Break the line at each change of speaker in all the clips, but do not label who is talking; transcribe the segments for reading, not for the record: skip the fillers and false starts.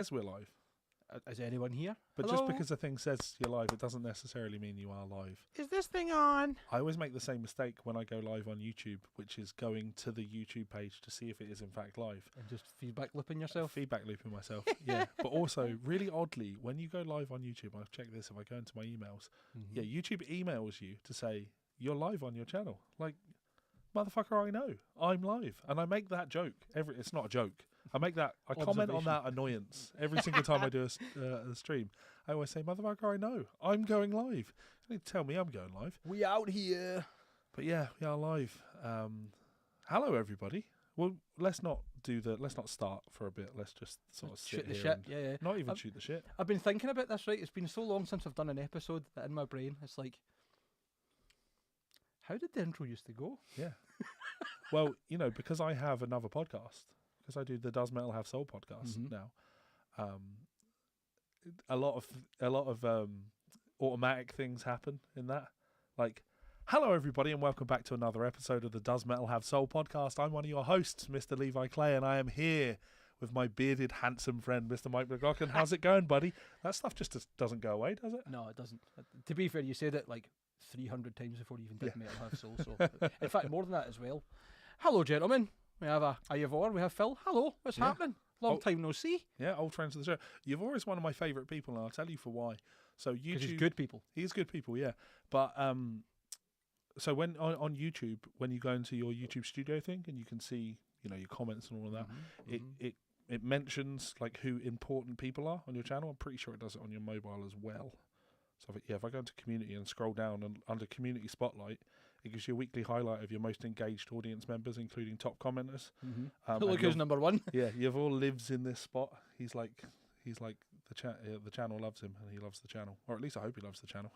Yes, we're live.
Is anyone here?
But
Hello?
just because a thing says you're live, it doesn't necessarily mean you are live.
Is this thing on?
I always make the same mistake when I go live on YouTube, which is going to the YouTube page to see if it is in fact live.
And just feedback looping yourself?
Feedback looping myself, yeah. But also, really oddly, when you go live on YouTube, I've checked this, if I go into my emails, yeah, YouTube emails you to say, you're live on your channel. Like, motherfucker, I know. I'm live. And I make that joke. It's not a joke. I comment on that annoyance every single time I do a stream. I always say, motherfucker, I know. I'm going live. You need to tell me I'm going live.
We out here.
But yeah, we are live. Hello, everybody. Well, let's not start for a bit. Let's just sort of
Shoot
sit
the
here
shit.
and
Yeah.
not even shoot the shit.
I've been thinking about this, right? It's been so long since I've done an episode that in my brain, it's like, how did the intro used to go?
Yeah. Well, because I have another podcast, because I do the Does Metal Have Soul podcast now, a lot of automatic things happen in that. Like, hello everybody and welcome back to another episode of the Does Metal Have Soul podcast. I'm one of your hosts, Mr. Levi Clay, and I am here with my bearded, handsome friend, Mr. Mike McLaughlin. How's it going, buddy? That stuff just doesn't go away, does it?
No, it doesn't. To be fair, you said it like 300 times before you even did Metal Have Soul. So, in fact, more than that as well. Hello, gentlemen. We have Ivor. We have Phil. Hello. What's happening? Long time no see.
Yeah, old friends of the show. Ivor is one of my favourite people, and I'll tell you for why. So YouTube,
Because he's good people.
He's good people, yeah. But so when on YouTube, when you go into your YouTube studio thing, and you can see, your comments and all of that, it mentions like who important people are on your channel. I'm pretty sure it does it on your mobile as well. So if I go into community and scroll down and under community spotlight, it gives you a weekly highlight of your most engaged audience members, including top commenters.
Look who's number one.
Yeah, Yavor lives in this spot. He's like the channel loves him, and he loves the channel, or at least I hope he loves the channel.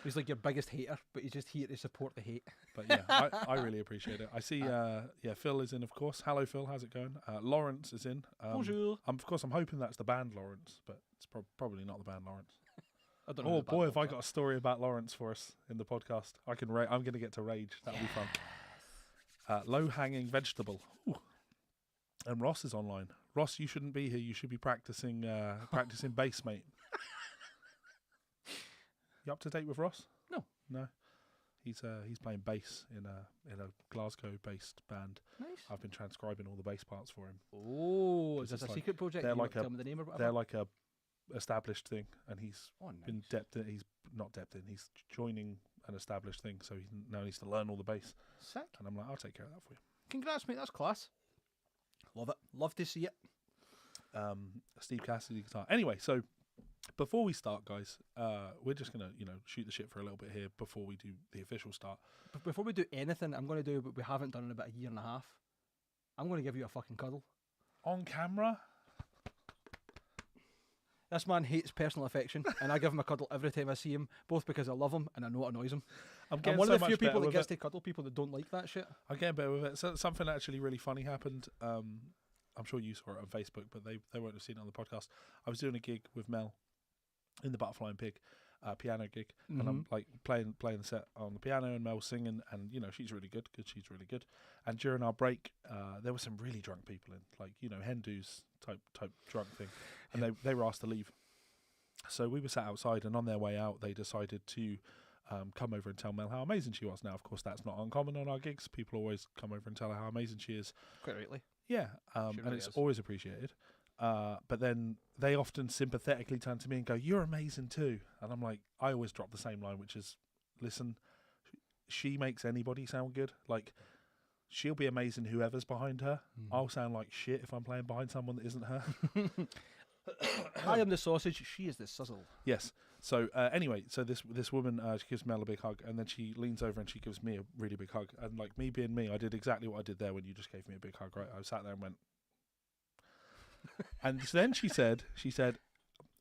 He's like your biggest hater, but he's just here to support the hate.
But yeah, I really appreciate it. I see, Phil is in, of course. Hello, Phil. How's it going? Lawrence is in.
Bonjour.
I'm hoping that's the band Lawrence, but it's probably not the band Lawrence.
I don't know.
Oh boy, have I got a story about Lawrence for us in the podcast. I'm going to get to rage. That'll be fun. Low-hanging vegetable. Ooh. And Ross is online. Ross, you shouldn't be here. You should be practicing bass, mate. You up to date with Ross? No. He's playing bass in a Glasgow-based band.
Nice.
I've been transcribing all the bass parts for him.
Oh, is this a secret project?
They're like
tell me the name or whatever?
They're like a established thing, and he's
nice.
He's not depth in. He's joining an established thing, so he now needs to learn all the bass.
Sick.
And I'm like, I'll take care of that for you.
Congrats, mate. That's class. Love it. Love to see it.
Steve Cassidy guitar. Anyway, so before we start, guys, we're just gonna shoot the shit for a little bit here before we do the official start.
But before we do anything, I'm going to do what we haven't done in about a year and a half. I'm going to give you a fucking cuddle
On camera.
This man hates personal affection, and I give him a cuddle every time I see him, both because I love him and I know it annoys him. I'm one of the few people that gets to cuddle people that don't like that shit.
I'm getting better with it. So something actually really funny happened. I'm sure you saw it on Facebook, but they won't have seen it on the podcast. I was doing a gig with Mel in the Butterfly and Pig piano gig, and I'm like playing the set on the piano, and Mel's singing, and she's really good because she's really good. And during our break, there were some really drunk people in, like Hindus type drunk thing, and they were asked to leave. So we were sat outside, and on their way out, they decided to come over and tell Mel how amazing she was. Now, of course, that's not uncommon on our gigs. People always come over and tell her how amazing she is.
Quite rightly.
Yeah, and it's always appreciated. But then they often sympathetically turn to me and go, "You're amazing too." And I'm like, I always drop the same line, which is, listen, she makes anybody sound good. Like, she'll be amazing whoever's behind her. I'll sound like shit if I'm playing behind someone that isn't her.
I am the sausage, she is the sizzle.
Yes. So anyway, so this woman, she gives Mel a big hug, and then she leans over and she gives me a really big hug. And like me being me, I did exactly what I did there when you just gave me a big hug, right? I sat there and went... And then she said,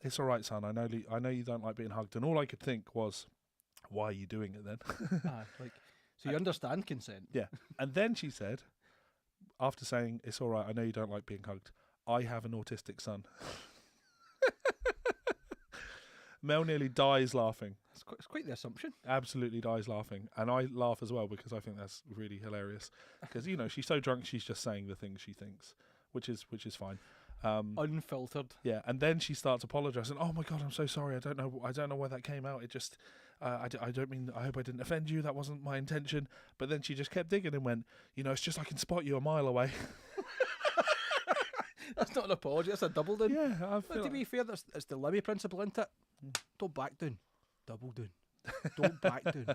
"It's all right, son. I know you don't like being hugged." And all I could think was, why are you doing it then?
So you understand consent.
Yeah. And then she said, after saying, "It's all right, I know you don't like being hugged, I have an autistic son." Mel nearly dies laughing.
It's quite the assumption.
Absolutely dies laughing. And I laugh as well because I think that's really hilarious. Because, she's so drunk, she's just saying the things she thinks, which is fine.
Unfiltered.
Yeah, and then she starts apologising. Oh my God, I'm so sorry. I don't know where that came out. It just, I don't mean. I hope I didn't offend you. That wasn't my intention. But then she just kept digging and went, it's just I can spot you a mile away.
That's not an apology. That's a double down.
Yeah,
But to be fair, it's the Levi principle, isn't it? Don't back down, double down. Don't back down,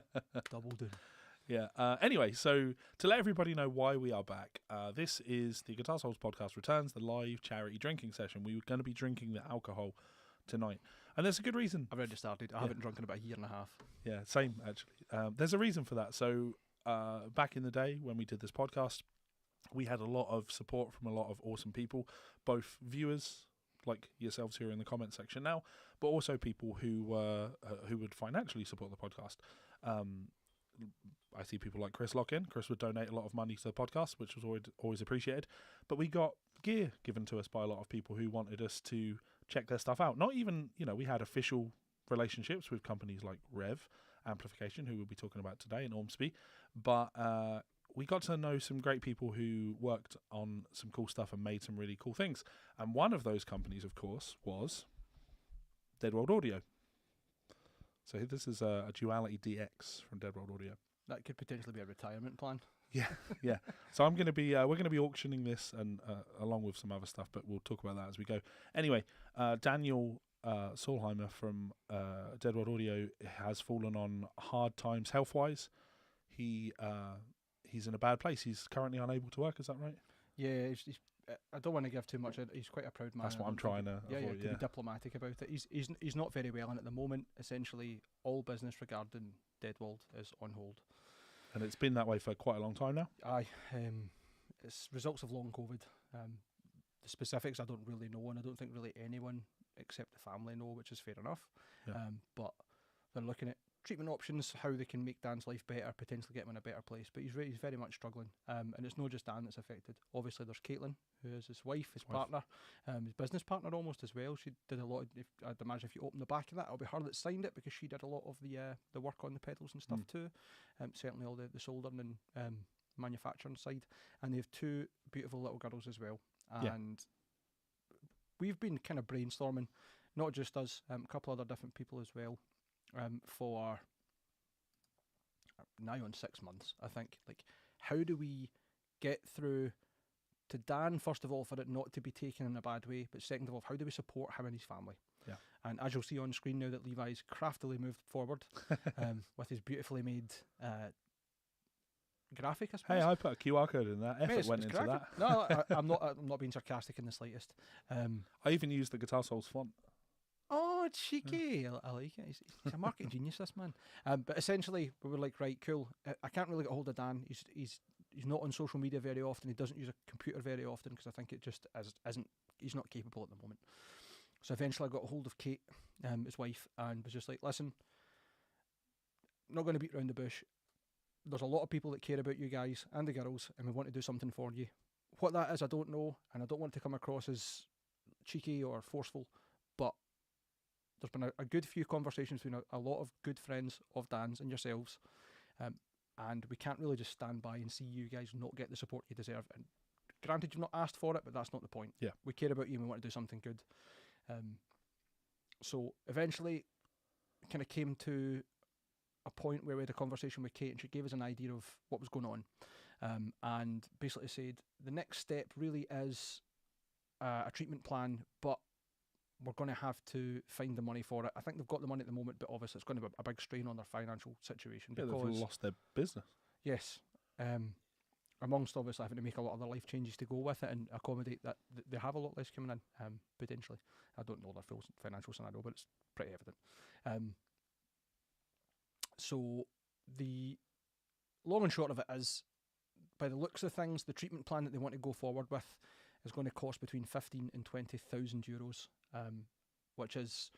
double down.
Yeah. Anyway, so to let everybody know why we are back, this is the Guitar Souls podcast returns, the live charity drinking session. We were going to be drinking the alcohol tonight, and there's a good reason.
I've already started. I haven't drunk in about a year and a half.
Yeah, same actually. There's a reason for that. So back in the day when we did this podcast, we had a lot of support from a lot of awesome people, both viewers like yourselves who are in the comment section now, but also people who would financially support the podcast. I see people like Chris Lock-in. Chris would donate a lot of money to the podcast, which was always appreciated. But we got gear given to us by a lot of people who wanted us to check their stuff out. Not even, we had official relationships with companies like Rev Amplification, who we'll be talking about today in Ormsby. But we got to know some great people who worked on some cool stuff and made some really cool things. And one of those companies, of course, was Dead World Audio. So this is a Duality DX from Dead World Audio.
That could potentially be a retirement plan.
Yeah. So I'm going to be we're going to be auctioning this and along with some other stuff, but we'll talk about that as we go. Anyway, Daniel Solheimer from Dead World Audio has fallen on hard times health-wise. He's in a bad place. He's currently unable to work. Is that right?
Yeah, I don't want to give too much. He's quite a proud man.
That's what I'm trying to avoid.
To be diplomatic about it. He's not very well, and at the moment, essentially, all business regarding Dead World is on hold.
And it's been that way for quite a long time now.
Aye, it's results of long COVID. The specifics I don't really know, and I don't think really anyone except the family know, which is fair enough.
Yeah.
But they're looking at treatment options, how they can make Dan's life better, potentially get him in a better place. But he's very much struggling. And it's not just Dan that's affected. Obviously, there's Caitlin, who is his wife, his partner, his business partner almost as well. She did a lot of, I'd imagine if you open the back of that, it'll be her that signed it, because she did a lot of the work on the pedals and stuff too. Certainly all the soldering and manufacturing side. And they have two beautiful little girls as well. And we've been kind of brainstorming, not just us, a couple other different people as well, for nigh on 6 months, I think. Like, how do we get through to Dan, first of all, for it not to be taken in a bad way, but second of all, how do we support him and his family? Yeah. And as you'll see on screen now, that Levi's craftily moved forward with his beautifully made graphic, I suppose.
Hey, I put a QR code in that. Effort went into that.
No, I'm not being sarcastic in the slightest.
I even used the Guitar Souls font.
Oh, cheeky. I like it. He's a marketing genius, this man. But essentially, we were like, right, cool. I can't really get hold of Dan. He's not on social media very often. He doesn't use a computer very often, because I think it just isn't. He's not capable at the moment. So eventually I got a hold of Kate, his wife, and was just like, listen, I'm not going to beat around the bush. There's a lot of people that care about you guys and the girls, and we want to do something for you. What that is, I don't know, and I don't want to come across as cheeky or forceful, but there's been a good few conversations between a lot of good friends of Dan's and yourselves, and we can't really just stand by and see you guys not get the support you deserve. And granted, you've not asked for it, but that's not the point.
Yeah,
we care about you and we want to do something good. So eventually, kind of came to a point where we had a conversation with Kate, and she gave us an idea of what was going on, and basically said the next step really is a treatment plan, but we're going to have to find the money for it. I think they've got the money at the moment, but obviously it's going to be a big strain on their financial situation.
Yeah,
because
they've lost their business.
Yes. Amongst obviously having to make a lot of their life changes to go with it and accommodate that, they have a lot less coming in, potentially. I don't know their full financial scenario, but it's pretty evident. So the long and short of it is, by the looks of things, the treatment plan that they want to go forward with is going to cost between 15 and 20,000 euros, which is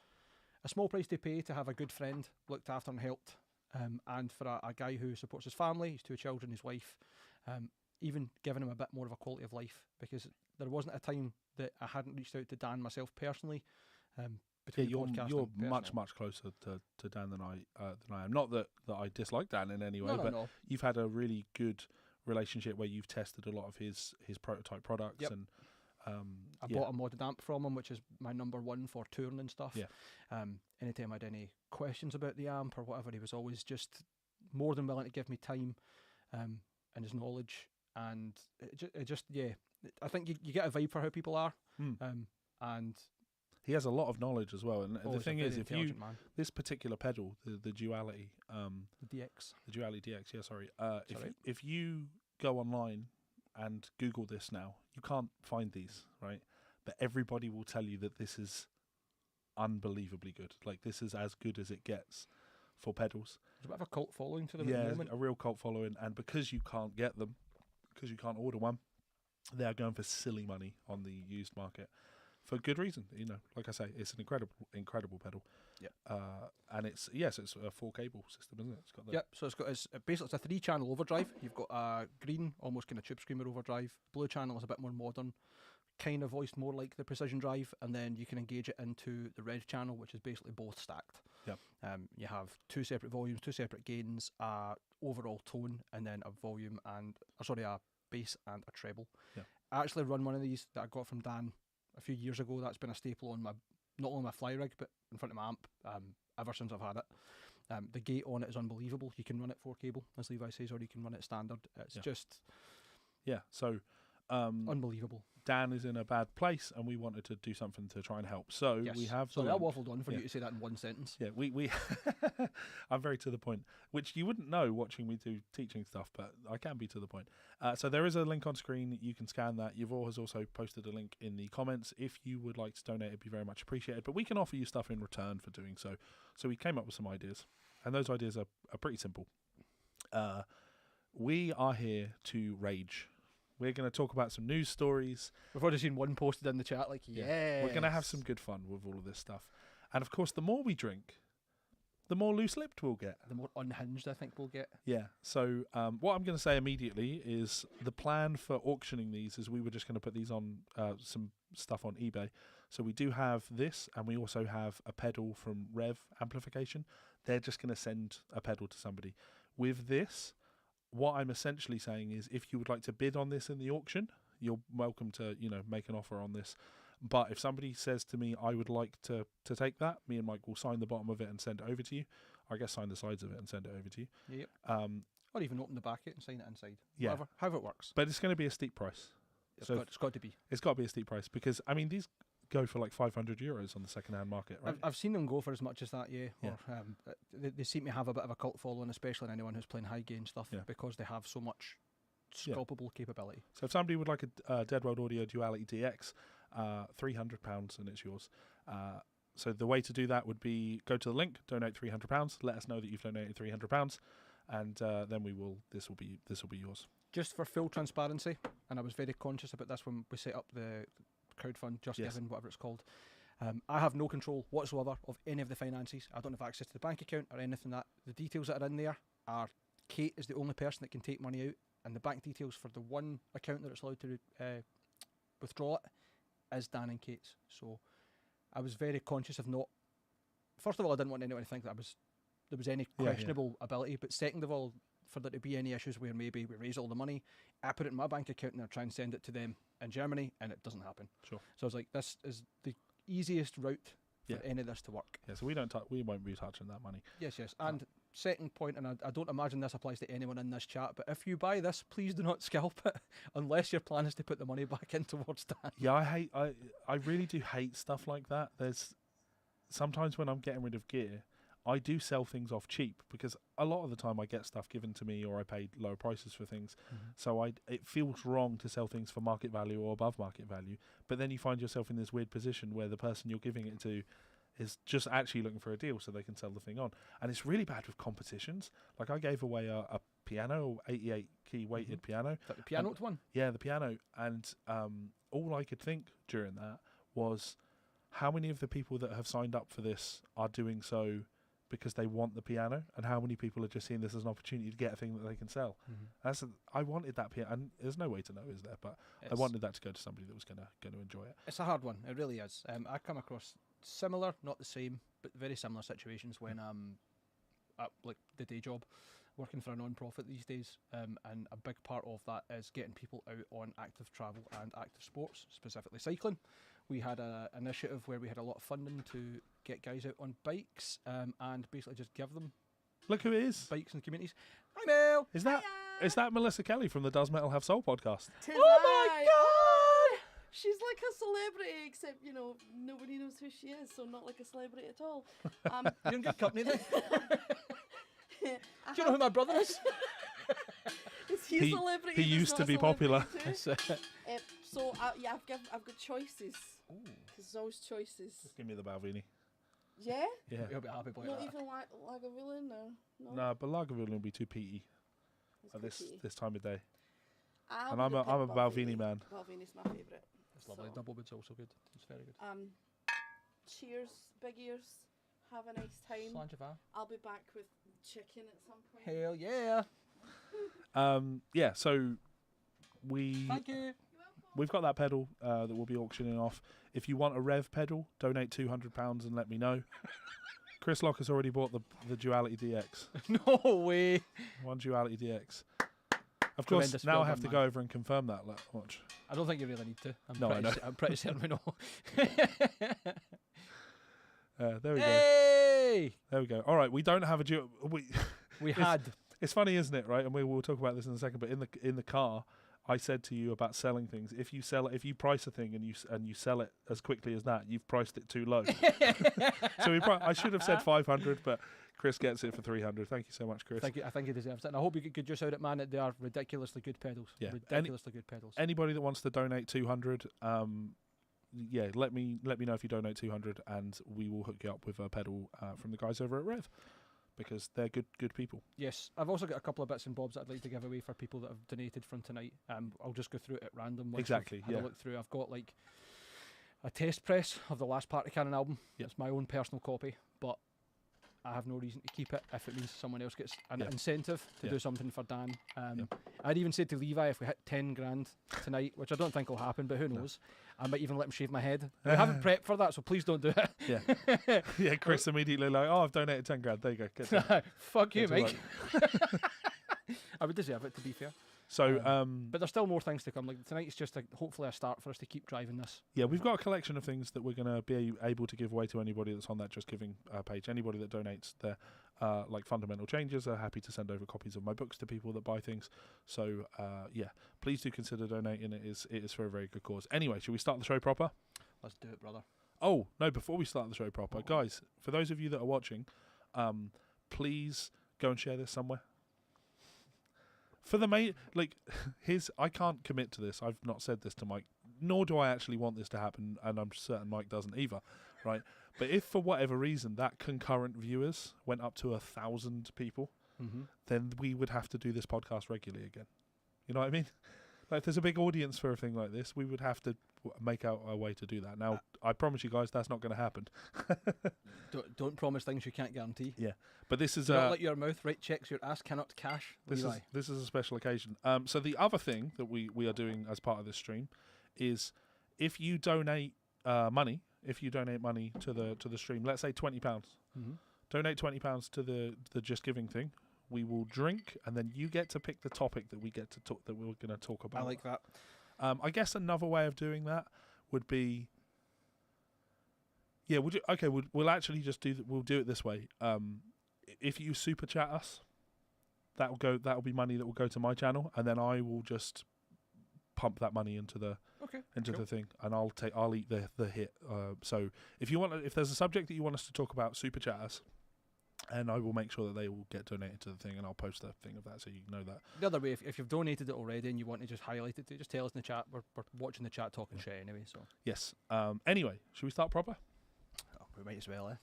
a small price to pay to have a good friend looked after and helped, and for a guy who supports his family, his 2 children, his wife, even giving him a bit more of a quality of life, because there wasn't a time that I hadn't reached out to Dan myself personally.
You're much closer to Dan than I am. Not that I dislike Dan in any way, but you've had a really good relationship where you've tested a lot of his prototype products, and
I bought a modded amp from him, which is my number one for touring and stuff.
Yeah.
Anytime I had any questions about the amp or whatever, he was always just more than willing to give me time and his knowledge. And it just I think you get a vibe for how people are. And
he has a lot of knowledge as well. And the thing is, if you this particular pedal, the Duality,
the DX,
the Duality DX, yeah, sorry. If you go online and Google this now, you can't find these, right? But everybody will tell you that this is unbelievably good. Like, this is as good as it gets for pedals.
There's a bit of a cult following to them
at
the moment.
A real cult following. And because you can't get them, because you can't order one, they are going for silly money on the used market for good reason. Like I say, it's an incredible pedal.
Yeah.
And it's a 4-cable system, isn't it? It's got
so it's basically a 3-channel overdrive. You've got a green, almost kind of tube screamer overdrive. Blue channel is a bit more modern, kind of voiced more like the precision drive, and then you can engage it into the red channel, which is basically both stacked.
Yep.
You have 2 separate volumes, 2 separate gains, overall tone, and then a volume a bass and a treble.
Yeah.
I actually run one of these that I got from Dan a few years ago. That's been a staple on not only my fly rig, but in front of my amp ever since I've had it. The gate on it is unbelievable. You can run it 4-cable, as Levi says, or you can run it standard. It's just
so
unbelievable.
Dan is in a bad place, and we wanted to do something to try and help. So we have.
So I waffled on for you to say that in one sentence.
Yeah, we I'm very to the point, which you wouldn't know watching me do teaching stuff, but I can be to the point. So there is a link on screen. You can scan that. Yvonne has also posted a link in the comments. If you would like to donate, it'd be very much appreciated. But we can offer you stuff in return for doing so. So we came up with some ideas, and those ideas are pretty simple. We are here to rage. We're going to talk about some news stories.
We've already seen one posted in the chat,
We're going to have some good fun with all of this stuff. And of course, the more we drink, the more loose-lipped we'll get.
The more unhinged I think we'll get.
Yeah. So what I'm going to say immediately is the plan for auctioning these is we were just going to put these on some stuff on eBay. So we do have this, and we also have a pedal from Rev Amplification. They're just going to send a pedal to somebody. With this, what I'm essentially saying is, if you would like to bid on this in the auction, you're welcome to, make an offer on this. But if somebody says to me, I would like to take that, me and Mike will sign the bottom of it and send it over to you. I guess sign the sides of it and send it over to you.
Yep. Or even open the back of it and sign it inside.
Yeah.
Whatever, however it works.
But it's going to be a steep price.
It's got to be.
It's got to be a steep price because, these go for like €500 on the second-hand market, right?
I've seen them go for as much as that, yeah. Or, they seem to have a bit of a cult following, especially in anyone who's playing high-gain stuff, because they have so much scalpable capability.
So if somebody would like a Dead World Audio Duality DX, £300 and it's yours. So the way to do that would be go to the link, donate £300, let us know that you've donated £300, and then this will be yours.
Just for full transparency, and I was very conscious about this when we set up the crowdfund, Just Giving, whatever it's called. I have no control whatsoever of any of the finances. I don't have access to the bank account or anything that. The details that are in there are Kate is the only person that can take money out, and the bank details for the one account that it's allowed to withdraw it is Dan and Kate's. So I was very conscious of not. First of all, I didn't want anyone to think that there was any questionable ability, but second of all, for there to be any issues where maybe we raise all the money, I put it in my bank account and I try and send it to them in Germany, and it doesn't happen.
Sure.
So I was like, this is the easiest route for any of this to work.
Yeah, so we won't be touching that money.
Yes. And second point, and I don't imagine this applies to anyone in this chat, but if you buy this, please do not scalp it unless your plan is to put the money back in towards that.
Yeah, I really do hate stuff like that. There's sometimes when I'm getting rid of gear, I do sell things off cheap because a lot of the time I get stuff given to me or I paid lower prices for things. Mm-hmm. So it feels wrong to sell things for market value or above market value. But then you find yourself in this weird position where the person you're giving it to is just actually looking for a deal so they can sell the thing on. And it's really bad with competitions. Like I gave away a piano, 88 key weighted piano.
The piano one?
Yeah, the piano. And all I could think during that was how many of the people that have signed up for this are doing so because they want the piano, and how many people are just seeing this as an opportunity to get a thing that they can sell. Mm-hmm. I wanted that piano, and there's no way to know, is there? But I wanted that to go to somebody that was going to enjoy it.
It's a hard one. It really is. I come across similar, not the same, but very similar situations when I'm at like the day job, working for a non-profit these days, and a big part of that is getting people out on active travel and active sports, specifically cycling. We had an initiative where we had a lot of funding to get guys out on bikes, and basically just give them
Look who it is.
bikes in communities. Hi, Mel.
Is that Melissa Kelly from the Does Metal Have Soul podcast?
Oh my god! She's like a celebrity, except, you know, nobody knows who she is, so not like a celebrity at all.
You're in good company then.
Do
Do you know who my brother is?
Is he a celebrity?
he
that's
used
not
to
a
be popular.
celebrity too? So yeah, I've got choices. Because there's always choices.
Just give me the Balvenie.
Yeah?
Yeah.
You'll be happy about
Not
that.
even like Lagavulin, no.
No, but Lagavulin will be too peaty
It's
at
good
this
tea.
this time of day.
I
And
would
I'm
have
a
picked
Balvenie man.
Balveni's my favourite.
It's lovely.
So,
Double wood's also good. It's very good.
cheers, big ears. Have a nice time.
Slanjava.
I'll be back with chicken at some point.
Hell yeah.
Yeah, so
Thank you.
we've got that pedal that we'll be auctioning off. If you want a Rev pedal, donate £200 and let me know. Chris Lock has already bought the Duality DX.
No way.
One Duality DX. Of course,
Tremendous.
now
Well
I have
done,
to
man.
go over and confirm that. Watch.
I don't think you really need to.
No, I know.
I'm pretty certain we know.
There we go.
Hey!
There we go. All right, we don't have a
We
It's-
had.
It's funny, isn't it? Right, and we will talk about this in a second. But in the car, I said to you about selling things. If you price a thing and you sell it as quickly as that, you've priced it too low. So I should have said 500, but Chris gets it for 300. Thank you so much, Chris.
I think he deserves it. And I hope you get good use out of it, man. They are ridiculously good pedals.
Yeah.
Ridiculously good pedals.
Anybody that wants to donate 200, yeah, let me know if you donate 200, and we will hook you up with a pedal from the guys over at Rev, because they're good people.
Yes. I've also got a couple of bits and bobs that I'd like to give away for people that have donated from tonight. I'll just go through it at random. once
Exactly,
we've had
yeah.
a look through. I've got like a test press of the last Party Cannon album.
Yep.
It's my own personal copy, but I have no reason to keep it if it means someone else gets an
Yep.
incentive to
Yep.
do something for Dan.
Yep.
I'd even said to Levi, if we hit 10 grand tonight, which I don't think will happen, but who knows, I might even let him shave my head. We haven't prepped for that, so please don't do it.
Yeah. Yeah, Chris immediately like, oh, I've donated 10 grand. There you go. Get some.
Fuck you,
Get to
Mike. I would deserve it, to be fair.
So,
But there's still more things to come. Like tonight's just hopefully a start for us to keep driving this.
yeah, we've got a collection of things that we're going to be able to give away to anybody that's on that Just Giving page. Anybody that donates there, like Fundamental Changes, are happy to send over copies of my books to people that buy things. So, yeah, please do consider donating. It is for a very good cause. Anyway, should we start the show proper?
Let's do it, brother.
Oh, no, before we start the show proper, guys, for those of you that are watching, please go and share this somewhere. For the main, like, I can't commit to this. I've not said this to Mike, nor do I actually want this to happen, and I'm certain Mike doesn't either, right? But if for whatever reason that concurrent viewers went up to 1,000 people, then we would have to do this podcast regularly again. You know what I mean? Like, if there's a big audience for a thing like this, we would have to make out a way to do that. Now, I promise you guys, that's not going to happen.
Don't promise things you can't guarantee.
Yeah, but this is
Do not let your mouth write checks your ass cannot cash. Levi.
this is a special occasion. So the other thing that we are doing as part of this stream is, if you donate money to the stream, let's say £20, donate £20 to the Just Giving thing. We will drink, and then you get to pick the topic that we get to talk, that we're going to talk about.
I like that.
I guess another way of doing that would be, yeah, we'll actually just we'll do it this way. If you super chat us, that'll be money that will go to my channel, and then I will just pump that money into the the thing, and I'll eat the hit. So if there's a subject that you want us to talk about, super chat us, and I will make sure that they will get donated to the thing, and I'll post a thing of that so you know that.
The other way, if you've donated it already and you want to just highlight it, just tell us in the chat. We're watching the chat talking shit anyway. So
Yes. Anyway, should we start proper?
we might as well, eh?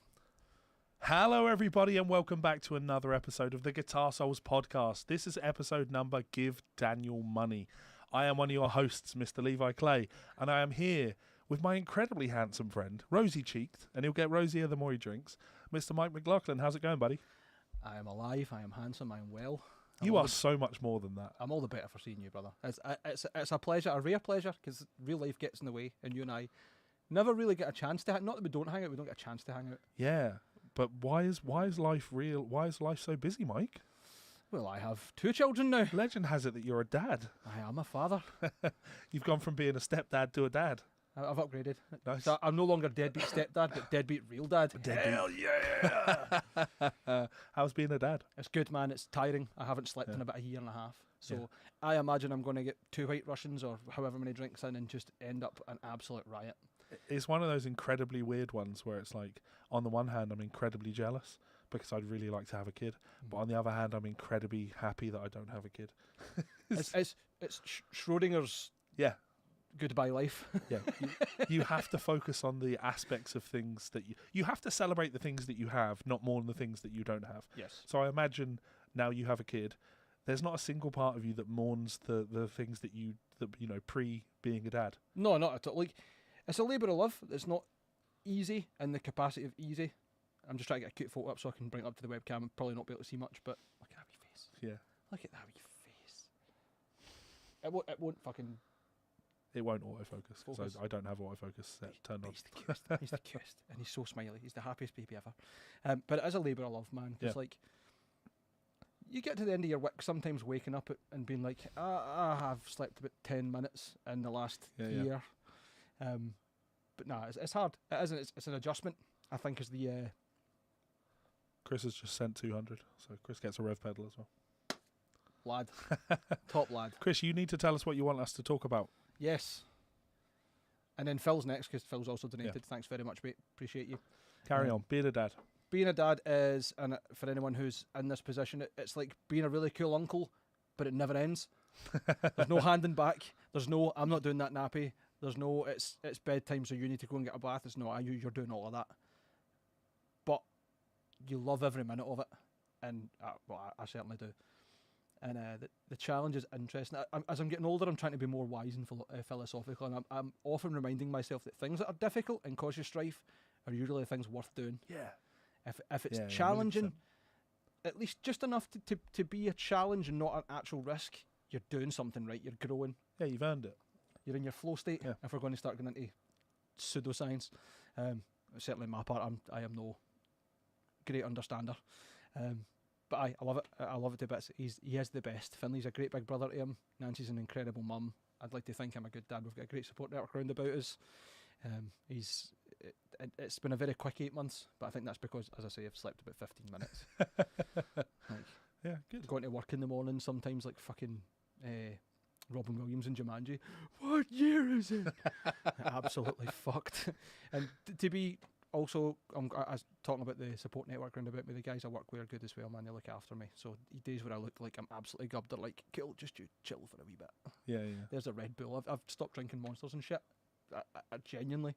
Hello, everybody, and welcome back to another episode of the Guitar Souls podcast. This is episode number Give Daniel Money. I am one of your hosts, Mr. Levi Clay, and I am here with my incredibly handsome friend, rosy-cheeked, and he'll get rosier the more he drinks, Mr. Mike McLaughlin. How's it going, buddy?
I am alive. I am handsome. I am well.
You are so much more than that.
I'm all the better for seeing you, brother. It's a pleasure, a rare pleasure, because real life gets in the way, and you and I never really get a chance to. Not that we don't hang out, we don't get a chance to hang out.
Yeah, but why is life real? Why is life so busy, Mike?
Well, I have 2 children now.
Legend has it that you're a dad.
I am a father.
You've gone from being a stepdad to a dad.
I've upgraded.
Nice.
So I'm no longer deadbeat stepdad, but deadbeat real dad.
Hell yeah! How's being a dad?
It's good, man. It's tiring. I haven't slept in about a year and a half. So
Yeah.
I imagine I'm going to get 2 White Russians or however many drinks in and just end up an absolute riot.
It's one of those incredibly weird ones where it's like, on the one hand, I'm incredibly jealous because I'd really like to have a kid, but on the other hand, I'm incredibly happy that I don't have a kid.
It's Schrodinger's
Yeah.
goodbye life.
Yeah, you have to focus on the aspects of things that you have to celebrate the things that you have, not more than the things that you don't have.
Yes.
So I imagine now you have a kid, there's not a single part of you that mourns the things that you know pre being a dad.
No, not at all. Like, it's a labour of love. It's not easy in the capacity of easy. I'm just trying to get a cute photo up so I can bring it up to the webcam and probably not be able to see much, but look at that wee face.
Yeah,
Look at that wee face. It won't fucking...
it won't autofocus
Focus.
because I don't have autofocus set turned on.
He's the cutest. He's the cutest. And he's so smiley. He's the happiest baby ever. But it is a labour of love, man. Because, like, you get to the end of your week sometimes waking up and being like, I have slept about 10 minutes in the last year. But nah, it's hard. It isn't. It's an adjustment, I think, is the...
Chris has just sent 200, so Chris gets a rev pedal as well.
lad. Top lad.
Chris, you need to tell us what you want us to talk about.
Yes. And then Phil's next, because Phil's also donated. Thanks very much, mate. Appreciate you.
Carry on. Being a dad.
Being a dad is, and for anyone who's in this position, it's like being a really cool uncle, but it never ends. There's no handing back. There's no, I'm not doing that nappy. There's no, it's bedtime, so you need to go and get a bath. It's no, you're doing all of that. But you love every minute of it. And, I certainly do. And the challenge is interesting. As I'm getting older, I'm trying to be more wise and philosophical. And I'm often reminding myself that things that are difficult and cause you strife are usually things worth doing.
Yeah.
If it's
100%.
challenging, at least just enough to be a challenge and not an actual risk, you're doing something right. You're growing.
Yeah, you've earned it.
You're in your flow state.
Yeah.
If we're going to start getting into pseudoscience, certainly my part, I am no great understander. But I love it. I love it to bits. He is the best. Finley's a great big brother to him. Nancy's an incredible mum. I'd like to think I'm a good dad. We've got a great support network around about us. It's been a very quick 8 months, but I think that's because, as I say, I've slept about 15 minutes.
Yeah, good.
Going to work in the morning, sometimes like fucking Robin Williams and Jumanji. What year is it? Absolutely fucked. And to be also, I was talking about the support network around about me. The guys I work with are good as well, man. They look after me. So days where I look like I'm absolutely gubbed, they're like, cool, just you chill for a wee bit.
Yeah.
There's a Red Bull. I've stopped drinking Monsters and shit. I genuinely,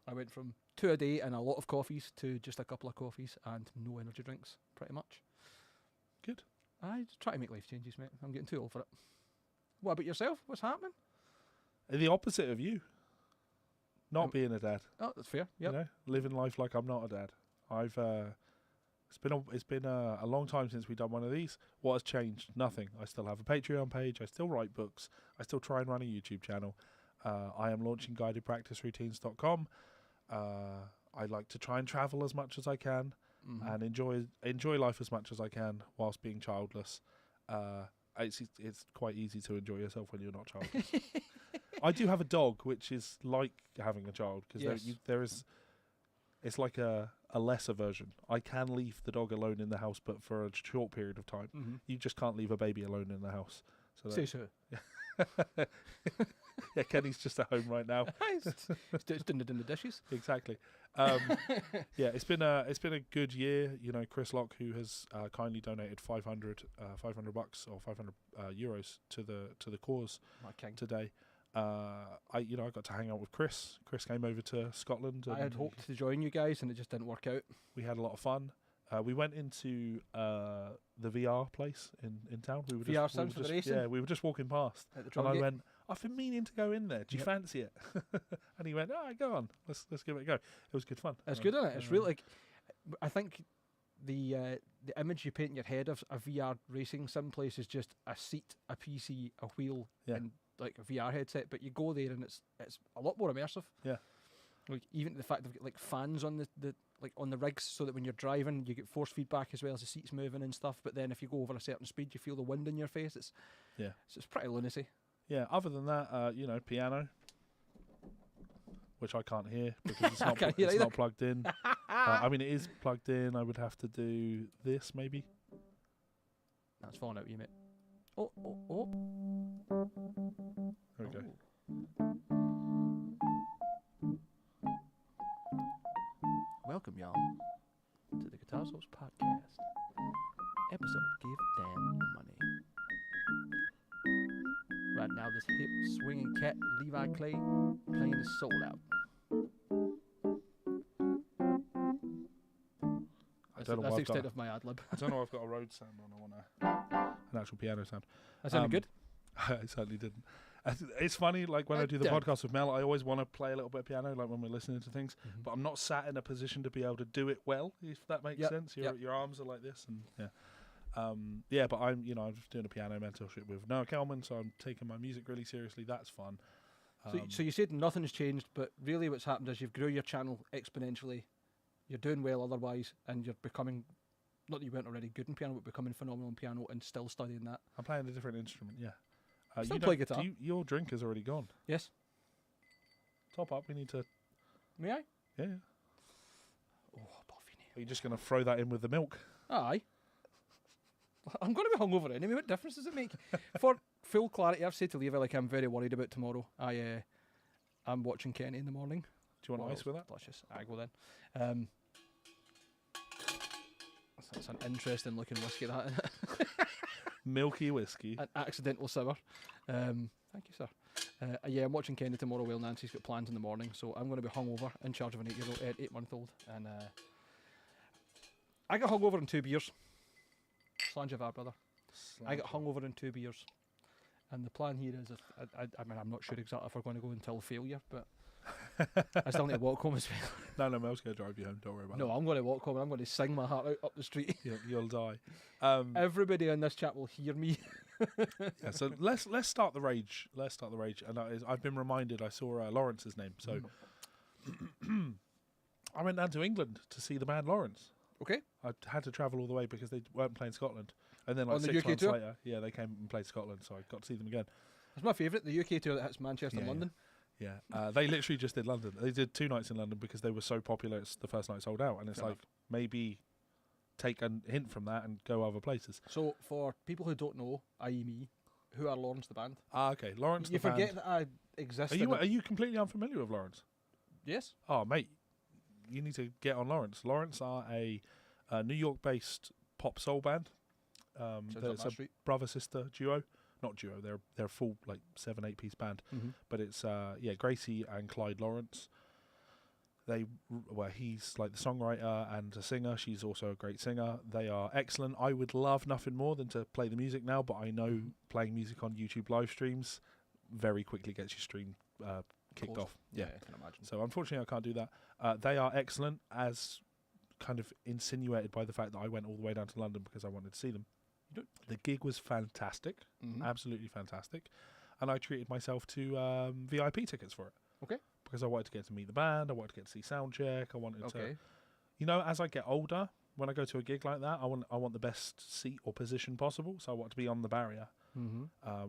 I went from 2 a day and a lot of coffees to just a couple of coffees and no energy drinks, pretty much.
Good.
I try to make life changes, mate. I'm getting too old for it. What about yourself? What's happening?
The opposite of you. Not being a dad.
Oh, that's fair. Yep.
You know, living life like I'm not a dad. It's been a long time since we've done one of these. What has changed? Nothing. I still have a Patreon page. I still write books. I still try and run a YouTube channel. I am launching guidedpracticeroutines.com. I like to try and travel as much as I can and enjoy life as much as I can whilst being childless. It's quite easy to enjoy yourself when you're not childless. I do have a dog, which is like having a child because there is. It's like a lesser version. I can leave the dog alone in the house, but for a short period of time. You just can't leave a baby alone in the house. So. Yeah, Kenny's just at home right now.
He's doing the dishes.
Exactly. Yeah, it's been a good year. You know, Chris Locke, who has kindly donated $500 or 500 euros to the cause today. I got to hang out with Chris. Chris came over to Scotland.
I had hoped to join you guys, and it just didn't work out. We
had a lot of fun. We went into the VR place in town.
VR sounds for the racing?
Yeah, we were just walking past, and I went, I've been meaning to go in there. Do you fancy it? And he went, go on. Let's give it a go. It was good fun.
It's good, isn't it? It's really like, I think the image you paint in your head of a VR racing sim place is just a seat, a PC, a wheel, and like a VR headset. But you go there and it's a lot more immersive.
Yeah.
Like even the fact they've got like fans on the like on the rigs, so that when you're driving, you get force feedback as well as the seats moving and stuff. But then if you go over a certain speed, you feel the wind in your face. It's pretty lunacy.
Yeah. Other than that, piano, which I can't hear because it's not it's not plugged in. I mean, it is plugged in. I would have to do this maybe.
That's falling out of you, mate. Oh.
There we go.
Welcome, y'all, to the Guitar Source Podcast. Episode Give Dan Money. Right now, this hip swinging cat, Levi Clay, playing his soul out. That's the extent of my ad lib.
I don't know if I've got a Rhodes sound on. I want an actual piano sound.
That sounded good?
I certainly didn't. It's funny, like when I do the podcast with Mel, I always want to play a little bit of piano, like when we're listening to things, but I'm not sat in a position to be able to do it well, if that makes sense. Your arms are like this, and but I'm just doing a piano mentorship with Noah Kelman, so I'm taking my music really seriously. That's fun.
So you said nothing's changed, but really what's happened is you've grew your channel exponentially. You're doing well otherwise, and you're becoming, not that you weren't already good in piano, but becoming phenomenal in piano and still studying that.
I'm playing a different instrument, yeah.
Still play guitar.
Your drink is already gone.
Yes.
Top up, we need to...
May I?
Yeah.
Oh, Buffy.
Are you just going to throw that in with the milk?
Aye. I'm going to be hungover anyway. What difference does it make? For full clarity, I've said to Levi, like, I'm very worried about tomorrow. I'm watching Kenny in the morning.
Do you want ice with that?
Delicious. I go then. That's an interesting looking whiskey, that.
Milky whiskey.
An accidental sour. Thank you, sir. I'm watching Kenny tomorrow while Nancy's got plans in the morning, so I'm going to be hungover in charge of an 8-month-old. And I got hungover in 2 beers. Slanjavar, brother. I got hungover in 2 beers. And the plan here is, I mean, I'm not sure exactly if we're going to go until failure, but I still need to walk home as well.
No, Mel's going to drive you home, don't worry about
it. No, I'm going to walk home and I'm going to sing my heart out up the street.
You'll die.
Everybody in this chat will hear me.
Yeah, so let's start the rage. Let's start the rage. And I've been reminded, I saw Lawrence's name. So I went down to England to see the band Lawrence.
Okay.
I had to travel all the way because they weren't playing Scotland. And then
On the
6
UK
months
tour?
later, they came and played Scotland, so I got to see them again.
It's my favourite, the UK tour that hits Manchester and London.
Yeah, they literally just did London. They did 2 nights in London because they were so popular. It's the first night sold out, and it's like maybe take a hint from that and go other places.
So for people who don't know, i.e. me, who are Lawrence the band?
Okay, Lawrence
you
the band.
You forget that I exist.
Are you completely unfamiliar with Lawrence?
Yes.
Oh, mate, you need to get on Lawrence. Lawrence are a New York-based pop soul band. It's a brother-sister duo. Not duo, they're a full like 7-8 piece band, but it's Gracie and Clyde Lawrence. He's like the songwriter and a singer. She's also a great singer. They are excellent. I would love nothing more than to play the music now, but I know playing music on YouTube live streams very quickly gets your stream kicked off.
Yeah, I can imagine.
So unfortunately, I can't do that. They are excellent, as kind of insinuated by the fact that I went all the way down to London because I wanted to see them. The gig was fantastic, absolutely fantastic, and I treated myself to VIP tickets for it.
Okay.
Because I wanted to get to meet the band, I wanted to get to see soundcheck, I wanted to, as I get older, when I go to a gig like that, I want the best seat or position possible, so I want to be on the barrier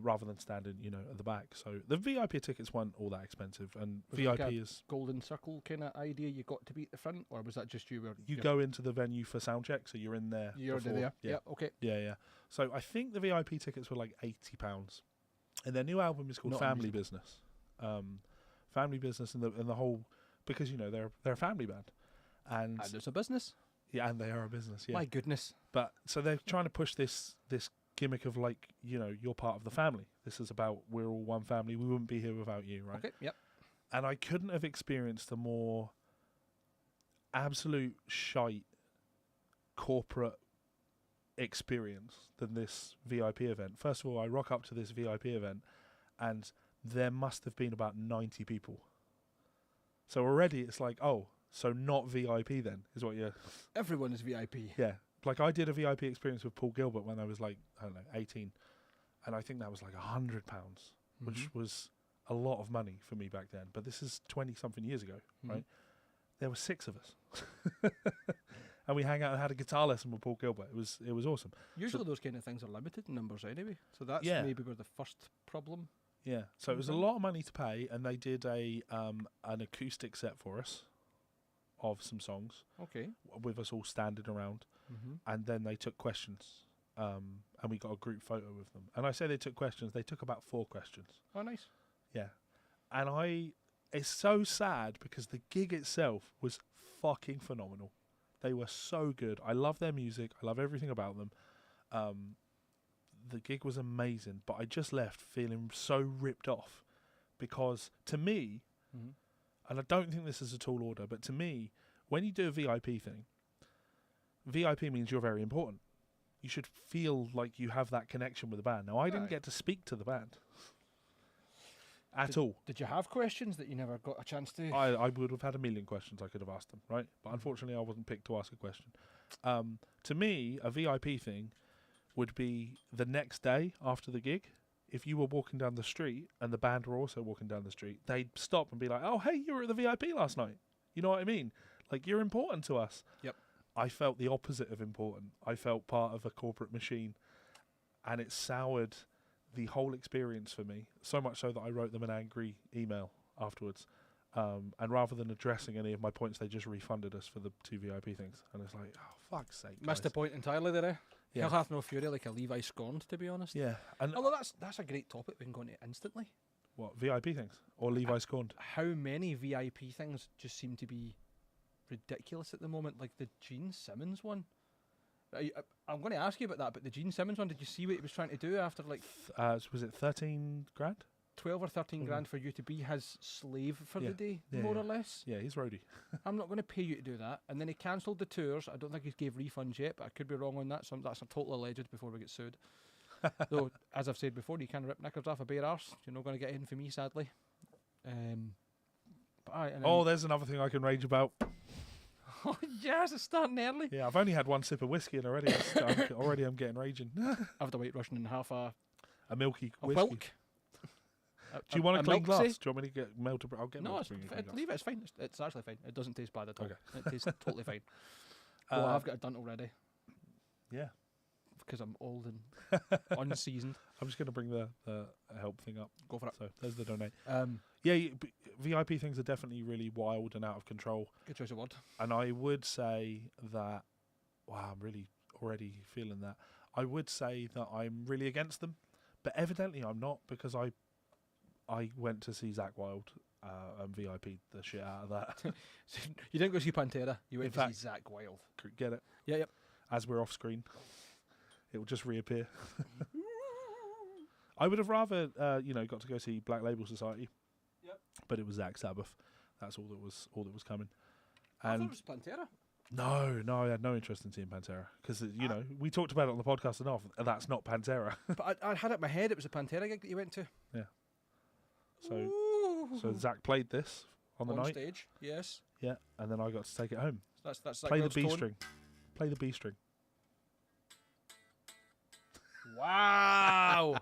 rather than standing, at the back. So the VIP tickets weren't all that expensive, and
was
VIP
like
is
golden circle kind of idea. You got to be at the front, or was that just you?
You go into the venue for soundcheck, so you're in there.
You're there. Yeah. Okay.
Yeah. So I think the VIP tickets were like £80, and their new album is called Family Business. Family Business, and the whole, because they're a family band, and
it's a business.
Yeah, and they are a business. Yeah.
My goodness.
But so they're trying to push this gimmick of like, you're part of the family. This is about we're all one family. We wouldn't be here without you, right?
Okay. Yep.
And I couldn't have experienced a more absolute shite corporate experience than this VIP event. First of all, I rock up to this VIP event, and there must have been about 90 people. So already it's like, oh, so not VIP then, is what you're...
Everyone is VIP.
Yeah. Like I did a VIP experience with Paul Gilbert when I was like, I don't know, 18. And I think that was like £100, which was a lot of money for me back then. But this is 20-something years ago, right? There were 6 of us. And we hang out and had a guitar lesson with Paul Gilbert. It was awesome.
Usually those kind of things are limited in numbers anyway, so that's
Yeah.
maybe where the first problem.
Yeah. So it was a
Okay.
lot of money to pay, and they did an acoustic set for us of some songs
Okay.
with us all standing around,
Mm-hmm.
and then they took questions, and we got a group photo with them. And I say they took questions; they took about 4 questions.
Oh, nice.
Yeah, and it's so sad because the gig itself was fucking phenomenal. They were so good. I love their music. I love everything about them. The gig was amazing, but I just left feeling so ripped off because to me,
Mm-hmm.
and I don't think this is a tall order, but to me, when you do a VIP thing, VIP means you're very important. You should feel like you have that connection with the band. Now, I didn't
Right.
get to speak to the band at all.
Did you have questions that you never got a chance to?
I would have had a million questions I could have asked them, right? But unfortunately, I wasn't picked to ask a question. To me, a VIP thing would be the next day after the gig. If you were walking down the street and the band were also walking down the street, they'd stop and be like, "Oh, hey, you were at the VIP last night." You know what I mean? Like, you're important to us.
Yep.
I felt the opposite of important. I felt part of a corporate machine, and it soured the whole experience for me, so much so that I wrote them an angry email afterwards. And rather than addressing any of my points, they just refunded us for the 2 VIP things. And it's like, oh, fuck's sake,
Missed the
guys.
point entirely there. Eh?
Yeah.
Hell hath no fury like a Levi scorned, to be honest.
Yeah. And
Although that's a great topic we can go into instantly.
what, VIP things? Or Levi scorned?
How many VIP things just seem to be ridiculous at the moment? Like the Gene Simmons one. I'm going to ask you about that, but the Gene Simmons one, did you see what he was trying to do after like
Was it 13 grand?
12 or 13
Mhm.
grand for you to be his slave for
Yeah.
the day,
Yeah,
more
yeah.
or less?
Yeah, he's roadie.
I'm not going to pay you to do that. And then he cancelled the tours. I don't think he gave refunds yet, but I could be wrong on that. So that's a total alleged before we get sued. Though, as I've said before, you can rip knickers off a bare arse. You're not going to get in for me, sadly. But aye, and then-
Oh, there's another thing I can rage about.
oh, yes, it's starting early.
Yeah, I've only had one sip of whiskey and already I'm getting raging.
After White Russian and half a
milky
a
whiskey.
Wilk.
Do you want a clean
Milksy?
glass? Do you want me to get Mel to I'll get Mel
No,
to
it's,
bring you a clean glass.
leave it. It's fine. It's actually fine. It doesn't taste bad at all.
Okay.
It tastes totally fine. Well,
Uh,
I've got it done already
Yeah.
because I'm old and unseasoned.
I'm just going to bring the help thing up.
Go for it.
So there's the donate.
Um,
Yeah, VIP things are definitely really wild and out of control.
good choice of word.
And I would say that, wow, I'm really already feeling that. I would say that I'm really against them, but evidently I'm not because I went to see Zack Wylde and VIP'd the shit out of that.
You didn't go see Pantera. You went
In
to
fact-
see Zack Wylde.
Get it?
Yeah, yep.
As we're off screen, it will just reappear. I would have rather, got to go see Black Label Society.
Yep.
But it was Zach Sabbath. That's all that was coming.
I thought
And
it was Pantera.
no, I had no interest in seeing Pantera because we talked about it on the podcast enough. That's not Pantera.
But I had it in my head it was a Pantera gig that you went to.
So Zach played this on the night.
stage. Yes.
Yeah, and then I got to take it home.
That's
Play the
Wylde's
B
tone.
string. Play the B string.
Wow.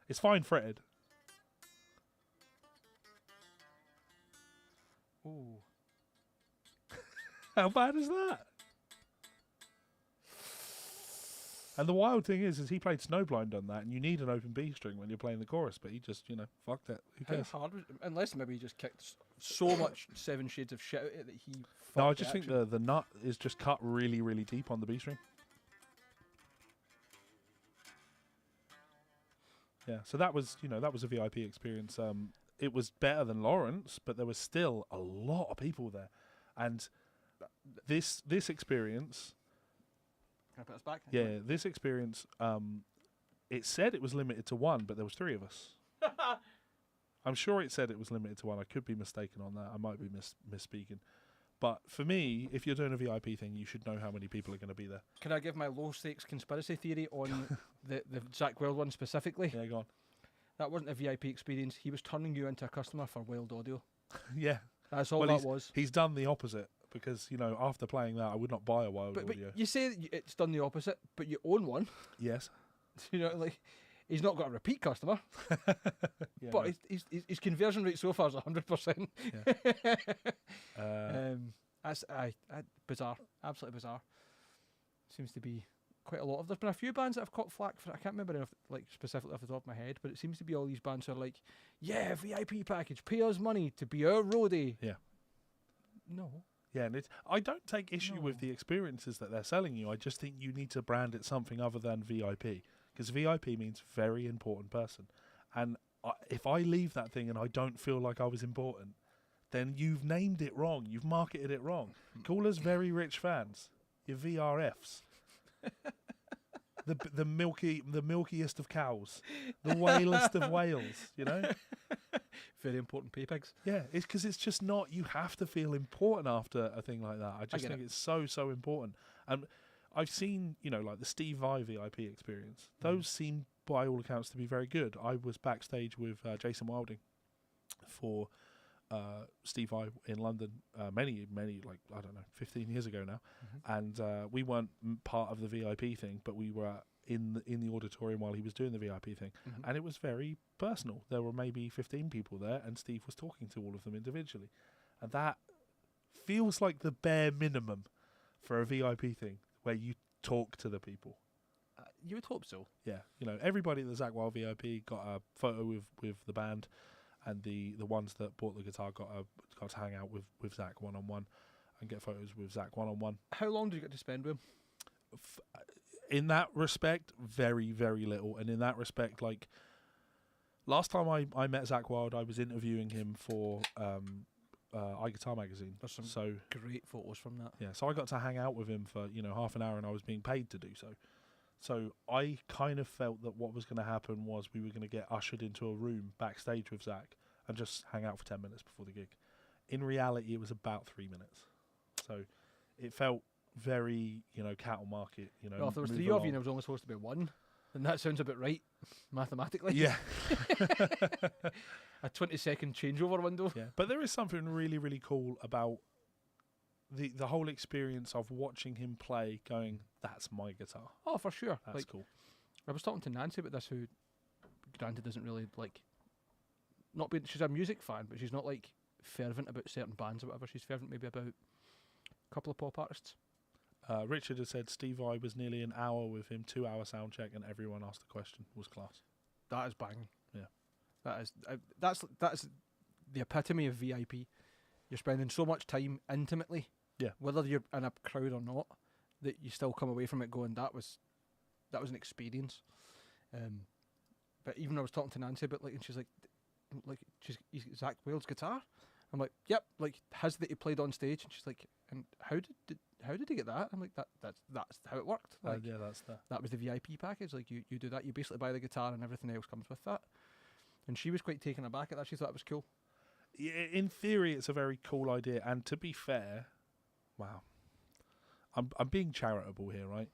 It's fine fretted.
Ooh.
How bad is that? And the wild thing is he played Snowblind on that, and you need an open B string when you're playing the chorus, but he just, fucked it. Who
How
cares?
hard was unless maybe he just kicked so much Seven Shades of shit at it that he
No, I
fucked
just
the
think
action.
the nut is just cut really, really deep on the B string. Yeah, so that was a VIP experience. It was better than Lawrence, but there was still a lot of people there, and this experience,
Can I put us back?
yeah, this experience, it said it was limited to one, but there was 3 of us. I'm sure it said it was limited to one. I could be mistaken on that. I might be misspeaking. But for me, if you're doing a VIP thing, you should know how many people are going to be there.
Can I give my low stakes conspiracy theory on the Zack Wylde one specifically?
Yeah, go on.
That wasn't a VIP experience. He was turning you into a customer for Wild Audio.
Yeah.
That's all
Well,
that was.
He's done the opposite because, after playing that, I would not buy a Wild
But
Audio.
you say that it's done the opposite, but you own one.
Yes.
He's not got a repeat customer,
Yeah,
but
no.
his conversion rate so far is 100%. That's bizarre, absolutely bizarre. Seems to be quite a lot of. There's been a few bands that have caught flack for. I can't remember enough, like specifically off the top of my head, but it seems to be all these bands who are like, yeah, VIP package, pay us money to be our roadie.
Yeah.
No.
Yeah, and I don't take issue with
No.
the experiences that they're selling you. I just think you need to brand it something other than VIP, because VIP means very important person. And if I leave that thing and I don't feel like I was important, then you've named it wrong. You've marketed it wrong. Call us very rich fans. You're VRFs. the milkiest of cows, the whalest of whales. You know.
Very important pay pigs.
Yeah, it's because it's just not. You have to feel important after a thing like that. I just think it's so important. And I've seen, like the Steve Vai VIP experience. Those seem, by all accounts, to be very good. I was backstage with Jason Wilding for Steve Vai in London many, like, I don't know, 15 years ago now. And we weren't part of the VIP thing, but we were in the auditorium while he was doing the VIP thing. And it was very personal. There were maybe 15 people there, and Steve was talking to all of them individually. And that feels like the bare minimum for a VIP thing, where you talk to the people.
You would hope so.
Yeah, everybody at the Zack Wylde VIP got a photo with the band, and the ones that bought the guitar got to hang out with Zack one-on-one and get photos with Zack one-on-one.
How long did you get to spend with him?
In that respect, very, very little. And in that respect, like, last time I met Zack Wylde, I was interviewing him for iGuitar magazine.
There's some great photos from that.
Yeah, so I got to hang out with him for, half an hour, and I was being paid to do so. So I kind of felt that what was going to happen was we were going to get ushered into a room backstage with Zack and just hang out for 10 minutes before the gig. In reality, it was about 3 minutes. So it felt very, cattle market,
Well, if there was three of you and there was only supposed to be one, then that sounds a bit right, mathematically.
Yeah.
A 20-second changeover window.
Yeah, but there is something really, really cool about the whole experience of watching him play, going, that's my guitar.
Oh, for sure.
That's cool.
I was talking to Nancy about this, who, granted, doesn't really, she's a music fan, but she's not, fervent about certain bands or whatever. She's fervent maybe about a couple of pop artists.
Richard has said Steve Vai was nearly an hour with him, 2-hour sound check, and everyone asked a question. Was class.
That is banging.
Yeah.
That is that's the epitome of VIP. You're spending so much time intimately, whether you're in a crowd or not, that you still come away from it going, that was an experience. But even I was talking to Nancy about, and she's he's Zack Wylde's guitar. I'm like, yep, his that he played on stage, and she's like, and how did he get that? I'm like, that's how it worked. That was the VIP package. You do that, you basically buy the guitar and everything else comes with that. And she was quite taken aback at that. She thought it was cool.
Yeah, in theory, it's a very cool idea. And to be fair, wow, I'm being charitable here, right?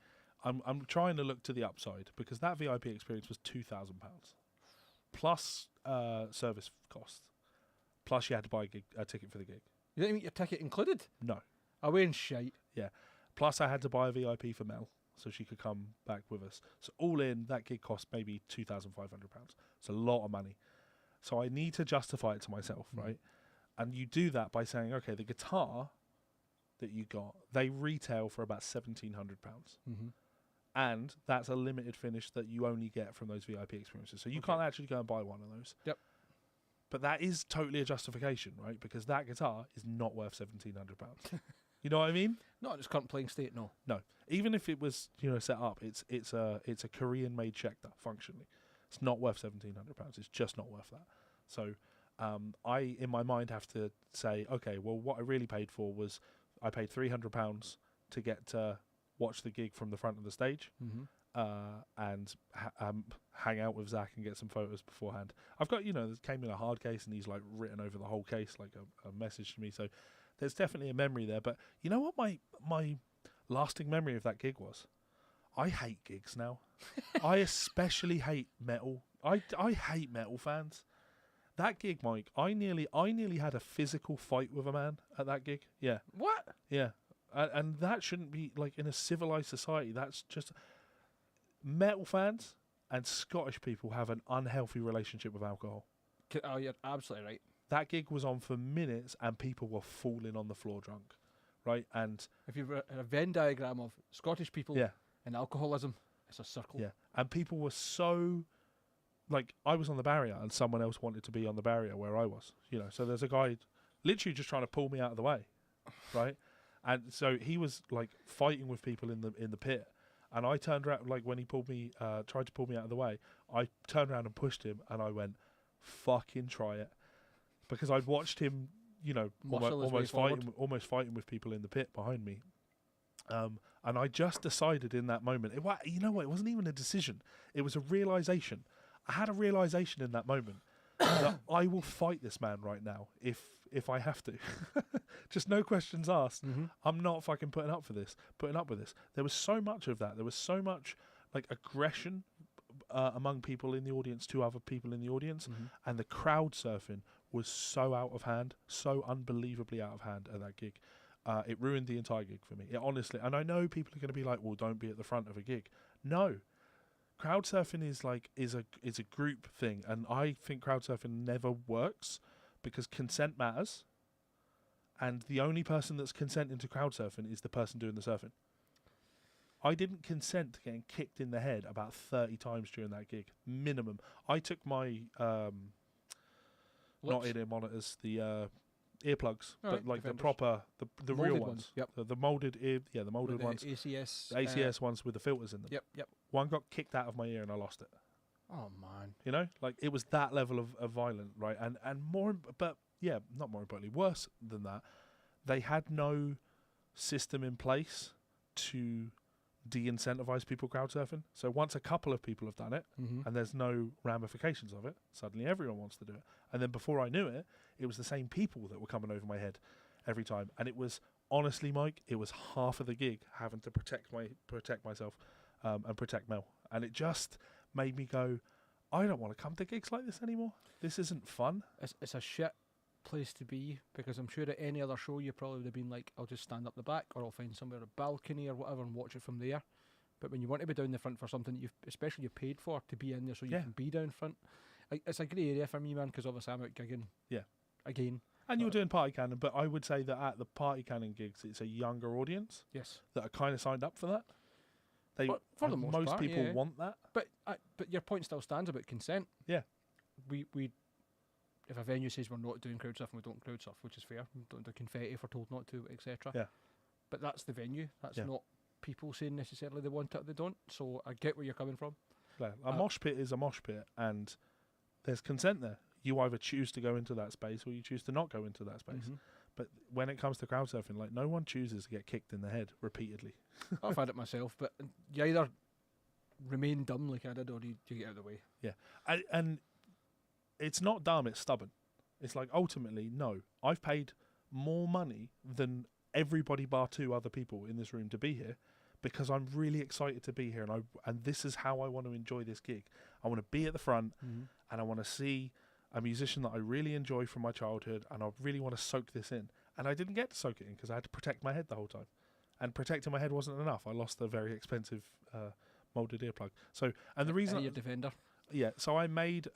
I'm trying to look to the upside, because that VIP experience was £2,000 plus service costs, plus you had to buy a ticket for the gig.
You didn't even get your ticket included?
No.
Away in shite.
Yeah. Plus I had to buy a VIP for Mel so she could come back with us. So all in, that gig cost maybe £2,500. It's a lot of money. So I need to justify it to myself, right? And you do that by saying, okay, the guitar that you got, they retail for about £1,700. And that's a limited finish that you only get from those VIP experiences. So you can't actually go and buy one of those.
Yep.
But that is totally a justification, right? Because that guitar is not worth £1,700. You know what I mean?
Not in its current playing state, no.
No. Even if it was, set up, it's a Korean-made Schecter, functionally. It's not worth £1,700. It's just not worth that. So I, in my mind, have to say, okay, well, what I really paid for was I paid £300 to get to watch the gig from the front of the stage and hang out with Zack and get some photos beforehand. I've got, this came in a hard case, and he's written over the whole case like a message to me. So there's definitely a memory there. But you know what my lasting memory of that gig was? I hate gigs now. I especially hate metal. I hate metal fans. That gig, Mike, I nearly had a physical fight with a man at that gig. Yeah.
What?
Yeah. And that shouldn't be, in a civilized society. That's just... Metal fans and Scottish people have an unhealthy relationship with alcohol.
Oh, you're absolutely right.
That gig was on for minutes, and people were falling on the floor drunk. right? And
If you've a Venn diagram of Scottish people
yeah,
and alcoholism, it's a circle.
yeah, and people were so like, I was on the barrier and someone else wanted to be on the barrier where I was, you know. So there's a guy literally just trying to pull me out of the way, right? And so he was like fighting with people in the pit, and I turned around, like when he tried to pull me out of the way, I turned around and pushed him, and I went, "Fucking try it," because I'd watched him, you know, almost fighting with people in the pit behind me. And I just decided in that moment, you know what? It wasn't even a decision; it was a realization. I had a realization in that moment that I will fight this man right now if I have to. Just no questions asked.
Mm-hmm.
I'm not fucking putting up with this. There was so much of that. There was so much like aggression among people in the audience to other people in the audience, and the crowd surfing was so out of hand, so unbelievably out of hand at that gig. It ruined the entire gig for me. It honestly, and I know people are going to be like, "Well, don't be at the front of a gig." No. Crowd surfing is a group thing, and I think crowd surfing never works because consent matters, and the only person that's consenting to crowd surfing is the person doing the surfing. I didn't consent to getting kicked in the head about 30 times during that gig, minimum. I took my not in-ear monitors, the earplugs, but like the proper, the real ones.
Yep.
The molded ear, the molded ones.
ACS.
The ACS ones with the filters in them.
Yep.
One got kicked out of my ear and I lost it.
Oh man.
You know, like it was that level of violent, right? And more, but yeah, not more importantly, worse than that, they had no system in place to de-incentivize people crowd surfing. So once a couple of people have done it, and there's no ramifications of it, suddenly everyone wants to do it. And then before I knew it, it was the same people that were coming over my head every time. And it was, honestly, Mike, it was half of the gig having to protect myself and protect Mel. And it just made me go, I don't want to come to gigs like this anymore. This isn't fun.
It's a shit place to be, because I'm sure at any other show you probably would have been like, I'll just stand up the back, or I'll find somewhere a balcony or whatever and watch it from there. But when you want to be down the front for something especially you paid for to be in there, so you can be down front, it's a grey area for me, man, because obviously I'm out gigging. Yeah. Again.
And you're doing party cannon, but I would say that at the party cannon gigs, it's a younger audience.
Yes. That
are kind of signed up for that.
For the most part,
people want that.
But your point still stands about consent.
Yeah.
We if a venue says we're not doing crowd surfing, we don't crowd surf, which is fair. We don't do confetti if we're told not to, etc.
Yeah.
But that's the venue. That's not people saying necessarily they want it or they don't. So I get where you're coming from.
Yeah. A mosh pit is a mosh pit, and there's consent there. You either choose to go into that space or you choose to not go into that space. But when it comes to crowd surfing, like, no one chooses to get kicked in the head repeatedly.
I've had it myself, but you either remain dumb like I did, or you get out of the way.
Yeah. And it's not dumb, it's stubborn. It's like, ultimately, no. I've paid more money than everybody bar two other people in this room to be here, because I'm really excited to be here, and this is how I want to enjoy this gig. I want to be at the front, and I want to see a musician that I really enjoy from my childhood, and I really want to soak this in. And I didn't get to soak it in because I had to protect my head the whole time. And protecting my head wasn't enough. I lost a very expensive molded earplug. So, and the reason...
Your Defender.
Yeah, so I made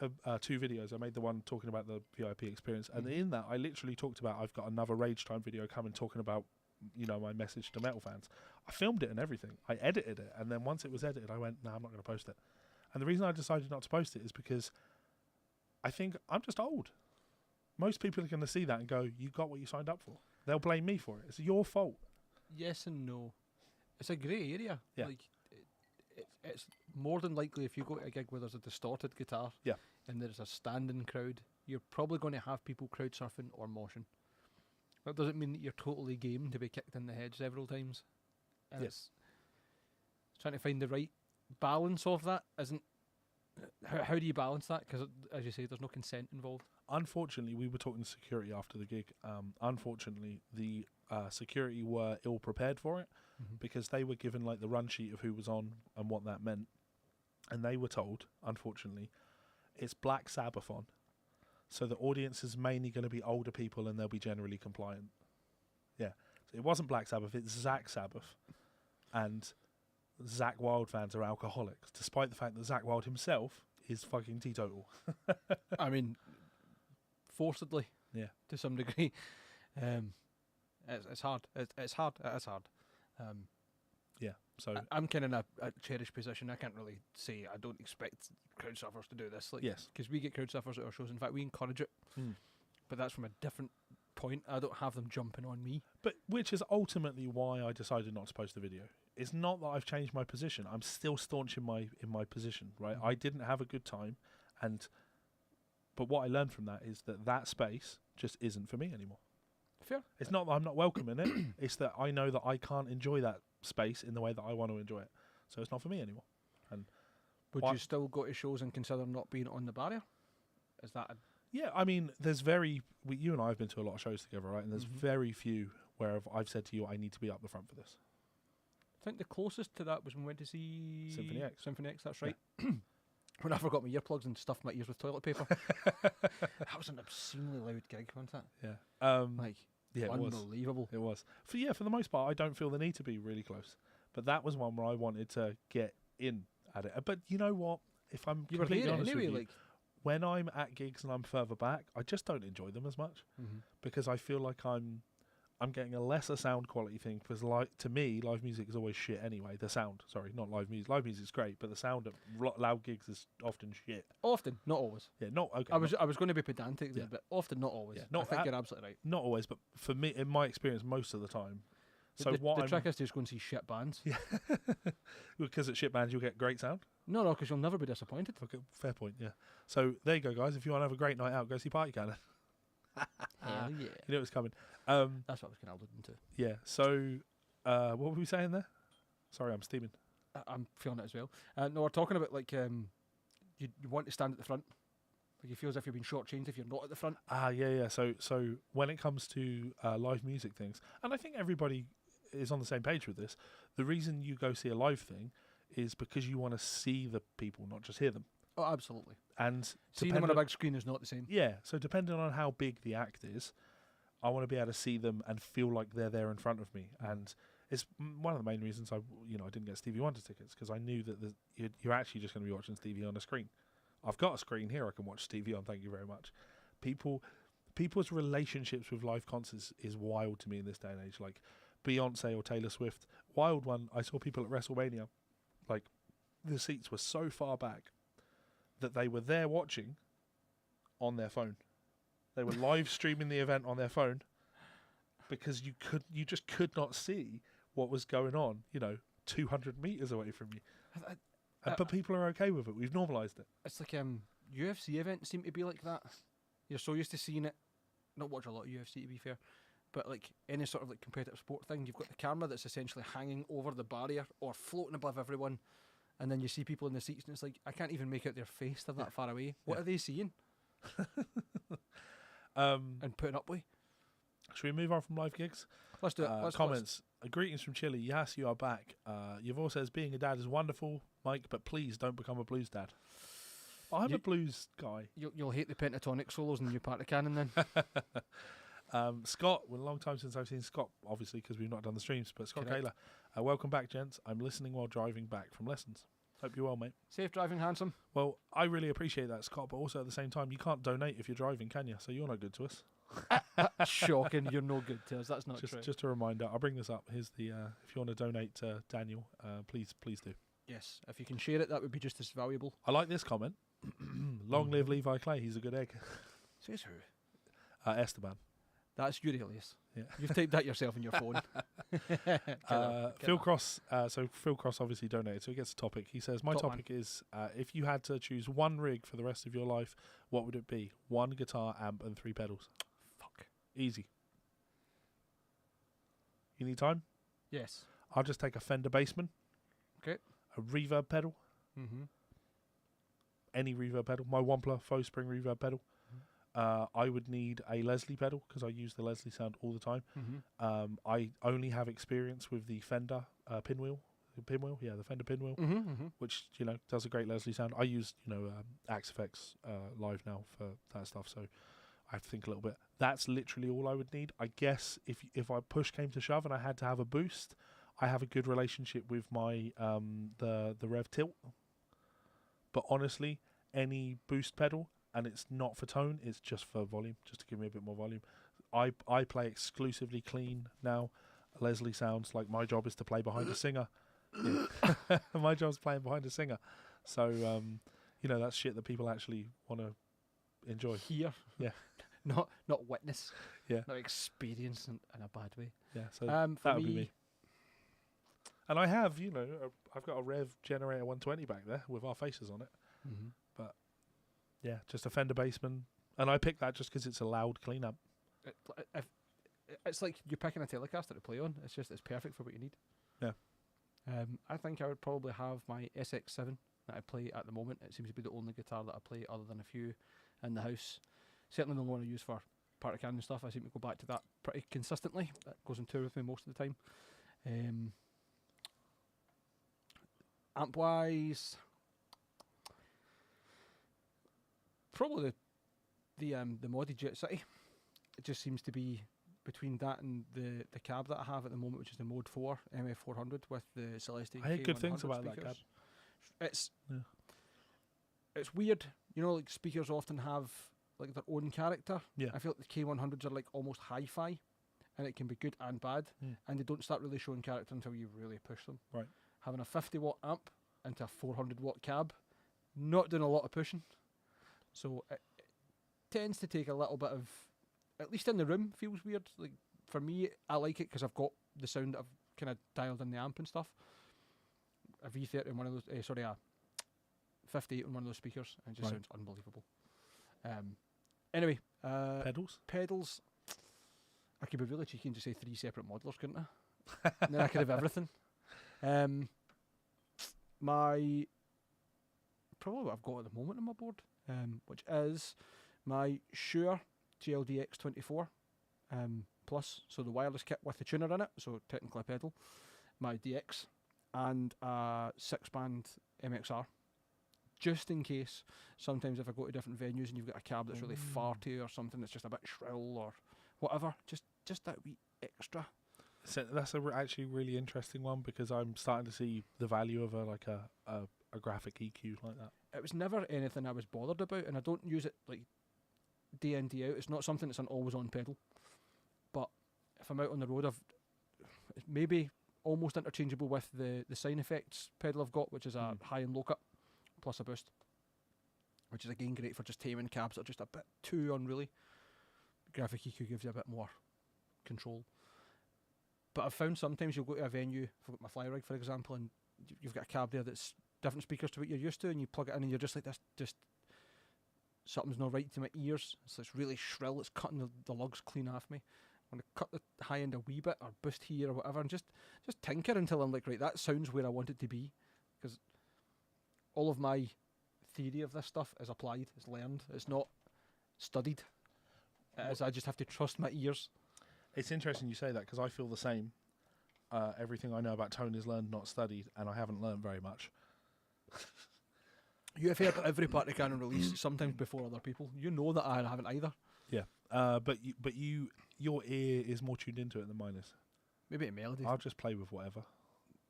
2 videos. I made the one talking about the VIP experience, and in that I literally talked about, I've got another Rage Time video coming talking about, you know, my message to metal fans. I filmed it and everything. I edited it, and then once it was edited, I went, no, I'm not going to post it. And the reason I decided not to post it is because I think I'm just old. Most people are going to see that and go, you got what you signed up for. They'll blame me for it. It's your fault.
Yes and no. It's a grey area.
Yeah.
Like, it's more than likely, if you go to a gig where there's a distorted guitar and there's a standing crowd, you're probably going to have people crowd surfing or moshing. That doesn't mean that you're totally game to be kicked in the head several times. And it's trying to find the right balance of that. How do you balance that? Because, as you say, there's no consent involved.
Unfortunately, we were talking to security after the gig. Unfortunately, the security were ill prepared for it, because they were given like the run sheet of who was on and what that meant. And they were told, unfortunately, it's Black Sabbath on. So the audience is mainly going to be older people and they'll be generally compliant. Yeah. So it wasn't Black Sabbath, it's Zack Sabbath. And Zack Wylde fans are alcoholics, despite the fact that Zack Wylde himself is fucking teetotal.
I mean, forcedly, to some degree. It's hard. It's hard. It is hard.
Yeah. So
I'm kind of in a cherished position. I can't really say I don't expect crowd surfers to do this. Like,
yes.
because we get crowd surfers at our shows. In fact, we encourage it, but that's from a different point. I don't have them jumping on me.
But which is ultimately why I decided not to post the video. It's not that I've changed my position. I'm still staunch in my position, right? I didn't have a good time, but what I learned from that is that space just isn't for me anymore.
Fair.
It's not that I'm not welcome in it. It's that I know that I can't enjoy that space in the way that I want to enjoy it. So it's not for me anymore. And
would you still go to shows and consider not being on the barrier? Is that
yeah, I mean, there's you and I have been to a lot of shows together, right? And there's very few where I've said to you, I need to be up the front for this.
I think the closest to that was when we went to see
Symphony X.
Symphony X, that's right. Yeah. When I forgot my earplugs and stuffed my ears with toilet paper. That was an obscenely loud gig, wasn't it?
Yeah. Yeah,
unbelievable.
It was. For the most part, I don't feel the need to be really close. But that was one where I wanted to get in at it. But you know what? If I'm completely honest with you, when I'm at gigs and I'm further back, I just don't enjoy them as much because I feel like I'm getting a lesser sound quality thing. Because to me, live music is always shit anyway. The sound, sorry, not live music. Live music's great, but the sound at loud gigs is often shit.
Often, not always.
Yeah, not okay.
I was going to be pedantic there, but often, not always.
Yeah,
I think you're absolutely right.
Not always, but for me, in my experience, most of the time. So
the trick is to just go and see shit bands.
Yeah, because at shit bands you'll get great sound.
No, because you'll never be disappointed.
Okay, fair point. Yeah. So there you go, guys. If you want to have a great night out, go see Party Cannon.
Hell yeah!
You know what's coming.
That's what I was kind of alluding to.
Yeah. So, what were we saying there? Sorry, I'm steaming.
I'm feeling it as well. No, we're talking about like you want to stand at the front. Like you feel as if you're being shortchanged if you're not at the front.
Yeah. So when it comes to live music things, and I think everybody is on the same page with this. The reason you go see a live thing is because you want to see the people, not just hear them.
Oh, absolutely.
And
seeing them on a big screen is not the same.
Yeah. So depending on how big the act is, I want to be able to see them and feel like they're there in front of me. And it's one of the main reasons I didn't get Stevie Wonder tickets, because I knew that you're actually just going to be watching Stevie on a screen. I've got a screen here I can watch Stevie on. Thank you very much. People's relationships with live concerts is wild to me in this day and age. Like Beyonce or Taylor Swift. Wild one. I saw people at WrestleMania. Like the seats were so far back that they were there watching on their phone. They were live streaming the event on their phone because you just could not see what was going on, 200 meters away from you. But people are okay with it. We've normalized it.
It's like UFC events seem to be like that. You're so used to seeing it. Not watch a lot of UFC, to be fair, but like any sort of like competitive sport thing, you've got the camera that's essentially hanging over the barrier or floating above everyone, and then you see people in the seats and it's like, I can't even make out their face, they're that far away. What are they seeing? And putting up with.
Should we move on from live gigs?
Let's do it.
Comments. Greetings from Chile. Yes, you are back. Yvonne says, being a dad is wonderful, Mike, but please don't become a blues dad. I'm a blues guy.
You'll hate the pentatonic solos in the new Party Cannon then.
Scott, well, a long time since I've seen Scott, obviously, because we've not done the streams, but Scott Kaler, welcome back, gents. I'm listening while driving back from lessons. Hope you're well, mate.
Safe driving, handsome.
Well, I really appreciate that, Scott, but also at the same time, you can't donate if you're driving, can you? So you're not good to us.
Shocking, you're no good to us. That's not true.
Just a reminder. I'll bring this up. Here's the if you want to donate to Daniel, please do.
Yes, if you can share it, that would be just as valuable.
I like this comment. Long live Levi Clay. He's a good egg.
Says who?
Esteban.
That's Aurelius.
Yeah.
You've typed that yourself in your phone.
Phil Cross. So Phil Cross obviously donated, so he gets a topic. He says, my topic is, if you had to choose one rig for the rest of your life, what would it be? 1 guitar, amp, and 3 pedals.
Fuck.
Easy. You need time?
Yes.
I'll just take a Fender Bassman.
Okay.
A reverb pedal.
Mm-hmm.
Any reverb pedal. My Wampler faux spring reverb pedal. I would need a Leslie pedal because I use the Leslie sound all the time.
Mm-hmm.
I only have experience with the Fender pinwheel. Yeah, the Fender pinwheel, which does a great Leslie sound. I use Axe Effects live now for that stuff, so I have to think a little bit. That's literally all I would need. I guess if I push came to shove and I had to have a boost, I have a good relationship with my the Rev Tilt. But honestly, any boost pedal, and it's not for tone, it's just for volume, just to give me a bit more volume. I play exclusively clean now. Leslie sounds like my job is to play behind a singer. Yeah. My job's playing behind a singer. So, that's shit that people actually want to enjoy.
Hear.
Yeah.
Not witness.
Yeah.
Not experience in a bad way.
Yeah, so
For
that would be me. And I have, I've got a Rev Generator 120 back there with our faces on it.
Mm-hmm.
But, yeah, just a Fender Bassman. And I picked that just because it's a loud cleanup.
It's like you're picking a Telecaster to play on. It's perfect for what you need.
Yeah.
I think I would probably have my SX7 that I play at the moment. It seems to be the only guitar that I play other than a few in the house. Certainly the one I use for party can and stuff. I seem to go back to that pretty consistently. That goes on tour with me most of the time. Amp wise, probably the Modi Jet City. It just seems to be between that and the cab that I have at the moment, which is the Mode 4 MF400 with the Celestia.
I heard good things
K100
about
speakers.
that cab.
It's weird, like speakers often have like their own character.
Yeah.
I feel like the K100s are like almost hi-fi, and it can be good and bad, and they don't start really showing character until you really push them.
Right.
Having a 50-watt amp into a 400-watt cab, not doing a lot of pushing, so it tends to take a little bit of, at least in the room, feels weird. Like for me, I like it because I've got the sound that I've kind of dialed in the amp and stuff. A V30 on one of those, a 58 on one of those speakers, and it just sounds unbelievable. Anyway, pedals. I could be really cheeky and just say 3 separate modelers, couldn't I? And then I could have everything. Probably what I've got at the moment on my board, which is my Shure GLDX24 Plus, so the wireless kit with the tuner in it, so technically a pedal, my DX, and a 6-band MXR. Just in case, sometimes if I go to different venues and you've got a cab that's really farty or something that's just a bit shrill or whatever, just that wee extra.
So that's actually really interesting one, because I'm starting to see the value of a graphic EQ like that.
It was never anything I was bothered about, and I don't use it like day in, day out. It's not something that's an always-on pedal. But if I'm out on the road, it's maybe almost interchangeable with the Sign Effects pedal I've got, which is a high and low cut plus a boost, which is again great for just taming cabs that are just a bit too unruly. Graphic EQ gives you a bit more control. But I've found sometimes you'll go to a venue, if I've got my fly rig for example, and you've got a cab there that's different speakers to what you're used to, and you plug it in and you're just like, this just something's not right to my ears. It's really shrill, it's cutting the lugs clean off me. I want to cut the high end a wee bit or boost here or whatever, and just tinker until I'm like, right, that sounds where I want it to be. Because all of my theory of this stuff is applied, it's learned, it's not studied. I just have to trust my ears.
It's interesting you say that, because I feel the same. Everything I know about tone is learned, not studied, and I haven't learned very much.
You have heard every party canon release, sometimes before other people. You know that I haven't either.
Yeah, but your ear is more tuned into it than mine is.
Maybe a melody.
I'll just play with whatever.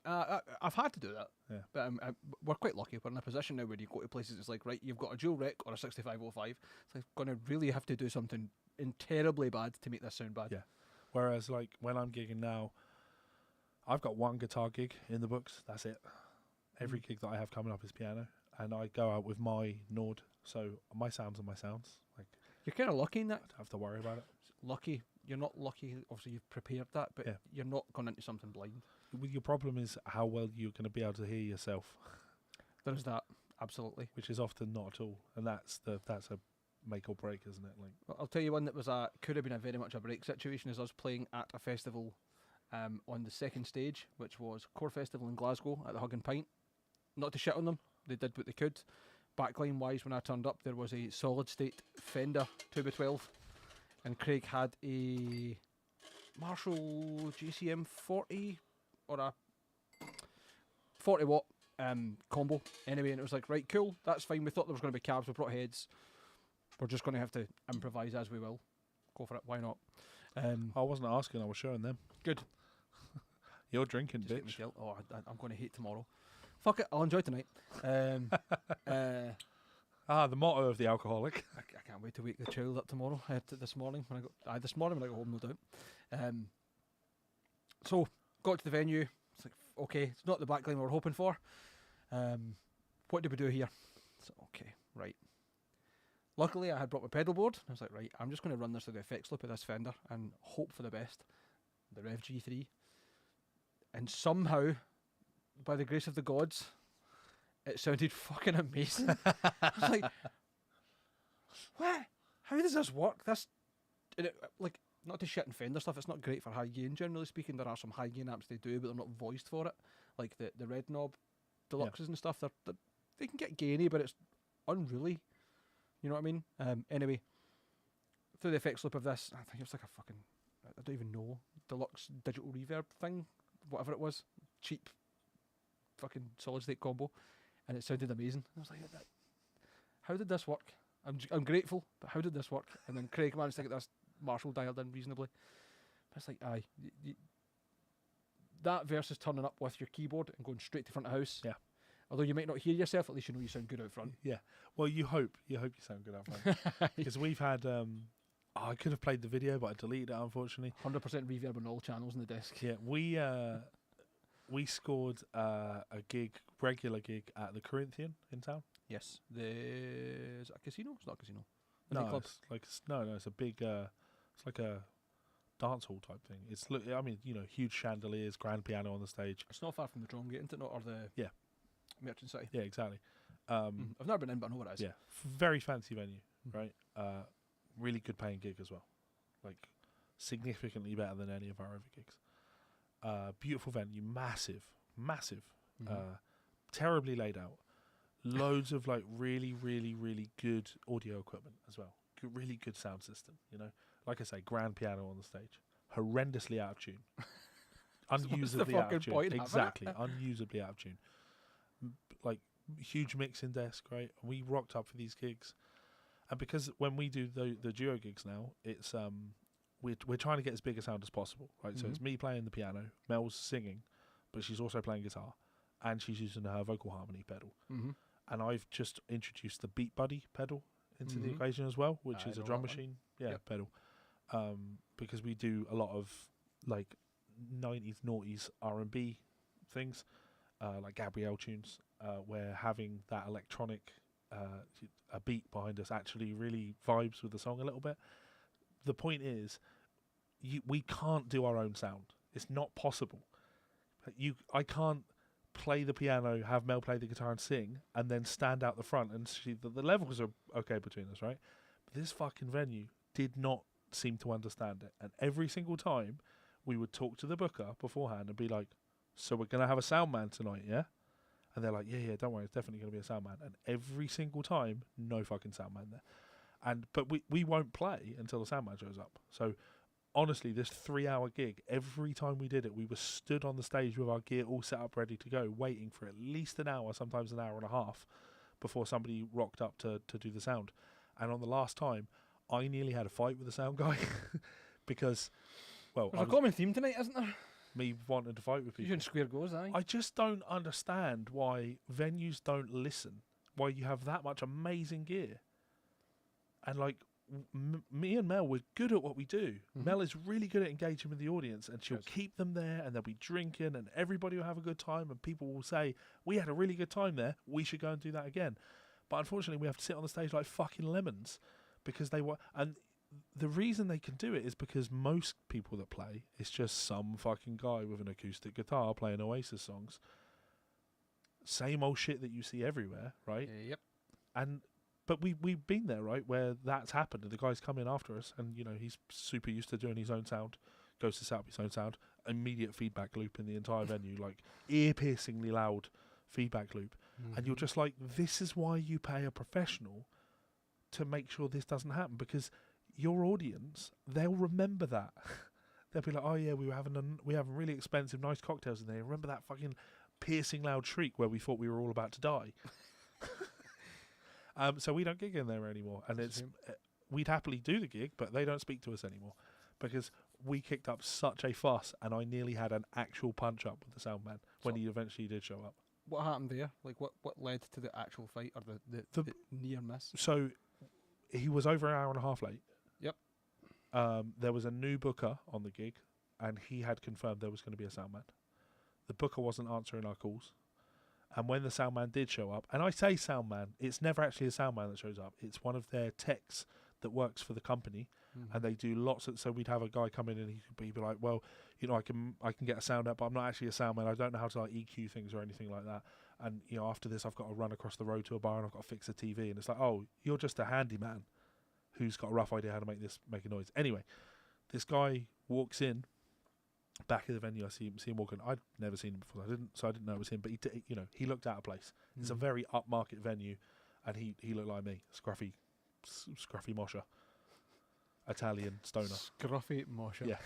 I've had to do that.
Yeah.
But we're quite lucky. We're in a position now where you go to places, it's like, right, you've got a dual rec or a 6505. It's like, going to really have to do something terribly bad to make this sound bad.
Yeah. Whereas, like, when I'm gigging now, I've got one guitar gig in the books. That's it. Every gig that I have coming up is piano, and I go out with my Nord. So my sounds are my sounds. Like,
you're kind of lucky in that.
I don't have to worry about it.
Lucky. You're not lucky. Obviously, you've prepared that, but you're not going into something blind.
Your problem is how well you're going to be able to hear yourself.
There is that, absolutely.
Which is often not at all, and that's a make or break, isn't it? Like,
well, I'll tell you one that could have been a very much a break situation, is us playing at a festival on the second stage, which was Core Festival in Glasgow at the Hug and Pint. Not to shit on them, they did what they could. Backline wise, when I turned up, there was a solid state Fender 2x12, and Craig had a Marshall GCM 40 or a 40 watt combo anyway, and it was like, right, cool, that's fine. We thought there was going to be cabs, we brought heads, we're just going to have to improvise as we will. Go for it, why not?
I wasn't asking, I was showing them.
Good.
You're drinking,
just
bitch.
I'm going to hate tomorrow. Fuck it, I'll enjoy tonight.
The motto of the alcoholic.
I can't wait to wake the child up tomorrow. This morning when I got home, no doubt. So got to the venue. It's like, okay, it's not the backline we were hoping for. What do we do here? So okay, right. Luckily, I had brought my pedal board. I was like, right, I'm just going to run this through the effects loop of this Fender and hope for the best. The Rev G3, and somehow, by the grace of the gods, it sounded fucking amazing. I was like, what? How does this work? Like, not to shit and Fender stuff, it's not great for high gain, generally speaking. There are some high gain amps they do, but they're not voiced for it. Like the Red Knob Deluxes and stuff, they can get gainy, but it's unruly. You know what I mean? Anyway, through the effects loop of this, I think it was like a fucking, I don't even know, deluxe digital reverb thing, whatever it was, cheap fucking solid state combo, and it sounded amazing. I was like, how did this work? I'm grateful, but how did this work? And then Craig managed to get this Marshall dialed in reasonably. But it's like, aye, that versus turning up with your keyboard and going straight to front of house.
Yeah.
Although you might not hear yourself, at least you know you sound good out front.
Yeah. Well, you hope you sound good out front. Because we've had, I could have played the video, but I deleted it, unfortunately.
100% reverb on all channels in the disc.
Yeah, we scored a regular gig at the Corinthian in town.
Yes. Is it a casino? It's not a casino.
No, it's like it's a big. It's like a dance hall type thing. I mean, huge chandeliers, grand piano on the stage.
It's not far from the drum gate, isn't it? Or the Merchant City.
Yeah, exactly.
I've never been in, but I know what it is.
Yeah, very fancy venue, right? Really good paying gig as well, like significantly better than any of our other gigs. Beautiful venue, massive, terribly laid out, loads of like really, really, really good audio equipment as well. Really good sound system. Like I say, grand piano on the stage, horrendously out of tune, unusably out of tune. Exactly, unusably out of tune. Like huge mixing desk, right? We rocked up for these gigs, and because when we do the duo gigs now, it's we're trying to get as big a sound as possible, right? So it's me playing the piano, Mel's singing, but she's also playing guitar, and she's using her vocal harmony pedal. And I've just introduced the Beat Buddy pedal into the equation as well, which is a drum machine, pedal. Because we do a lot of like 90s, noughties R&B things. Like Gabrielle tunes, where having that electronic a beat behind us actually really vibes with the song a little bit. The point is, we can't do our own sound. It's not possible. I can't play the piano, have Mel play the guitar and sing, and then stand out the front and see that the levels are okay between us, right? But this fucking venue did not seem to understand it. And every single time we would talk to the booker beforehand and be like, so we're going to have a sound man tonight, yeah? And they're like, yeah, don't worry, it's definitely going to be a sound man. And every single time, no fucking sound man there. But we won't play until the sound man shows up. So honestly, this 3-hour gig, every time we did it, we were stood on the stage with our gear all set up, ready to go, waiting for at least an hour, sometimes an hour and a half, before somebody rocked up to do the sound. And on the last time, I nearly had a fight with the sound guy because, well...
There's a common theme tonight, isn't there?
Me wanting to fight with people.
You and Square goes, aye.
I just don't understand why venues don't listen. Why you have that much amazing gear. And like me and Mel, we're good at what we do. Mel is really good at engaging with the audience, and she'll keep them there, and they'll be drinking, and everybody will have a good time, and people will say, "We had a really good time there. We should go and do that again." But unfortunately, we have to sit on the stage like fucking lemons because they were. And the reason they can do it is because most people that play is just some fucking guy with an acoustic guitar playing Oasis songs. Same old shit that you see everywhere, right?
Yep.
But we've been there, right, where that's happened, and the guy's come in after us, and he's super used to doing his own sound, goes to set up his own sound, immediate feedback loop in the entire venue, like ear-piercingly loud feedback loop, and you're just like, this is why you pay a professional to make sure this doesn't happen, because your audience, they'll remember that. They'll be like, oh yeah, we were having really expensive, nice cocktails in there. Remember that fucking piercing loud shriek where we thought we were all about to die? So we don't gig in there anymore, and we'd happily do the gig, but they don't speak to us anymore because we kicked up such a fuss, and I nearly had an actual punch up with the sound man when he eventually did show up.
what happened there? Like, what led to the actual fight or the near miss?
So he was over an hour and a half late.
Yep.
There was a new booker on the gig, and he had confirmed there was going to be a sound man. The booker wasn't answering our calls. And when the sound man did show up, and I say sound man, it's never actually a sound man that shows up. It's one of their techs that works for the company, and they do lots of. So we'd have a guy come in and he'd be like, "Well, I can get a sound out, but I'm not actually a sound man. I don't know how to like EQ things or anything like that. And after this, I've got to run across the road to a bar and I've got to fix a TV." And it's like, "Oh, you're just a handyman who's got a rough idea how to make a noise." Anyway, this guy walks in. Back of the venue, I see him walking. I'd never seen him before. I didn't know it was him. But he looked out of place. It's a very upmarket venue, and he looked like me, scruffy mosher, Italian stoner.
Scruffy mosher.
Yeah.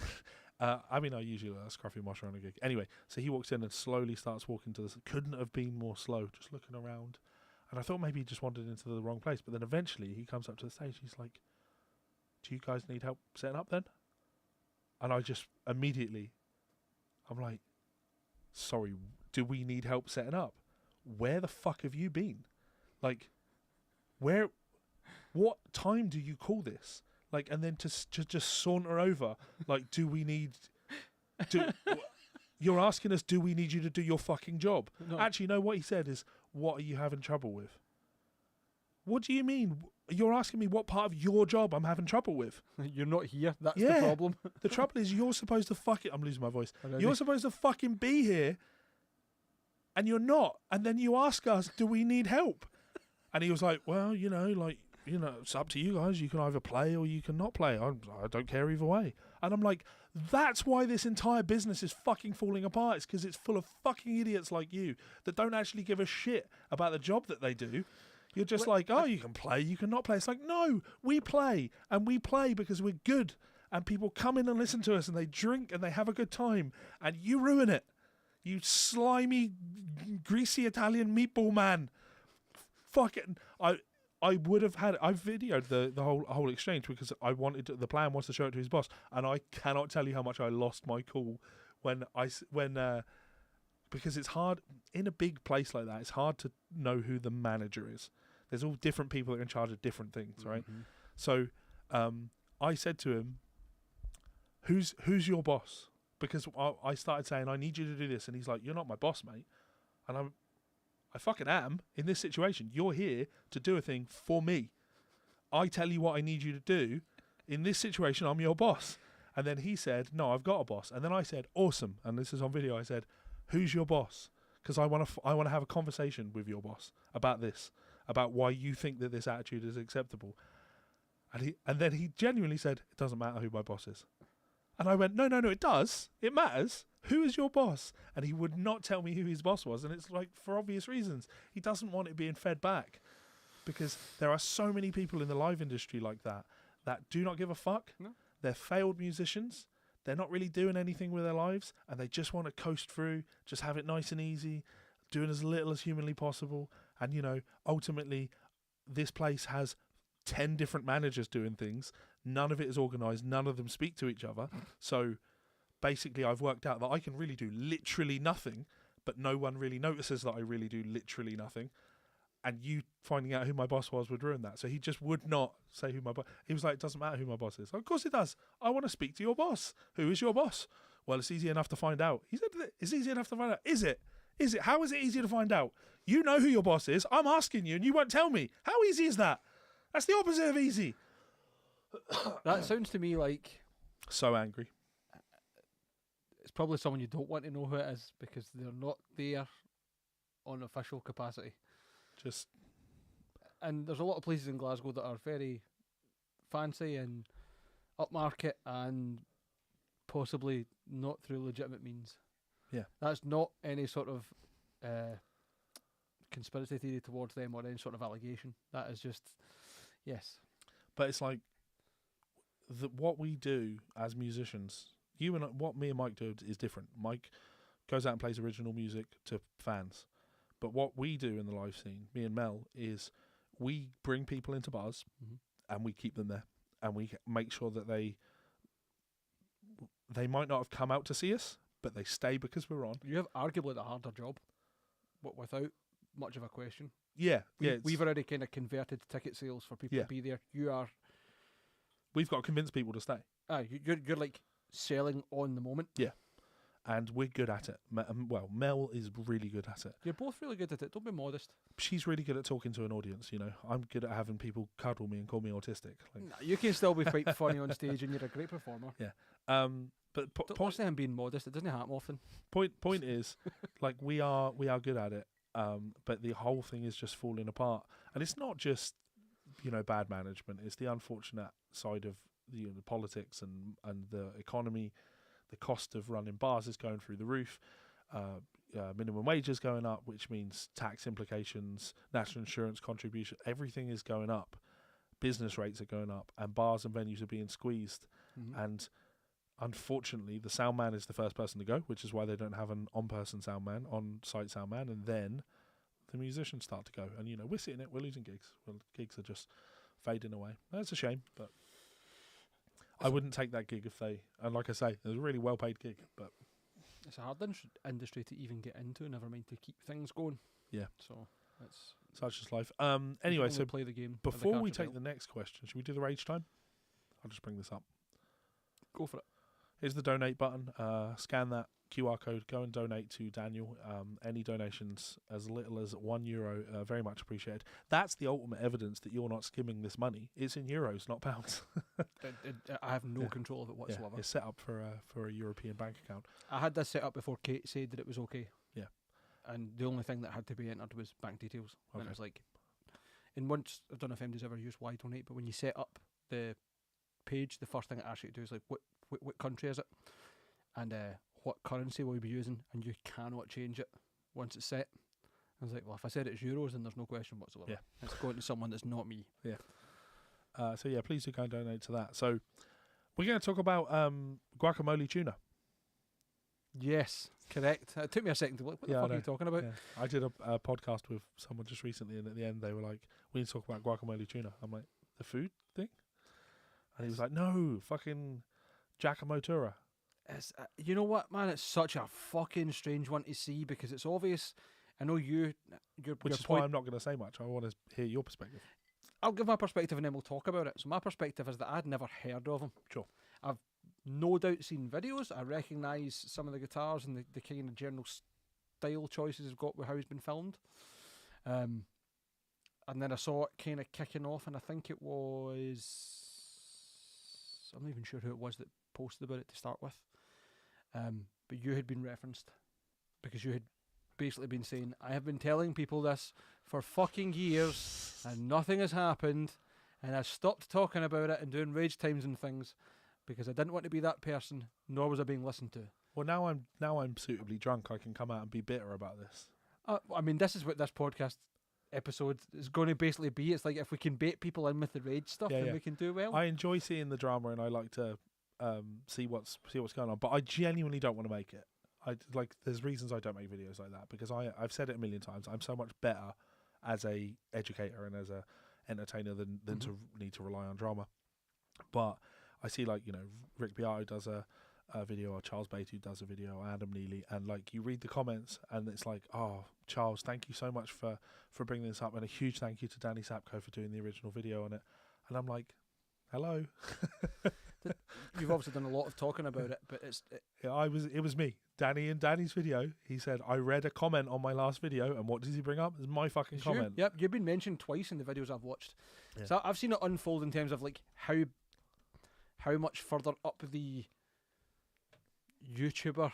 I usually look like a scruffy mosher on a gig. Anyway, so he walks in and slowly starts walking to this. Couldn't have been more slow, just looking around. And I thought maybe he just wandered into the wrong place. But then eventually he comes up to the stage. He's like, "Do you guys need help setting up then?" And I just immediately, I'm like, "Sorry, do we need help setting up? Where the fuck have you been? Like, what time do you call this?" Like, and then to just saunter over, like, you're asking us, do we need you to do your fucking job? No. Actually, no, what he said is, "What are you having trouble with?" What do you mean? You're asking me what part of your job I'm having trouble with.
You're not here. That's the problem.
The trouble is you're supposed to I'm losing my voice. You're supposed to fucking be here, and you're not. And then you ask us, "Do we need help?" And he was like, "Well, it's up to you guys. You can either play or you can not play. I don't care either way." And I'm like, that's why this entire business is fucking falling apart. It's because it's full of fucking idiots like you that don't actually give a shit about the job that they do. You're just you can play, you can not play. It's like, no, we play, and we play because we're good, and people come in and listen to us, and they drink, and they have a good time, and you ruin it. You slimy, greasy Italian meatball man. Fucking, I videoed the whole exchange because the plan was to show it to his boss, and I cannot tell you how much I lost my cool because it's hard in a big place like that. It's hard to know who the manager is. There's all different people that are in charge of different things, right? So I said to him, "Who's your boss?" Because I started saying, "I need you to do this," and he's like, "You're not my boss, mate." And I fucking am in this situation. You're here to do a thing for me. I tell you what I need you to do. In this situation, I'm your boss. And then he said, "No, I've got a boss." And then I said, "Awesome." And this is on video. I said, "Who's your boss?" Because I want to have a conversation with your boss about this, about why you think that this attitude is acceptable. And then he genuinely said, "It doesn't matter who my boss is." And I went, no, it does. It matters. Who is your boss? And he would not tell me who his boss was. And it's like, for obvious reasons. He doesn't want it being fed back. Because there are so many people in the live industry like that do not give a fuck.
No.
They're failed musicians. They're not really doing anything with their lives. And they just want to coast through, just have it nice and easy, doing as little as humanly possible. And, ultimately, this place has 10 different managers doing things. None of it is organised. None of them speak to each other. So basically I've worked out that I can really do literally nothing, but no one really notices that I really do literally nothing. And you finding out who my boss was would ruin that. So he just would not say who my boss... He was like, "It doesn't matter who my boss is." Of course it does. I want to speak to your boss. Who is your boss? Well, it's easy enough to find out. He said, "It's easy enough to find out." Is it? How is it easy to find out? You know who your boss is. I'm asking you and you won't tell me. How easy is that? That's the opposite of easy.
That sounds to me like...
So angry.
It's probably someone you don't want to know who it is because they're not there on official capacity. And there's a lot of places in Glasgow that are very fancy and upmarket and possibly not through legitimate means.
Yeah.
That's not any sort of conspiracy theory towards them or any sort of allegation. That is just, yes.
But it's like what we do as musicians, what me and Mike do is different. Mike goes out and plays original music to fans. But what we do in the live scene, me and Mel, is we bring people into bars and we keep them there. And we make sure that they might not have come out to see us, but they stay because we're on.
You have arguably the harder job. without much of a question.
Yeah,
We've already kind of converted ticket sales for people
Yeah.
to be there. You are,
we've got to convince people to stay,
you're like selling on the moment.
and we're good at it. Well, Mel is really good at it.
You're both really good at it. Don't be modest.
She's really good at talking to an audience. You know, I'm good at having people cuddle me and call me autistic. Like,
Nah, you can still be quite funny on stage, and you're a great performer.
but
Don't listen to him being modest. It doesn't happen often.
point is, like we are good at it. But the whole thing is just falling apart, and it's not just bad management. It's the unfortunate side of the politics and the economy. The cost of running bars is going through the roof. Minimum wage is going up, which means tax implications, national insurance contribution, everything is going up. Business rates are going up, and bars and venues are being squeezed. And unfortunately, the sound man is the first person to go, which is why they don't have an on-site sound man, and then the musicians start to go. And we're sitting it, we're losing gigs. Well, gigs are just fading away. That's a shame, but I wouldn't take that gig if they. And like I say, it was a really well-paid gig, but
it's a hard industry to even get into, never mind to keep things going.
Yeah.
So it's
such is life. Anyway, so
play the game.
before we take the next question, should we do the rage time? I'll just bring this up.
Go for it.
Here's the donate button. Scan that QR code. Go and donate to Daniel. Any donations as little as €1, very much appreciated. That's the ultimate evidence that you're not skimming this money. It's in euros, not pounds.
I have no control of it whatsoever.
Yeah, it's set up for a European bank account.
I had this set up before Kate said that it was okay.
Yeah.
And the only thing that had to be entered was bank details.
Okay.
And it was like, and once, I don't know if anybody's ever used Why Donate, but when you set up the page, the first thing it asks you to do is like, what country is it? And what currency will you be using? And you cannot change it once it's set. I was like, well, if I said it's euros, then there's no question whatsoever.
Yeah.
It's going to someone that's not me.
Yeah. So yeah, please do go and donate to that. So we're going to talk about guacamole tuna.
Yes, correct. It took me a second to look. What the fuck are you talking about?
Yeah. I did a podcast with someone just recently, and at the end they were like, we need to talk about guacamole tuna. I'm like, the food thing? And he was like, no, fucking Giacomotura.
It's, you know what, man? It's such a fucking strange one to see because it's obvious. I know your
Which is why I'm not going to say much. I want to hear your perspective.
I'll give my perspective and then we'll talk about it. So my perspective is that I'd never heard of him.
Sure.
I've no doubt seen videos. I recognise some of the guitars and the kind of general style choices he's got with how he's been filmed. And then I saw it kind of kicking off, and I think it was... I'm not even sure who it was that posted about it to start with. But you had been referenced because you had basically been saying, I have been telling people this for fucking years and nothing has happened, and I stopped talking about it and doing rage times and things because I didn't want to be that person, nor was I being listened to.
Well, now I'm suitably drunk. I can come out and be bitter about this.
I mean, this is what this podcast episode is going to basically be. It's like if we can bait people in with the rage stuff, then we can do well.
I enjoy seeing the drama, and I like to see what's going on. But I genuinely don't want to make it. There's reasons I don't make videos like that because I've said it a million times. I'm so much better as a educator and as a entertainer than to need to rely on drama. But I see Rick Beato does a video, or Charles Beatty does a video, or Adam Neely, and you read the comments and it's like, oh, Charles, thank you so much for bringing this up, and a huge thank you to Danny Sapko for doing the original video on it. And I'm like, hello.
You've obviously done a lot of talking about it, but
it was me. Danny in Danny's video, he said, I read a comment on my last video, and what does he bring up? It's my fucking comment.
Yep, you've been mentioned twice in the videos I've watched. Yeah. So I've seen it unfold in terms of how much further up the YouTuber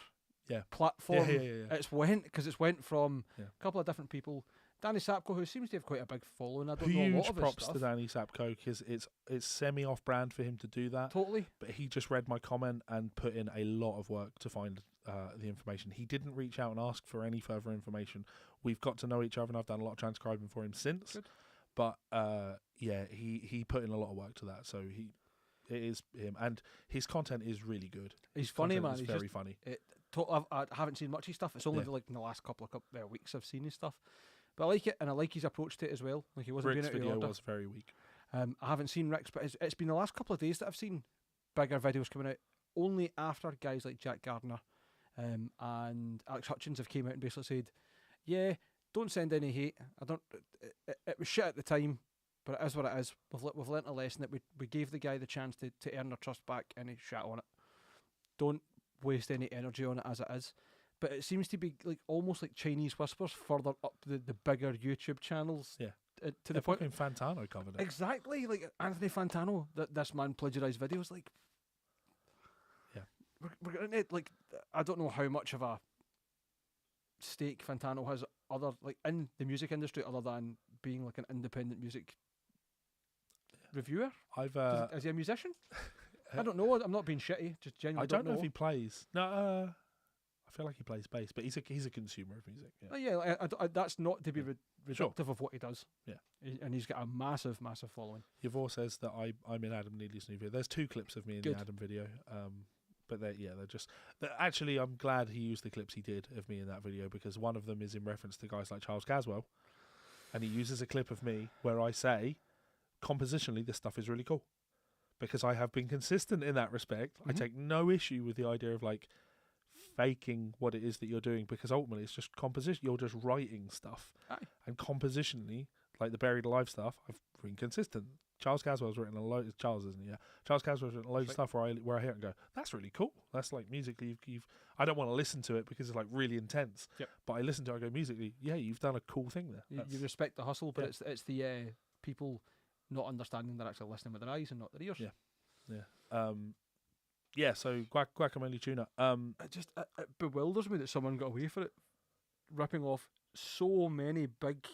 platform it's went, because it's went from a couple of different people. Danny Sapko, who seems to have quite a big following. I don't know a lot of his
props
stuff.
to Danny Sapko, because it's semi off brand for him to do that.
Totally.
But he just read my comment and put in a lot of work to find the information. He didn't reach out and ask for any further information. We've got to know each other, and I've done a lot of transcribing for him since.
Good.
But he put in a lot of work to that. So it is him, and his content is really good.
He's funny, man.
He's very funny.
I haven't seen much of his stuff. It's only in the last couple of weeks I've seen his stuff. But I like it, and I like his approach to it as well. Like, he wasn't
Rick's
being out of
video
order.
was very weak.
I haven't seen Rick's, but it's been the last couple of days that I've seen bigger videos coming out, only after guys like Jack Gardner and Alex Hutchins have came out and basically said, yeah, don't send any hate. I don't. It was shit at the time, but it is what it is. We've learnt a lesson that we gave the guy the chance to earn our trust back, and he shat on it. Don't waste any energy on it as it is. But it seems to be like almost like Chinese whispers further up the bigger YouTube channels.
Yeah.
To the point.
Fantano covered it.
Exactly, like Anthony Fantano. That this man plagiarised videos. Like,
yeah,
we're gonna like. I don't know how much of a stake Fantano has other like in the music industry, other than being like an independent music reviewer. Is he a musician? I don't know. I'm not being shitty. Just genuinely.
I don't know if he plays. No, I feel like he plays bass, but he's a consumer of music. Yeah,
that's not to be reductive of what he does.
Yeah,
and he's got a massive following.
Yvonne says that I'm in Adam Neely's new video. There's 2 clips of me in the Adam video. But they're just. Actually, I'm glad he used the clips he did of me in that video, because one of them is in reference to guys like Charles Caswell, and he uses a clip of me where I say, compositionally, this stuff is really cool, because I have been consistent in that respect. I take no issue with the idea of like faking what it is that you're doing, because ultimately it's just composition. You're just writing stuff. Aye. And compositionally, like the Buried Alive stuff, I've been consistent. Charles Caswell's written a load. Charles, isn't he? Yeah. Charles Caswell's written a load of stuff where I hear it and go, that's really cool. That's like musically, you've I don't want to listen to it because it's like really intense.
Yep.
But I listen to it and go, musically, yeah, you've done a cool thing there.
You respect the hustle, but it's the people not understanding they're actually listening with their eyes and not their ears.
Yeah. So Guacamole Tuna.
It bewilders me that someone got away for it, ripping off so many big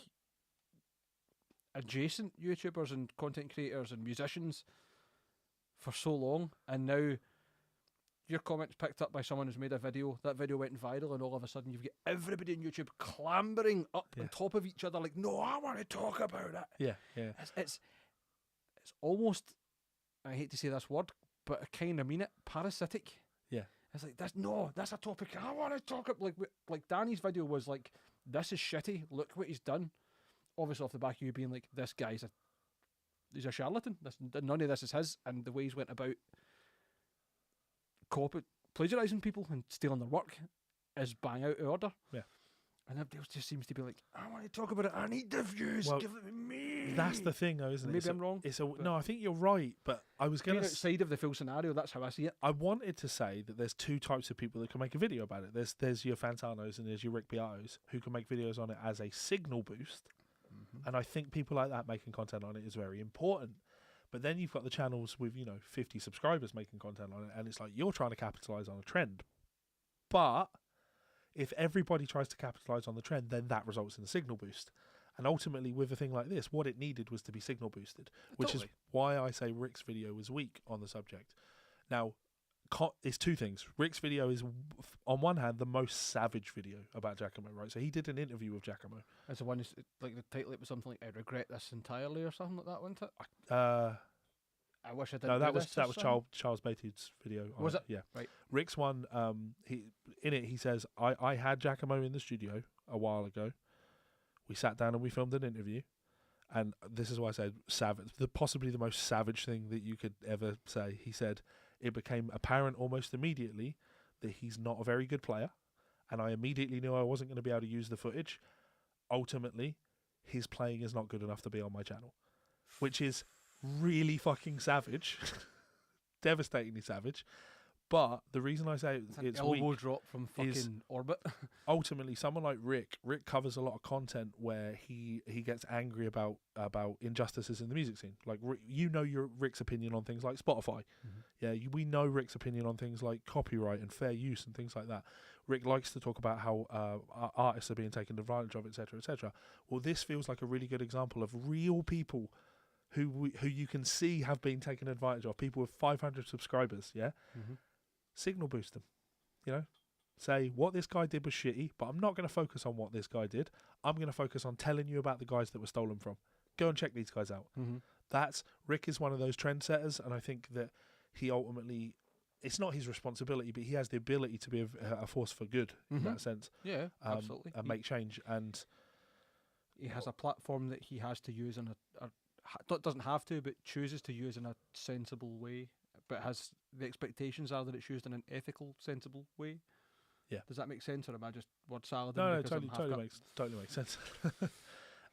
adjacent YouTubers and content creators and musicians for so long, and now your comment's picked up by someone who's made a video. That video went viral, and all of a sudden you've got everybody on YouTube clambering up on top of each other, like, no, I want to talk about it.
Yeah.
It's almost, I hate to say this word, but I kind of mean it, parasitic.
Yeah.
It's like, that's a topic I want to talk about. Like Danny's video was like, this is shitty, look what he's done. Obviously off the back of you being like, this guy's he's a charlatan. None of this is his, and the way he's went about plagiarising people and stealing their work is bang out of order.
Yeah.
And everybody else just seems to be like, I want to talk about it, I need the views, give it to me.
That's the thing though, isn't it?
Maybe I'm wrong.
No, I think you're right, but I was going to...
outside of the full scenario, that's how I see it.
I wanted to say that there's 2 types of people that can make a video about it. There's your Fantanos and there's your Rick Beatos who can make videos on it as a signal boost. And I think people like that making content on it is very important. But then you've got the channels with, 50 subscribers making content on it, and it's like you're trying to capitalize on a trend. But if everybody tries to capitalize on the trend, then that results in a signal boost. And ultimately, with a thing like this, what it needed was to be signal boosted, which is why I say Rick's video was weak on the subject. Now, it's 2 things. Rick's video is, on one hand, the most savage video about Giacomo, right? So he did an interview with Giacomo.
That's the one, like the title, it was something like, I regret this entirely, or something like that, wasn't it? I wish I didn't.
No, that was Charles Beatty's video.
Was it?
Yeah.
Right.
Rick's one, he says, I had Giacomo in the studio a while ago. We sat down and we filmed an interview. And this is why I said savage, possibly the most savage thing that you could ever say. He said, it became apparent almost immediately that he's not a very good player, and I immediately knew I wasn't going to be able to use the footage. Ultimately, his playing is not good enough to be on my channel, which is really fucking savage, devastatingly savage. But the reason I say it's
elbow
weak
drop from fucking orbit.
Ultimately, someone like Rick covers a lot of content where he gets angry about injustices in the music scene. Like, Rick's opinion on things like Spotify. Yeah, we know Rick's opinion on things like copyright and fair use and things like that. Rick likes to talk about how artists are being taken advantage of, etc., etc. Well, this feels like a really good example of real people who you can see have been taken advantage of. People with 500 subscribers. Yeah. Signal boost them, say what this guy did was shitty, but I'm not going to focus on what this guy did. I'm going to focus on telling you about the guys that were stolen from. Go and check these guys out. Rick is one of those trendsetters, and I think that he ultimately, it's not his responsibility, but he has the ability to be a force for good in that sense.
Yeah, absolutely.
And make change. And
he has a platform that he has to use in doesn't have to, but chooses to use in a sensible way. But the expectations are that it's used in an ethical, sensible way.
Yeah.
Does that make sense, or am I just word salad?
No, totally makes sense.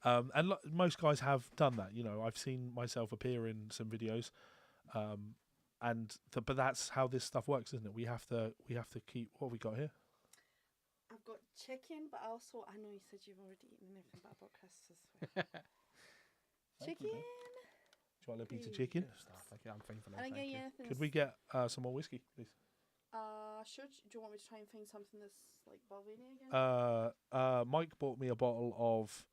And most guys have done that. You know, I've seen myself appear in some videos, but that's how this stuff works, isn't it? We have to keep what have we got here.
I've got chicken, but also I know you said you've already eaten everything, but I brought crisps as well. Chicken.
Do you want a piece of chicken?
Thank you, I'm fine for now.
I didn't get
Thank
you
you.
anything.
Could we get some more whiskey, please?
Sure. Do you want me to try and find something that's like Balvenie again?
Mike bought me a bottle of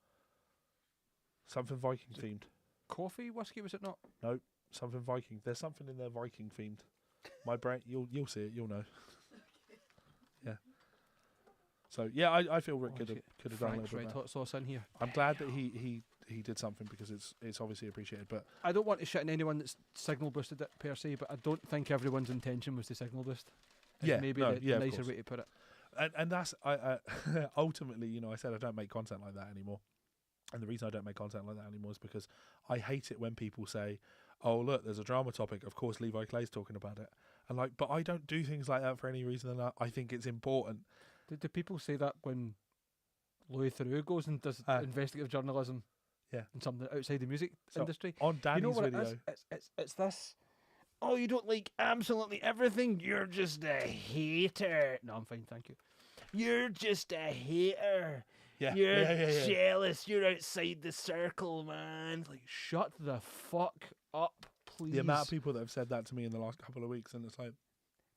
something Viking themed.
Coffee whiskey, was it not?
No, something Viking. There's something in there Viking themed. My brain, you'll see it. You'll know.
Okay.
Yeah. So yeah, I feel Rick could have done a
Frank's
little bit
red
better.
hot sauce in here.
I'm glad that he did something because it's obviously appreciated. But
I don't want to shit on anyone that's signal boosted it per se, but I don't think everyone's intention was to signal boost. Is
Yeah,
maybe
no,
the
yeah, of
nicer
course.
way to put it.
and that's I ultimately, you know, I said I don't make content like that anymore. And the reason I don't make content like that anymore is because I hate it when people say, "Oh, look, there's a drama topic. Of course, Levi Clay's talking about it." And like, but I don't do things like that for any reason than I think it's important.
Do people say that when Louis Theroux goes and does investigative journalism?
Yeah.
And something outside the music
So
industry.
on Danny's
you know what
video,
it is? It's this. Oh, you don't like absolutely everything. You're just a hater. No, I'm fine, thank you. You're just a hater.
yeah,
You're
yeah.
jealous. You're outside the circle, man. Like, shut the fuck up, please.
The amount of people that have said that to me in the last couple of weeks, and it's like,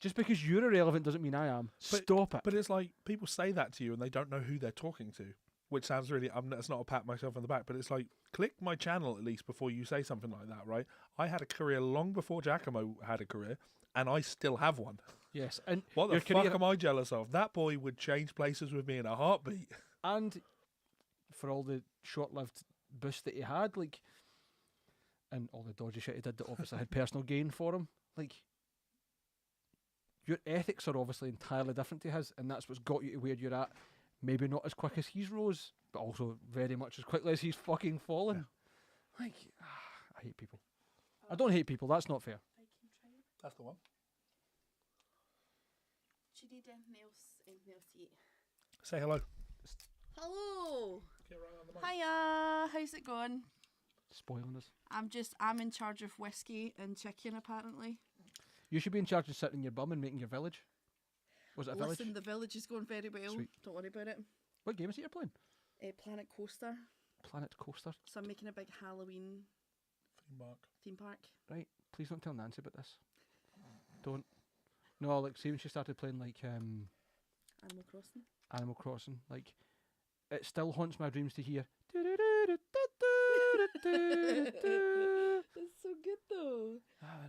just because you're irrelevant doesn't mean I am. Stop it.
but it's like people say that to you and they don't know who they're talking to, which sounds really. It's not a pat myself on the back, but it's like, click my channel at least before you say something like that, right? I had a career long before Giacomo had a career, and I still have one.
Yes, and
What the
your
fuck
career,
am I jealous of? That boy would change places with me in a heartbeat.
and for all the short-lived boost that he had, like, and all the dodgy shit he did that obviously had personal gain for him, like, your ethics are obviously entirely different to his, and that's what's got you to where you're at. Maybe not as quick as he's rose, but also very much as quickly as he's fucking fallen. Yeah. Like, I hate people. I don't hate people. That's not fair.
That's the one.
Do you need anything else to eat?
Say hello.
Hello.
Get right on the mic.
Hiya. How's it going?
Spoiling us.
I'm in charge of whiskey and chicken apparently.
You should be in charge of sitting in your bum and making your village. Was it a village?
Listen, the village is going very well.
Sweet.
Don't worry about it.
What game is it you're playing?
Planet Coaster.
Planet Coaster.
So I'm making a big Halloween theme park.
Right. Please don't tell Nancy about this. Don't. No, like, see when she started playing, like,
Animal Crossing.
Animal Crossing, like, it still haunts my dreams to hear.
It's so good though.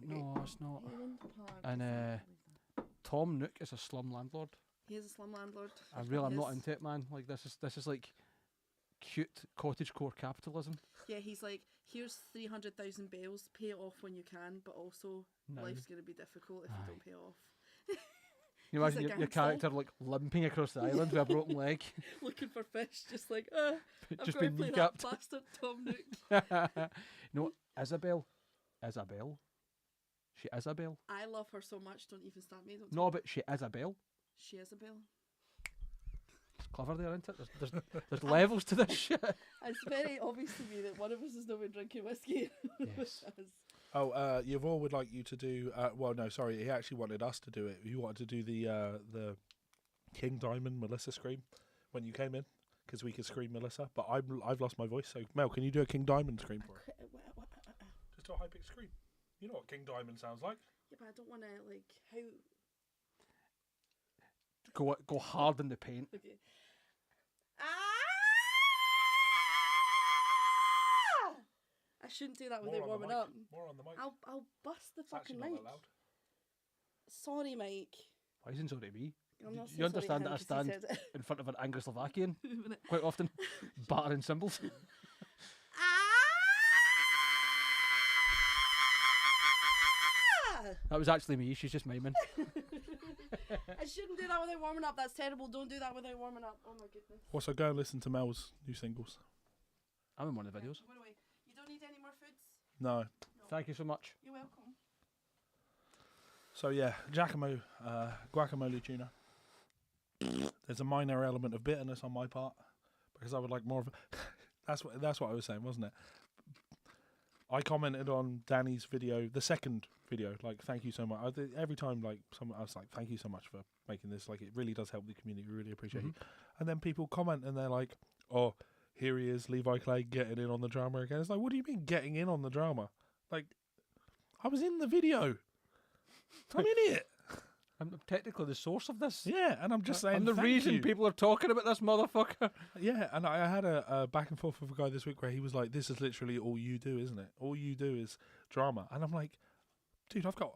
No, it's not.
Island Park.
And Tom Nook is a slum landlord.
He is a slum landlord.
I'm not
Yes.
into it, man. Like, this is like cute cottagecore capitalism.
Yeah, he's like, here's 300,000 bales. Pay it off when you can, but also
No.
life's gonna be difficult if you don't pay it off.
You
He's
imagine
a
your
gangster.
character like limping across the island with a broken leg,
Looking for fish, just like, I've
just
got to
been
play that
kneecapped.
bastard Tom Nook.
No, Isabel. She Isabel.
I love her so much. Don't even start me. Don't
No, but she Isabel.
She is a bill.
It's clever there, isn't it? There's levels to this shit.
It's very obvious to me that one of us has not been drinking whiskey.
Yes.
Oh, Yvonne would like you to do. Well, no, sorry. He actually wanted us to do it. He wanted to do the King Diamond Melissa scream when you came in, because we could scream Melissa. But I've lost my voice. So Mel, can you do a King Diamond scream for her? Just a high pitched scream. You know what King Diamond sounds like.
Yeah, but I don't want to like how.
Go hard in the paint.
Okay. I shouldn't do that without warming up.
More on the mic.
I'll bust the
It's actually
fucking
not
mic.
that loud.
Sorry, Mike.
Why isn't sorry to me?
I'm not
You
saying sorry to
understand
him
that I
'cause he
stand
said it.
in front of an angry Slovakian quite often, battering cymbals. That was actually me. She's just miming.
I shouldn't do that without warming up. That's terrible. Don't do that without warming up. Oh my goodness.
Also, go and listen to Mel's new singles.
I'm in one of the videos.
By the way, you don't need any more foods?
No.
Thank you so much.
You're welcome.
So yeah, Giacomo, guacamole tuna. there's a minor element of bitterness on my part because I would like more of. That's what I was saying, wasn't it? I commented on Danny's video, the second video, like, thank you so much. Every time, like, someone, I was like, thank you so much for making this. Like, it really does help the community. We really appreciate it. And then people comment and they're like, oh, here he is, Levi Clay, getting in on the drama again. It's like, what do you mean getting in on the drama? Like, I was in the video. I'm in it.
I'm technically the source of this.
Yeah, and I'm just saying,
I'm the
thank
reason
you.
people are talking about this motherfucker.
Yeah, and I had a back and forth with a guy this week where he was like, this is literally all you do, isn't it? All you do is drama. And I'm like, dude, I've got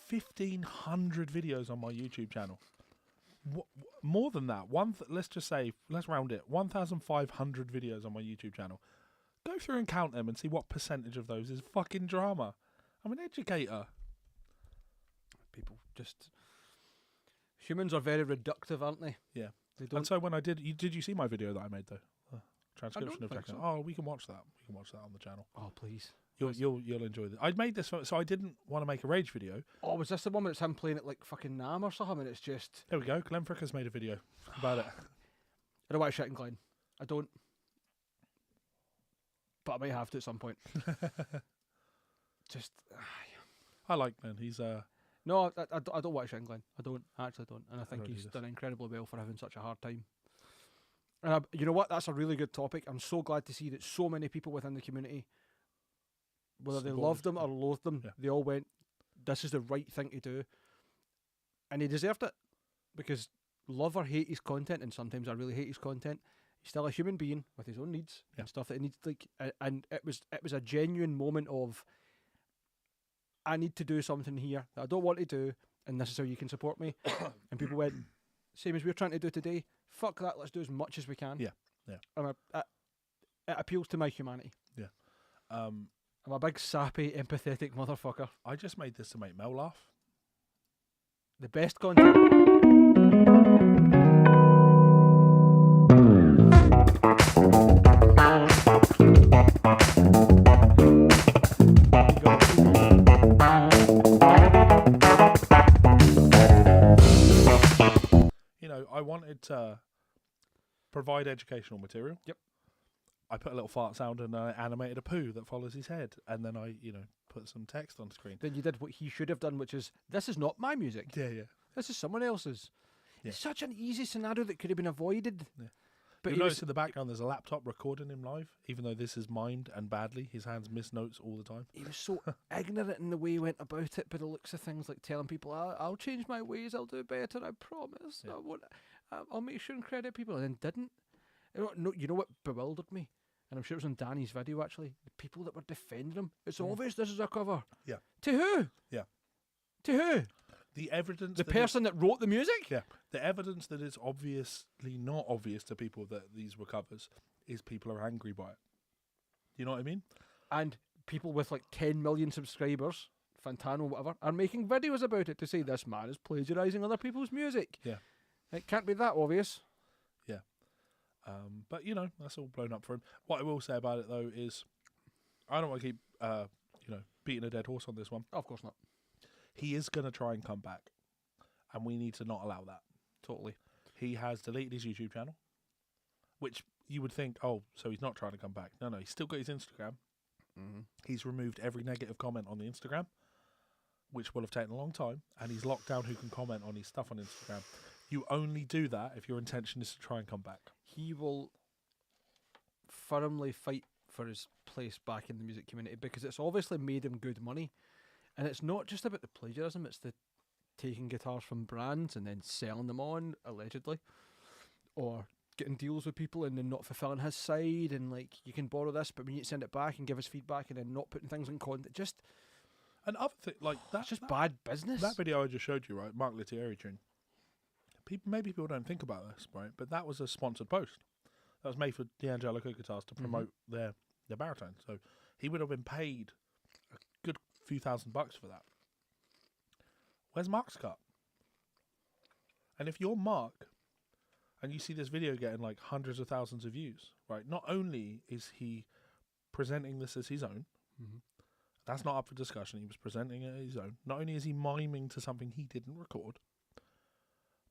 1,500 videos on my YouTube channel. More than that. Let's just say, let's round it, 1,500 videos on my YouTube channel. Go through and count them and see what percentage of those is fucking drama. I'm an educator.
People just... Humans are very reductive, aren't they?
Yeah.
They don't...
And so when I did you see my video that I made though? Transcription of
think
Jack.
so.
Oh, we can watch that. We can watch that on the channel.
Oh, please.
You'll enjoy this. I made this so I didn't want to make a rage video.
Oh, was this the one where it's him playing it like fucking Nam or something? And it's just...
There we go. Glenn Fricker's made a video about it.
I don't want to shit in Glenn. I don't. But I might have to at some point. Just...
I like Glenn. He's
No, I don't watch England. Glenn. I actually don't. And I think
don't
he's
either.
done incredibly well for having such a hard time. And you know what? That's a really good topic. I'm so glad to see that so many people within the community, whether they
Supported
loved them
it.
or loathed them,
Yeah.
they all went, this is the right thing to do. And he deserved it. Because love or hate his content, and sometimes I really hate his content, he's still a human being with his own needs
Yeah.
and stuff that he needs. Like, and it was a genuine moment of, I need to do something here that I don't want to do, and this is how you can support me. And people went, same as we're trying to do today, fuck that, let's do as much as we can.
Yeah, yeah.
And it appeals to my humanity.
yeah.
I'm a big, sappy, empathetic motherfucker.
I just made this to make Mel laugh.
The best content.
You know, I wanted to provide educational material.
Yep.
I put a little fart sound and I animated a poo that follows his head, and then I, put some text on screen.
Then you did what he should have done, which is, this is not my music.
Yeah, yeah.
This is someone else's.
Yeah.
It's such an easy scenario that could have been avoided.
Yeah.
But
You'll
he
notice
was,
in the background there's a laptop recording him live, even though this is mimed and badly. His hands miss notes all the time.
he was so ignorant in the way he went about it, by the looks of things, like telling people, I'll change my ways, I'll do better, I promise.
Yeah.
I won't, I'll make sure and credit people, and then didn't. You know what bewildered me? And I'm sure it was on Danny's video, actually. The people that were defending him. It's obvious this is a cover.
Yeah.
To who?
Yeah.
To who?
The evidence...
The
that
person that wrote the music?
Yeah. The evidence that it's obviously not obvious to people that these were covers is people are angry by it. You know what I mean?
And people with like 10 million subscribers, Fantano, whatever, are making videos about it to say this man is plagiarising other people's music.
Yeah.
It can't be that obvious.
But, that's all blown up for him. What I will say about it, though, is I don't want to keep, beating a dead horse on this one.
Oh, of course not.
He is going to try and come back, and we need to not allow that.
Totally.
He has deleted his YouTube channel, which you would think, oh, so he's not trying to come back. No, he's still got his Instagram.
Mm-hmm.
He's removed every negative comment on the Instagram, which will have taken a long time, and he's locked down who can comment on his stuff on Instagram. You only do that if your intention is to try and come back.
He will firmly fight for his place back in the music community because it's obviously made him good money. And it's not just about the plagiarism, it's the taking guitars from brands and then selling them on, allegedly. Or getting deals with people and then not fulfilling his side, and like, you can borrow this, but we need to send it back and give us feedback, and then not putting things in content. Just...
And other thing, like
That's just bad business.
That video I just showed you, right? Mark Lettieri tune. Maybe people don't think about this, right? But that was a sponsored post. That was made for D'Angelico Guitars to promote their baritone. So he would have been paid a good few $1,000 for that. Where's Mark's cut? And if you're Mark and you see this video getting like hundreds of thousands of views, right? Not only is he presenting this as his own, that's not up for discussion. He was presenting it as his own. Not only is he miming to something he didn't record,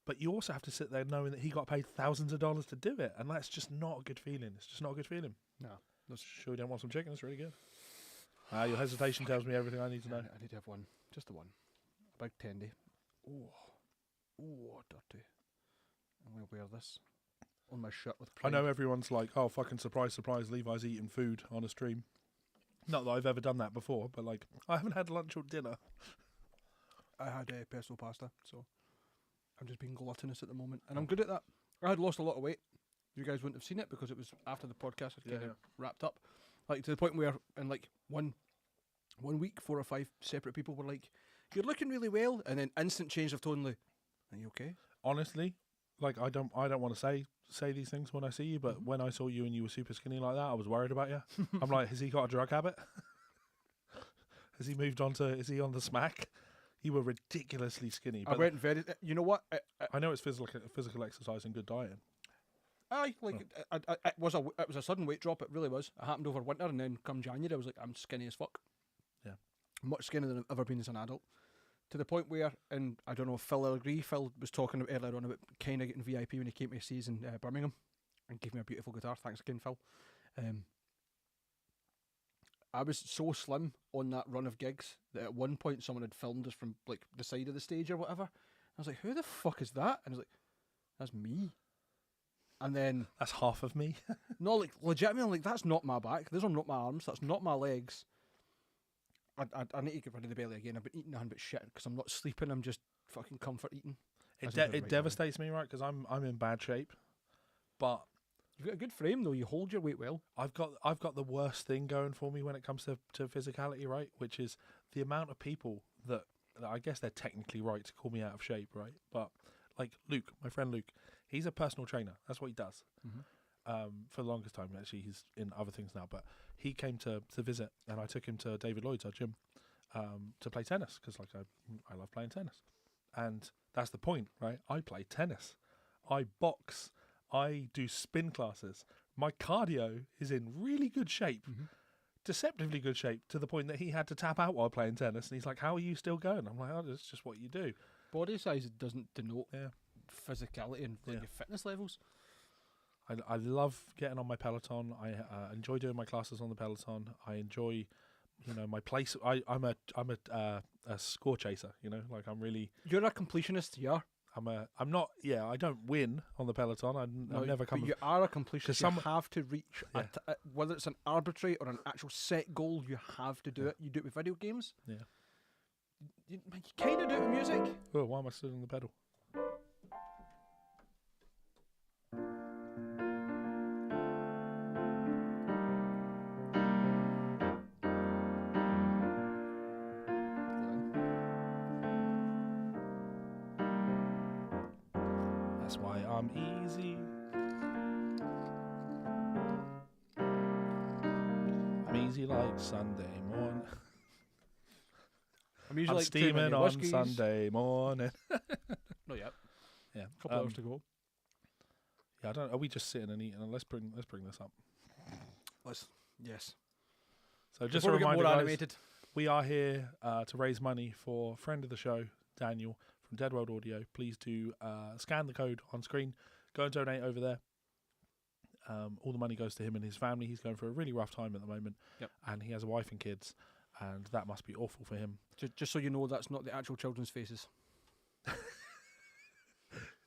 But you also have to sit there knowing that he got paid thousands of dollars to do it, and that's just not a good feeling. It's just not a good feeling.
No.
Sure you don't want some chicken? It's really good. Your hesitation tells me everything I need to know.
I need to have one. Just the one. A big tendy. Oh, dirty. I'm going to wear this on my shirt with pride.
I know everyone's like, oh, fucking surprise, surprise, Levi's eating food on a stream. Not that I've ever done that before, but like, I haven't had lunch or dinner.
I had pesto pasta, so I'm just being gluttonous at the moment. And I'm good at that. I had lost a lot of weight. You guys wouldn't have seen it because it was after the podcast had kind of wrapped up. Like, to the point where in like one week, 4 or 5 separate people were like, you're looking really well, and then instant change of tone, like, are you okay?
Honestly, like, I don't want to say these things when I see you, but when I saw you and you were super skinny like that, I was worried about you. I'm like, has he got a drug habit? Has he moved on to, is he on the smack? You were ridiculously skinny.
I went very, you know what?
I know it's physical exercise and good dieting.
Aye, like, it was a sudden weight drop, it really was. It happened over winter, and then come January, I was like, I'm skinny as fuck.
Yeah.
Much skinnier than I've ever been as an adult. To the point where, and I don't know if Phil will agree, Phil was talking earlier on about kind of getting VIP when he came to see us in Birmingham, and gave me a beautiful guitar. Thanks again, Phil. I was so slim on that run of gigs that at one point someone had filmed us from like the side of the stage or whatever. I was like, who the fuck is that? And I was like, that's me. And then
that's half of me.
No, like legitimately, I'm like, that's not my back. Those are not my arms. That's not my legs. I need to get rid of the belly again. I've been eating nothing but shit because I'm not sleeping. I'm just fucking comfort eating.
It devastates me, right? Because I'm in bad shape, but
you've got a good frame though. You hold your weight well.
I've got the worst thing going for me when it comes to physicality, right? Which is the amount of people that I guess they're technically right to call me out of shape, right? But like Luke, my friend Luke, he's a personal trainer. That's what he does. For the longest time, actually, he's in other things now. But he came to visit, and I took him to David Lloyd's, our gym, to play tennis because like I love playing tennis, and that's the point, right? I play tennis, I box, I do spin classes. My cardio is in really good shape, deceptively good shape, to the point that he had to tap out while playing tennis, and he's like, "How are you still going?" I'm like, "Oh, it's just what you do."
Body size doesn't denote physicality and like, your fitness levels.
I love getting on my Peloton. I enjoy doing my classes on the Peloton. I enjoy, my place. I'm a score chaser. Like I'm really.
You're a completionist. You are.
I'm not. Yeah, I don't win on the Peloton. I'm never come.
But you are a completionist. You have to reach whether it's an arbitrary or an actual set goal. You have to do it. You do it with video games.
Yeah.
You kind of do it with music.
Oh, why am I still on the pedal? That's why I'm easy. I'm easy like Sunday morning. I'm steaming on Sunday morning.
Not yet.
Yeah,
a couple hours to go.
Yeah, I don't. Are we just sitting and eating? Let's bring this up.
Yes.
So just a reminder, guys, we are here to raise money for a friend of the show, Daniel from Dead World Audio. Please do scan the code on screen. Go and donate over there. All the money goes to him and his family. He's going through a really rough time at the moment, and he has a wife and kids, and that must be awful for him.
Just so you know, that's not the actual children's faces.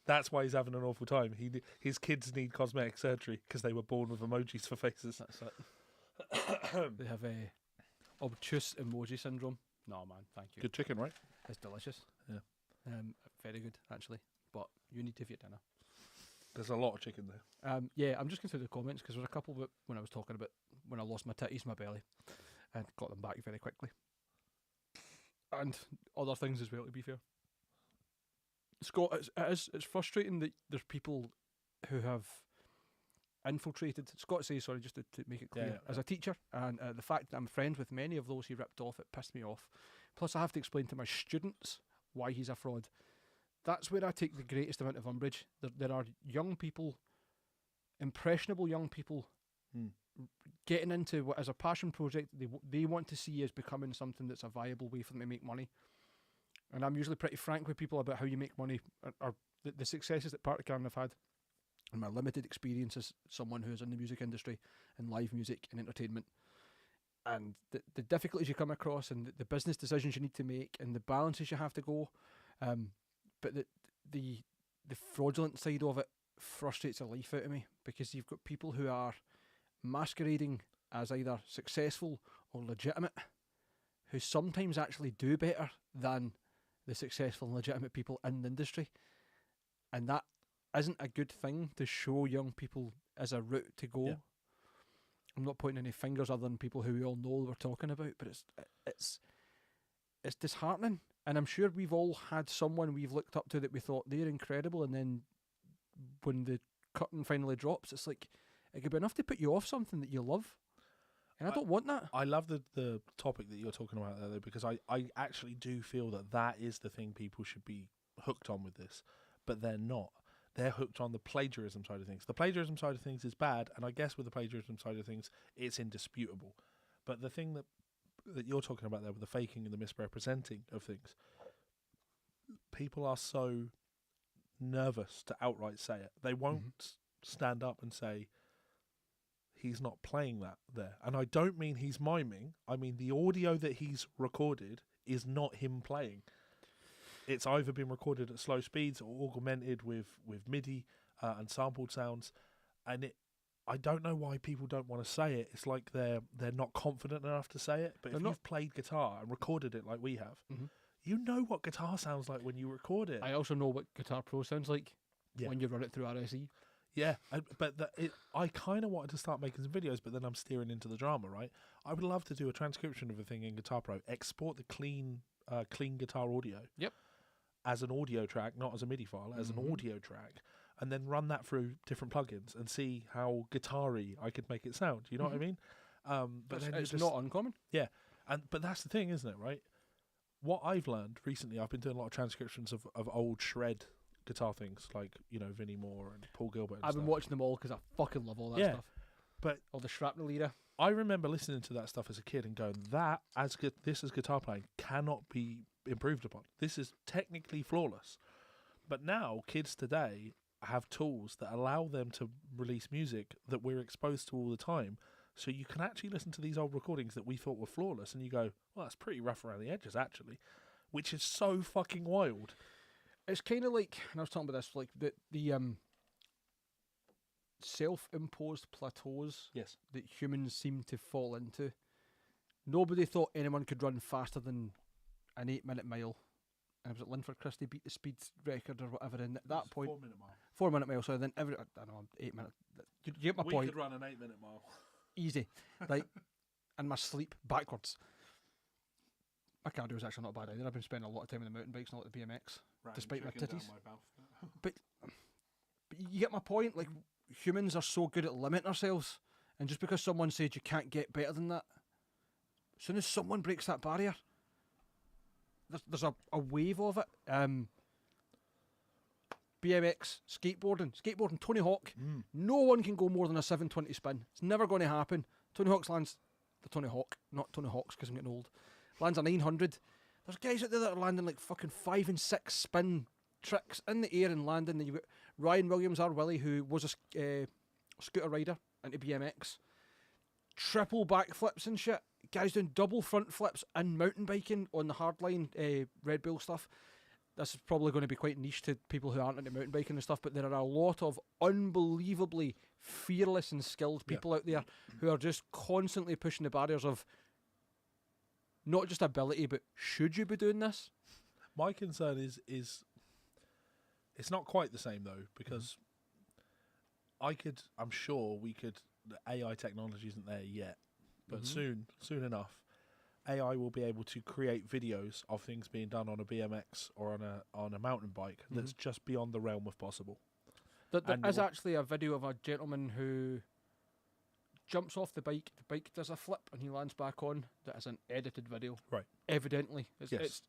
That's why he's having an awful time. His kids need cosmetic surgery because they were born with emojis for faces.
That's it. They have a obtuse emoji syndrome. No, man, thank you.
Good chicken, right?
It's delicious.
Yeah.
Very good, actually. But you need to have your dinner.
There's a lot of chicken there.
Yeah, I'm just going through the comments because there's a couple when I was talking about when I lost my titties, my belly, and got them back very quickly. And other things as well, to be fair. Scott, it's frustrating that there's people who have infiltrated. Scott says, sorry, just to make it clear, as a teacher, and the fact that I'm friends with many of those he ripped off, it pissed me off. Plus, I have to explain to my students why he's a fraud. That's where I take the greatest amount of umbrage. There are young people, impressionable young people, getting into what as a passion project they want to see as becoming something that's a viable way for them to make money. and I'm usually pretty frank with people about how you make money, or the successes that Partican have had, and my limited experience as someone who is in the music industry and live music and entertainment, and the difficulties you come across, and the business decisions you need to make, and the balances you have to go, but the fraudulent side of it frustrates the life out of me, because you've got people who are masquerading as either successful or legitimate, who sometimes actually do better than the successful and legitimate people in the industry, and that isn't a good thing to show young people as a route to go.
Yeah.
I'm not pointing any fingers other than people who we all know we're talking about, but it's disheartening. And I'm sure we've all had someone we've looked up to that we thought they're incredible, and then when the curtain finally drops, it's like it could be enough to put you off something that you love. And I don't want that.
I love the topic that you're talking about there, though, because I actually do feel that is the thing people should be hooked on with this, but they're not. They're hooked on the plagiarism side of things. The plagiarism side of things is bad, and I guess with the plagiarism side of things, it's indisputable. But the thing that you're talking about there with the faking and the misrepresenting of things, people are so nervous to outright say it. They won't stand up and say, he's not playing that there. And I don't mean he's miming. I mean the audio that he's recorded is not him playing. It's either been recorded at slow speeds or augmented with MIDI and sampled sounds. And I don't know why people don't want to say it. It's like they're not confident enough to say it. But if you've played guitar and recorded it like we have, you know what guitar sounds like when you record it.
I also know what Guitar Pro sounds like when you run it through RSE.
Yeah, I kind of wanted to start making some videos, but then I'm steering into the drama, right? I would love to do a transcription of a thing in Guitar Pro, export the clean guitar audio as an audio track, not as a MIDI file, as an audio track, and then run that through different plugins and see how guitar-y I could make it sound. You know what I mean? But then
it's not uncommon.
Yeah, but that's the thing, isn't it, right? What I've learned recently, I've been doing a lot of transcriptions of old shred guitar things, like, you know, Vinnie Moore and Paul Gilbert and
I've been watching them all because I fucking love all that stuff.
But
all the shrapnel era.
I remember listening to that stuff as a kid and going, this as guitar playing cannot be improved upon. This is technically flawless. But now kids today have tools that allow them to release music that we're exposed to all the time. So you can actually listen to these old recordings that we thought were flawless, and you go, well, that's pretty rough around the edges, actually, which is so fucking wild.
It's kind of like, and I was talking about this, like the self-imposed plateaus that humans seem to fall into. Nobody thought anyone could run faster than an 8-minute mile. And was it Linford Christie beat the speed record or whatever? And at that point,
4-minute mile.
4-minute mile. So then I don't know, 8 minutes. You get my point.
We could run an 8-minute mile.
Easy, like, in my sleep backwards. My cardio is actually not bad either. I've been spending a lot of time on the mountain bikes, not the BMX, despite my titties. But you get my point. Like, humans are so good at limiting ourselves, and just because someone said you can't get better than that, as soon as someone breaks that barrier, there's a wave of it. BMX, skateboarding, Tony Hawk. No one can go more than a 720 spin. It's never going to happen. Tony Hawk's lands, the Tony Hawk, not Tony Hawk's because I'm getting old, lands a 900. There's guys out there that are landing like fucking 5 and 6 spin tricks in the air and landing. You've got Ryan Williams, Willie, who was a scooter rider into BMX. Triple backflips and shit. Guys doing double front flips and mountain biking on the hardline Red Bull stuff. This is probably going to be quite niche to people who aren't into mountain biking and stuff, but there are a lot of unbelievably fearless and skilled people out there who are just constantly pushing the barriers of not just ability, but should you be doing this?
My concern is it's not quite the same though, because I'm sure we could, the AI technology isn't there yet, but soon enough, AI will be able to create videos of things being done on a BMX or on a mountain bike that's just beyond the realm of possible.
There is actually a video of a gentleman who jumps off the bike does a flip, and he lands back on. That is an edited video. Right. Evidently. It's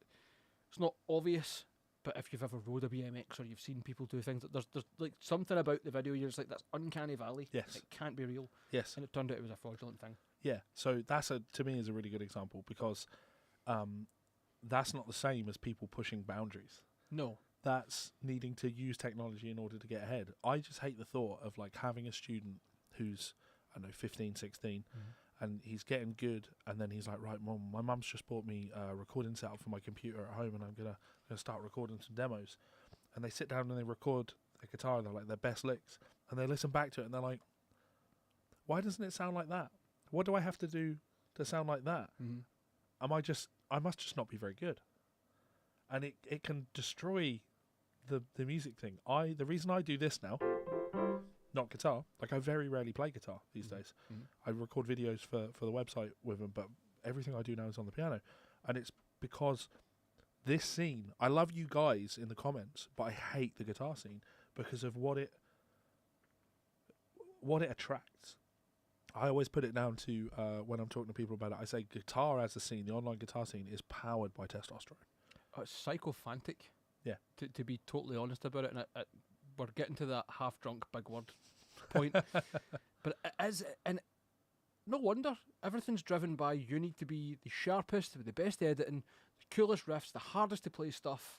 not obvious, but if you've ever rode a BMX or you've seen people do things, there's like something about the video, you're just like, that's uncanny valley.
Yes.
It can't be real.
Yes.
And it turned out it was a fraudulent thing.
Yeah, so that's to me is a really good example, because that's not the same as people pushing boundaries.
No.
That's needing to use technology in order to get ahead. I just hate the thought of like having a student who's, I don't know, 15, 16, and he's getting good, and then he's like, right, Mum, my mum's just bought me a recording setup for my computer at home, and I'm gonna start recording some demos. And they sit down and they record their guitar, they're like their best licks, and they listen back to it, and they're like, why doesn't it sound like that? What do I have to do to sound like that? I must just not be very good. And it can destroy the music thing. The reason I do this now, not guitar, like I very rarely play guitar these days. I record videos for the website with them, but everything I do now is on the piano. And it's because this scene, I love you guys in the comments, but I hate the guitar scene because of what it attracts. I always put it down to, when I'm talking to people about it, I say guitar as a scene, the online guitar scene is powered by testosterone.
Oh, it's psychophantic.
Yeah.
To be totally honest about it, and we're getting to that half-drunk big word point. But it is, and no wonder, everything's driven by you need to be the sharpest, with the best editing, the coolest riffs, the hardest to play stuff,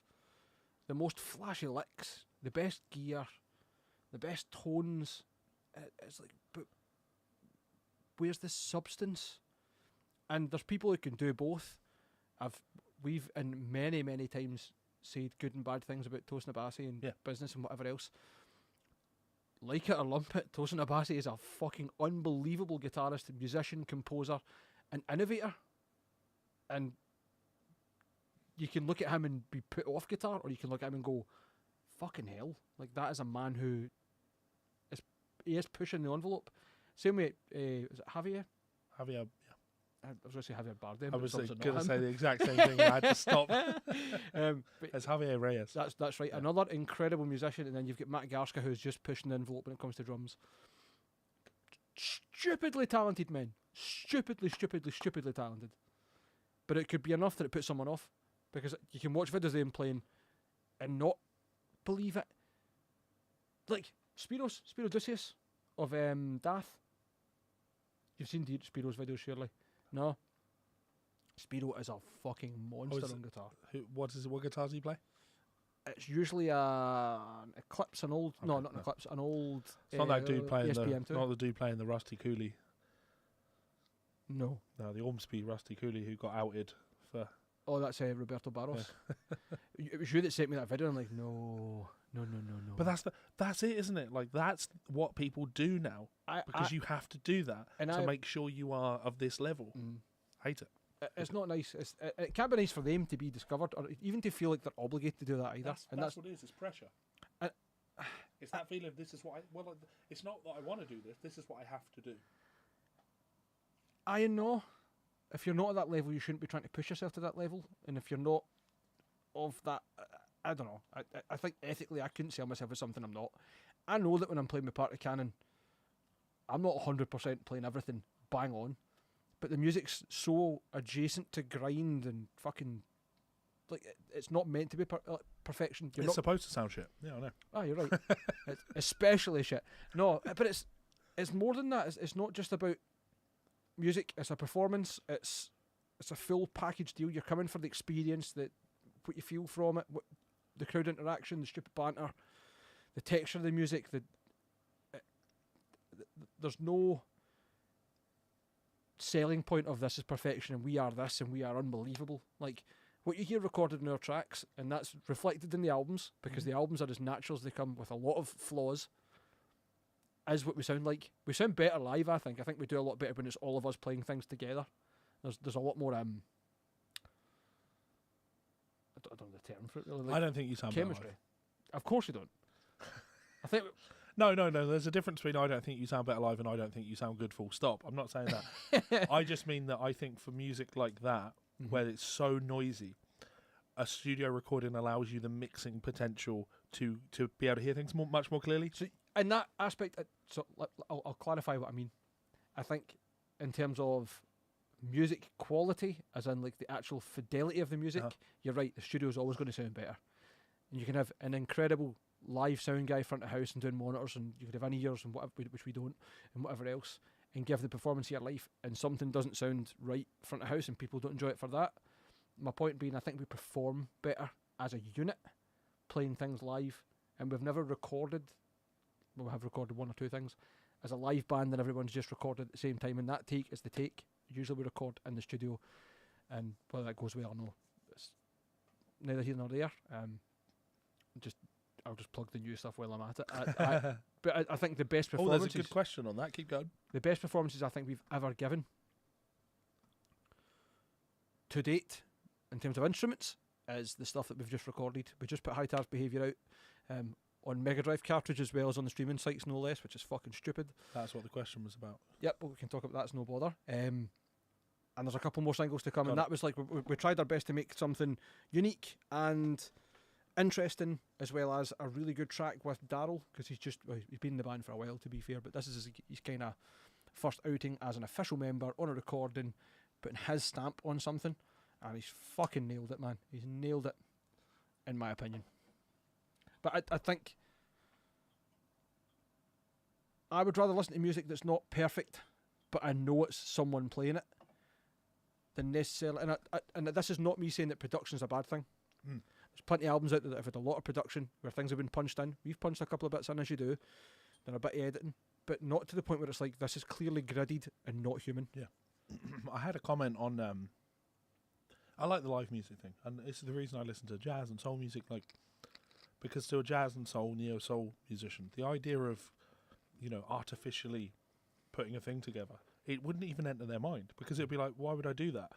the most flashy licks, the best gear, the best tones. It's like, but where's the substance? And there's people who can do both. We've in many times said good and bad things about Tosin Abasi and business and whatever else. Like it or lump it, Tosin Abasi is a fucking unbelievable guitarist, musician, composer, and innovator. And you can look at him and be put off guitar, or you can look at him and go, fucking hell. Like, that is a man who is pushing the envelope. Same way, is it Javier?
Javier,
I was going to say Javier Bardem.
I was going to say the exact same thing. I had to stop. It's Javier Reyes.
That's right. Yeah. Another incredible musician, and then you've got Matt Garska, who's just pushing the envelope when it comes to drums. Stupidly talented men. Stupidly talented. But it could be enough that it puts someone off, because you can watch videos of them playing and not believe it. Like Spiro Dusius of Dath. You've seen Spiro's videos, surely. No. Spiro is a fucking monster on guitar.
What guitar does he play?
It's usually an Eclipse, an old... Okay, not an Eclipse, an old...
It's not that dude playing
not
the dude playing the Rusty Cooley.
No.
No, the Ormsby Rusty Cooley who got outed for...
Oh, that's Roberto Barros. Yeah. It was you that sent me that video, and I'm like, no.
But that's it, isn't it? Like, that's what people do now, because you have to do that to make sure you are of this level. Hate it.
It's not nice. It can't be nice for them to be discovered, or even to feel like they're obligated to do that either.
That's what it is. It's pressure. It's that feeling of this is what it's not that I want to do this. This is what I have to do.
I know. If you're not at that level, you shouldn't be trying to push yourself to that level. And if you're not of that, I don't know. I think ethically I couldn't sell myself as something I'm not. I know that when I'm playing my part of Canon, I'm not 100% playing everything bang on. But the music's so adjacent to grind and fucking... Like, it's not meant to be perfection.
It's supposed to sound shit. Yeah, I know.
Ah, you're right. It's especially shit. No, but it's more than that. It's not just about music. It's a performance. It's a full package deal. You're coming for the experience, what you feel from it, the crowd interaction, the stupid banter, the texture of the music. There's no selling point of this is perfection and we are this and we are unbelievable. Like, what you hear recorded in our tracks, and that's reflected in the albums, because the albums are as natural as they come, with a lot of flaws, is what we sound like. We sound better live, I think. I think we do a lot better when it's all of us playing things together. There's a lot more I don't know the term for it really. Like,
I don't think you sound
chemistry.
Better live.
Of course you don't. I think
No. There's a difference between I don't think you sound better live and I don't think you sound good. Full stop. I'm not saying that. I just mean that I think for music like that, where it's so noisy, a studio recording allows you the mixing potential to be able to hear things much more clearly.
So in that aspect, I'll clarify what I mean. I think in terms of music quality, as in like the actual fidelity of the music, you're right, the studio's always going to sound better. And you can have an incredible live sound guy front of house and doing monitors, and you could have in-ears and whatever, which we don't, and whatever else, and give the performance of your life, and something doesn't sound right front of house and people don't enjoy it for that. My point being, I think we perform better as a unit, playing things live, and we've never recorded. Well, we have recorded one or two things as a live band, and everyone's just recorded at the same time. And that take is the take. Usually we record in the studio, and whether that goes well or no, it's neither here nor there. I'll just plug the new stuff while I'm at it. But I think the best
Oh,
performances.
there's a good question on that. Keep going.
The best performances I think we've ever given to date, in terms of instruments, is the stuff that we've just recorded. We just put High Tar's Behaviour out on Mega Drive cartridge as well as on the streaming sites, no less, which is fucking stupid.
That's what the question was about.
Yep, well, we can talk about that, it's no bother. And there's a couple more singles to come, and that was like, we tried our best to make something unique and interesting, as well as a really good track with Daryl, because he's been in the band for a while, to be fair, but this is his kind of first outing as an official member on a recording, putting his stamp on something, and he's fucking nailed it, man. He's nailed it, in my opinion. But I think I would rather listen to music that's not perfect, but I know it's someone playing it, than necessarily. And this is not me saying that production's a bad thing. There's plenty of albums out there that have had a lot of production where things have been punched in. We've punched a couple of bits in, as you do, done a bit of editing, but not to the point where it's like, this is clearly gridded and not human.
Yeah. I had a comment on I like the live music thing, and it's the reason I listen to jazz and soul music, like, because to a jazz and soul, neo soul musician, the idea of, artificially putting a thing together, it wouldn't even enter their mind, because it'd be like, why would I do that?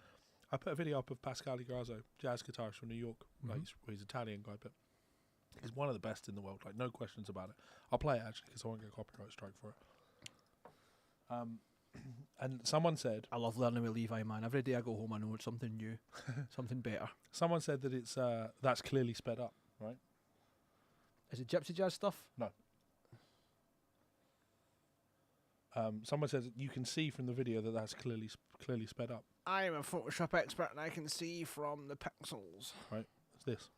I put a video up of Pascal Igrazzo, jazz guitarist from New York. Like, he's an Italian guy, but he's one of the best in the world, like, no questions about it. I'll play it, actually, because I won't get a copyright strike for it. And someone said...
I love learning with Levi, man. Every day I go home, I know it's something new, something better.
Someone said that it's that's clearly sped up, right?
Is it gypsy jazz stuff?
No. Someone says you can see from the video that that's clearly sped up.
I'm a Photoshop expert and I can see from the pixels.
Right, it's this.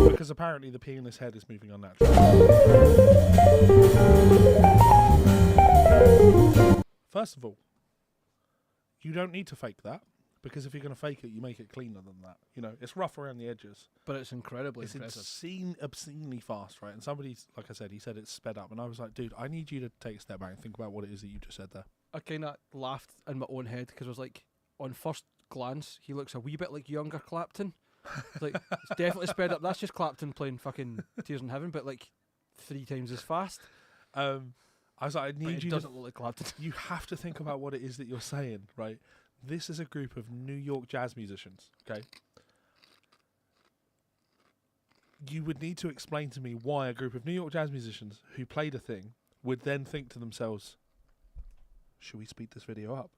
Because apparently the pianist's head is moving unnaturally. First of all, you don't need to fake that, because if you're going to fake it, you make it cleaner than that. It's rough around the edges.
But it's incredibly
It's
impressive.
obscenely fast, right? And somebody's, like I said, he said it's sped up. And I was like, dude, I need you to take a step back and think about what it is that you just said there.
I kind of laughed in my own head, because I was like, on first glance, he looks a wee bit like younger Clapton. Like, it's definitely sped up. That's just Clapton playing fucking Tears in Heaven, but like 3 times as fast.
I was like, I need you
doesn't look like Clapton.
You have to think about what it is that you're saying, right? This is a group of New York jazz musicians, okay? You would need to explain to me why a group of New York jazz musicians who played a thing would then think to themselves, should we speed this video up?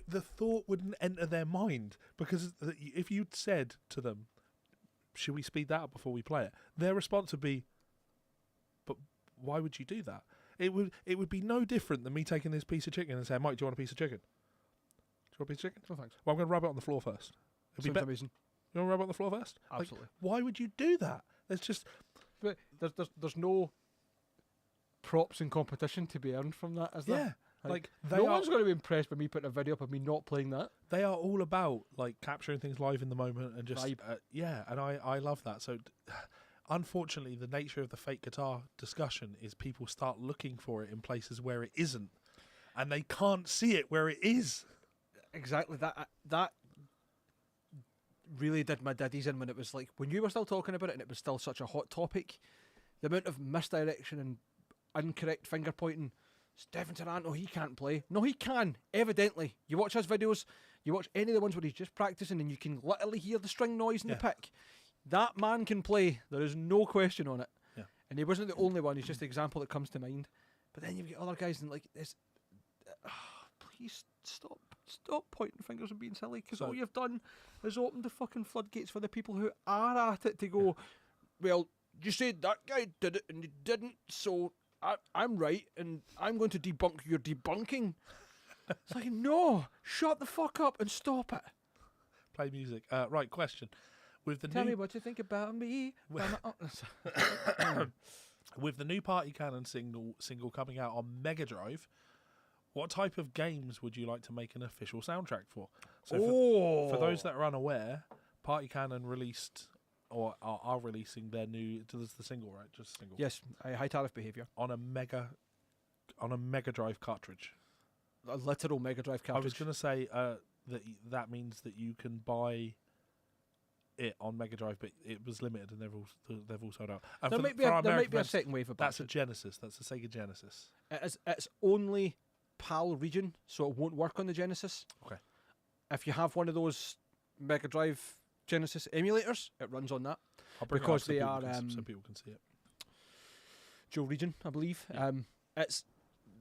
The thought wouldn't enter their mind, because if you'd said to them, should we speed that up before we play it? Their response would be, but why would you do that? It would be no different than me taking this piece of chicken and saying, Mike, do you want a piece of chicken? Do you want a piece of chicken?
No thanks.
Well, I'm going to rub it on the floor first.
Sounds amazing.
You want to rub it on the floor first?
Absolutely.
Like, why would you do that? There's just...
But there's no props in competition to be earned from that, is there?
Yeah.
No one's going to be impressed by me putting a video up of me not playing that.
They are all about capturing things live in the moment and just and I love that. So unfortunately, the nature of the fake guitar discussion is people start looking for it in places where it isn't, and they can't see it where it is.
Exactly. That really did my diddies in when it was like, when you were still talking about it and it was still such a hot topic, the amount of misdirection and incorrect finger pointing. Stephen Taranto, he can't play. No, he can, evidently. You watch his videos, you watch any of the ones where he's just practicing and you can literally hear the string noise in the pick. That man can play. There is no question on it. Yeah. And he wasn't the only one. He's just the example that comes to mind. But then you've got other guys and this... please stop pointing fingers and being silly, because all you've done is opened the fucking floodgates for the people who are at it to go, well, you said that guy did it and he didn't, so... I'm right, and I'm going to debunk your debunking. It's like, no, shut the fuck up and stop it.
Play music. Right, question. With the
Tell
new
me what you think about me.
with the new Party Cannon single coming out on Mega Drive, what type of games would you like to make an official soundtrack for? So for those that are unaware, Party Cannon released or are releasing their new. This is the single, right? Just single.
Yes, high tariff behaviour.
On a Mega Drive cartridge.
A literal Mega Drive cartridge.
I was going to say that means that you can buy it on Mega Drive, but it was limited and they've all sold out. And
There might be a second wave of
that's a
that.
Genesis. That's a Sega Genesis.
It's only PAL region, so it won't work on the Genesis.
Okay.
If you have one of those Mega Drive Genesis emulators, it runs on that.
I'll bring
Because
it
they
up
are,
so people can see it.
Dual region, I believe.
Yeah.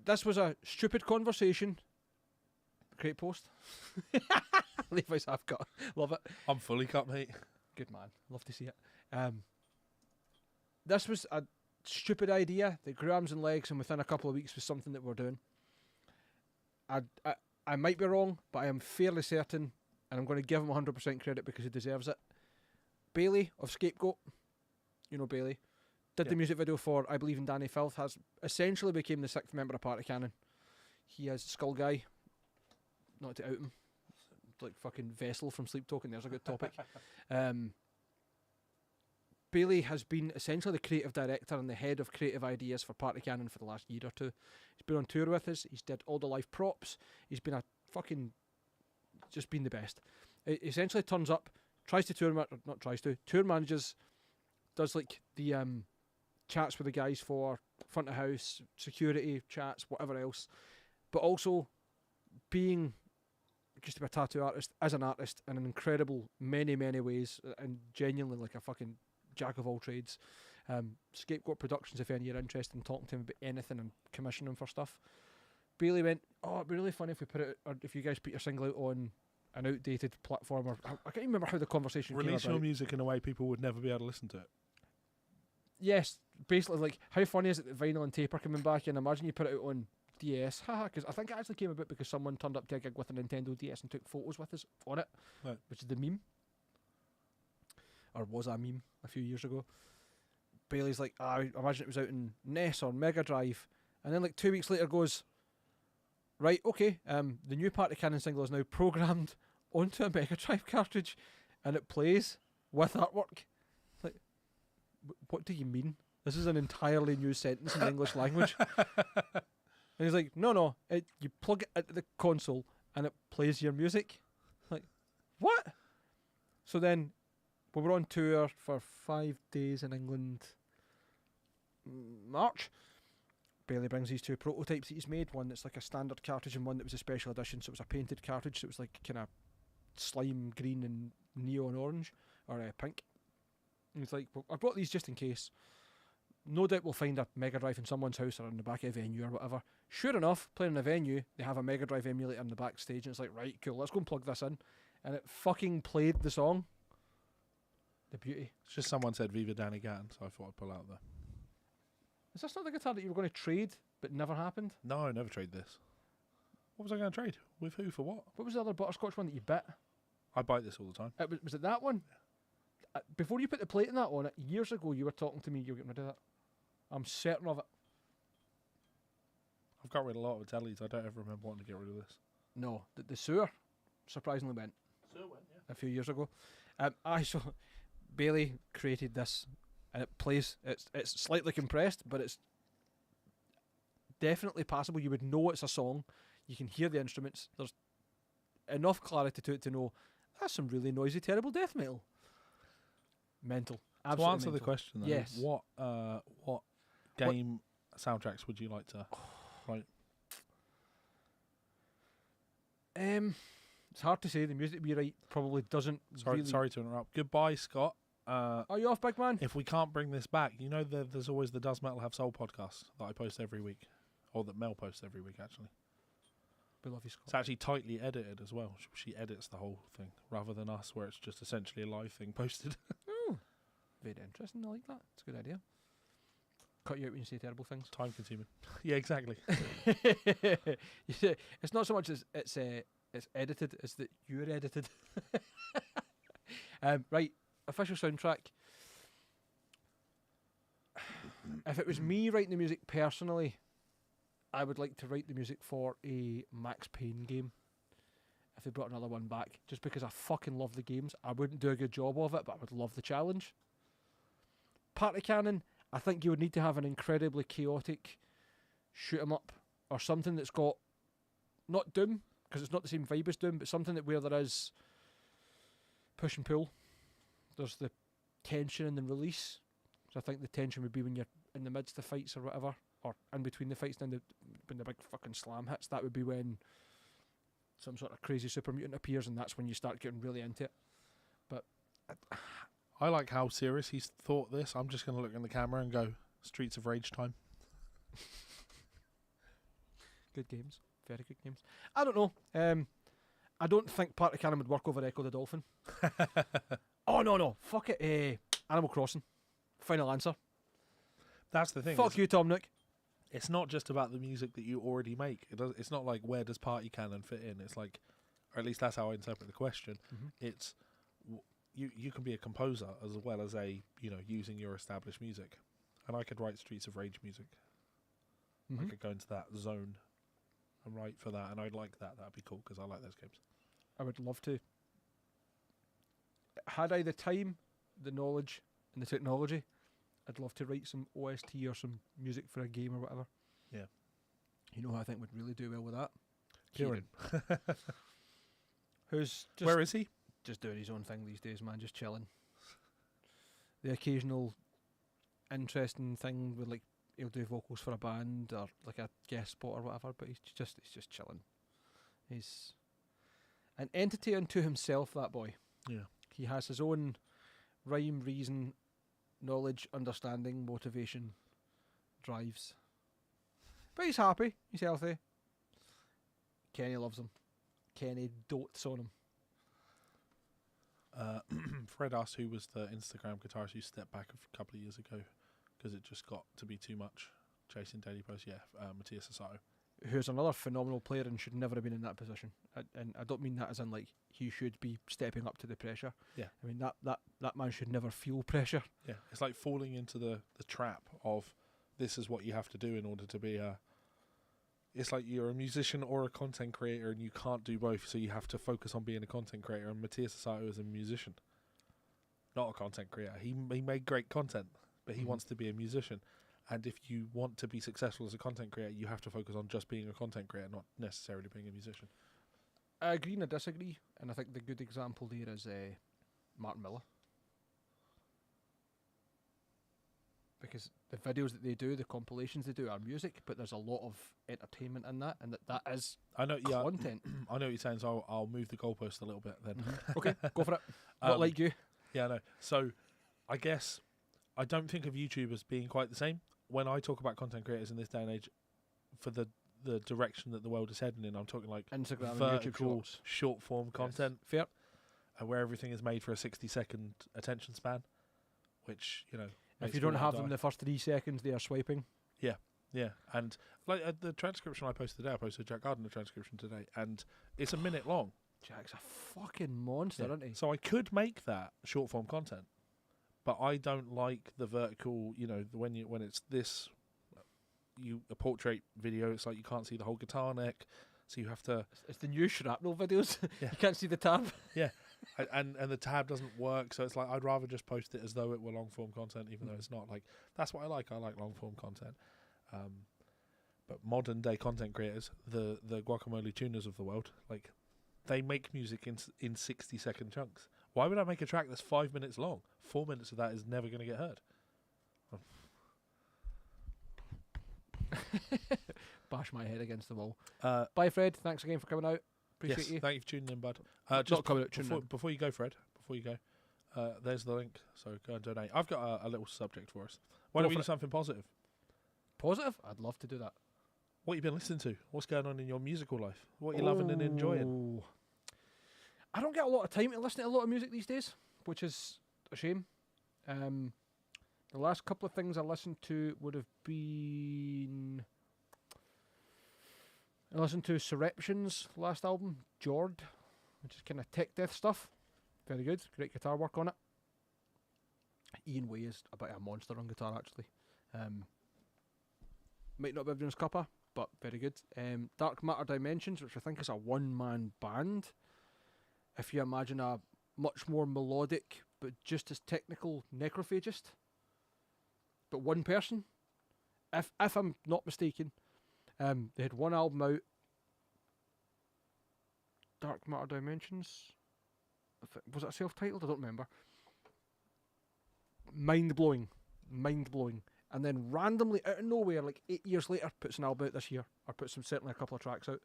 This was a stupid conversation. Great post. Levi's half cut. Love it.
I'm fully cut, mate.
Good man. Love to see it. This was a stupid idea that grew arms and legs, and within a couple of weeks was something that we're doing. I might be wrong, but I am fairly certain, and I'm going to give him 100% credit because he deserves it. Bailey of Scapegoat, you know Bailey, did the music video for I Believe in Danny Filth, has essentially became the 6th member of Party Cannon. He is Skull Guy, not to out him, like fucking Vessel from Sleep Token, there's a good topic. Bailey has been essentially the creative director and the head of creative ideas for Party Cannon for the last year or two. He's been on tour with us, he's did all the live props, he's been just been the best. He essentially turns up, tour manages, does like the chats with the guys for front of house, security chats, whatever else, but also being just a tattoo artist, as an artist in an incredible many ways, and genuinely like a fucking jack of all trades. Scapegoat Productions, if any you're interested in talking to him about anything and commission him for stuff. Bailey went, oh, it'd be really funny if we put it, or if you guys put your single out on an outdated platform, or I can't even remember how the conversation
Release
came
your
about.
music in a way people would never be able to listen to it.
Yes, basically, like, how funny is it that vinyl and tape are coming back, and imagine you put it out on DS, haha, because I think it actually came about because someone turned up to a gig with a Nintendo DS and took photos with us on it,
Right.
which is the meme, or was a meme a few years ago. Bailey's like, I imagine it was out in NES or Mega Drive, and then like 2 weeks later goes, right, okay, the new Party Cannon single is now programmed onto a Mega Drive cartridge, and it plays with artwork. Like, what do you mean? This is an entirely new sentence in the English language. And he's like, no, you plug it into the console and it plays your music. Like, what? So then, we were on tour for 5 days in England, March. Bailey brings these 2 prototypes that he's made, one that's like a standard cartridge and one that was a special edition, so it was a painted cartridge, so it was like kind of slime green and neon orange, or pink. And he's like, well, I brought these just in case. No doubt we'll find a Mega Drive in someone's house or in the back of a venue or whatever. Sure enough, playing in a venue, they have a Mega Drive emulator in the backstage, and it's like, right, cool, let's go and plug this in. And it fucking played the song. The beauty.
It's just someone said Viva Danny Gatton, so I thought I'd pull out there.
Is this not the guitar that you were going to trade, but never happened?
No, I never trade this. What was I going to trade? With who? For what?
What was the other butterscotch one that you bit?
I bite this all the time.
Was it that one? Before you put the plate in that on it, years ago you were talking to me, you were getting rid of that. I'm certain of it.
I've got rid of a lot of Italians. I don't ever remember wanting to get rid of this.
No, the sewer surprisingly went.
Sewer went, yeah.
A few years ago. So Bailey created this, and it plays. It's slightly compressed, but it's definitely passable. You would know it's a song. You can hear the instruments. There's enough clarity to it to know that's some really noisy, terrible death metal. Mental. Absolutely
to answer
mental.
the question, though,
yes.
What game soundtracks would you like to write?
It's hard to say. The music we write probably doesn't.
Sorry to interrupt. Goodbye, Scott.
Are you off, big man?
If we can't bring this back, you know there's always the Does Metal Have Soul podcast that I post every week, or that Mel posts every week, actually.
We love you, Scott.
It's actually tightly edited as well. She edits the whole thing, rather than us, where it's just essentially a live thing posted.
Very interesting. I like that. It's a good idea. cut you out when you say terrible things.
Time consuming. Yeah, exactly.
You see, it's not so much as it's edited, it's that you're edited. Right, official soundtrack. If it was me writing the music personally, I would like to write the music for a Max Payne game. If they brought another one back, just because I fucking love the games. I wouldn't do a good job of it, but I would love the challenge. Party Cannon, I think you would need to have an incredibly chaotic shoot 'em up, or something that's got, not Doom, because it's not the same vibe as Doom, but something that where there is push and pull. There's the tension and the release. So I think the tension would be when you're in the midst of fights or whatever, or in between the fights, then when the big fucking slam hits, that would be when some sort of crazy super mutant appears, and that's when you start getting really into it. But
I like how serious he's thought this. I'm just going to look in the camera and go, Streets of Rage time.
good games, very good games. I don't know. I don't think Party Cannon would work over Echo the Dolphin. Oh no, fuck it. Animal Crossing. Final answer.
That's the thing.
Fuck you, Tom Nook.
It's not just about the music that you already make. It's not like where does Party Cannon fit in. It's like, or at least that's how I interpret the question.
Mm-hmm.
It's you can be a composer as well as using your established music, and I could write Streets of Rage music.
Mm-hmm.
I could go into that zone and write for that, and I'd like that. That'd be cool because I like those games.
I would love to. Had I the time, the knowledge, and the technology, I'd love to write some OST or some music for a game or whatever.
Yeah.
You know who I think would really do well with that?
Kieran.
Who's just
Where is he?
just doing his own thing these days, man, just chilling. The occasional interesting thing with, like, he'll do vocals for a band or like a guest spot or whatever, but he's just chilling. He's an entity unto himself, that boy.
Yeah.
He has his own rhyme, reason, knowledge, understanding, motivation, drives. But he's happy, he's healthy. Kenny loves him. Kenny dotes on him.
Fred asked who was the Instagram guitarist who stepped back a couple of years ago because it just got to be too much chasing daily posts. Yeah, Matthias Sasato.
Who's another phenomenal player and should never have been in that position. And I don't mean that as in like he should be stepping up to the pressure.
Yeah.
I mean that man should never feel pressure.
Yeah, it's like falling into the trap of this is what you have to do in order to be a... It's like you're a musician or a content creator and you can't do both, so you have to focus on being a content creator. And Matthias Sasato is a musician, not a content creator. He made great content, but he wants to be a musician. And if you want to be successful as a content creator, you have to focus on just being a content creator, not necessarily being a musician.
I agree and I disagree, and I think the good example there is Martin Miller. Because the videos that they do, the compilations they do are music, but there's a lot of entertainment in that, and that is
I know, yeah,
content.
I know what you're saying, so I'll move the goalpost a little bit then.
Okay, go for it. Not like you.
Yeah, I know. So I guess I don't think of YouTube as being quite the same. When I talk about content creators in this day and age, for the direction that the world is heading in, I'm talking like
Instagram and
vertical,
YouTube Shorts.
short form content,
Fair.
where everything is made for a 60-second attention span, which, you know,
If
makes
you don't
people
have
die.
them the first 3 seconds, they are swiping.
Yeah, and like the transcription I posted today, I posted Jack Gardner transcription today, and it's a minute long.
Jack's a fucking monster, isn't he?
So I could make that short form content, but I don't like the vertical. You know, when it's this, a portrait video. It's like you can't see the whole guitar neck, so you have to.
It's the new shrapnel videos.
Yeah.
You can't see the tab.
And the tab doesn't work, so it's like I'd rather just post it as though it were long form content, even though it's not. Like that's what I like. I like long form content. But modern day content creators, the guacamole tuners of the world, like they make music in 60-second chunks. Why would I make a track that's 5 minutes long? 4 minutes of that is never going to get heard.
Bash my head against the wall.
Bye,
Fred. Thanks again for coming out. Appreciate
yes,
you.
thank you for tuning in, bud.
Not
Just
coming out, tuning in.
before you go, Fred. Before you go, there's the link. So go and donate. I've got a little subject for us. Why
Go
don't we
for
do
it.
something positive?
Positive? I'd love to do that.
What you been listening to? What's going on in your musical life? What you loving and enjoying?
Oh. I don't get a lot of time to listen to a lot of music these days, which is a shame. The last couple of things I listened to would have been... I listened to Surreption's last album, Jord, which is kind of tech death stuff. Very good. Great guitar work on it. Ian Way is a bit of a monster on guitar, actually. Might not be everyone's cuppa, but very good. Dark Matter Dimensions, which I think is a one-man band. If you imagine a much more melodic, but just as technical necrophagist. But one person. If I'm not mistaken, they had one album out. Dark Matter Dimensions. Was it self-titled? I don't remember. Mind-blowing. And then randomly, out of nowhere, like 8 years later, puts an album out this year. Or puts certainly a couple of tracks out.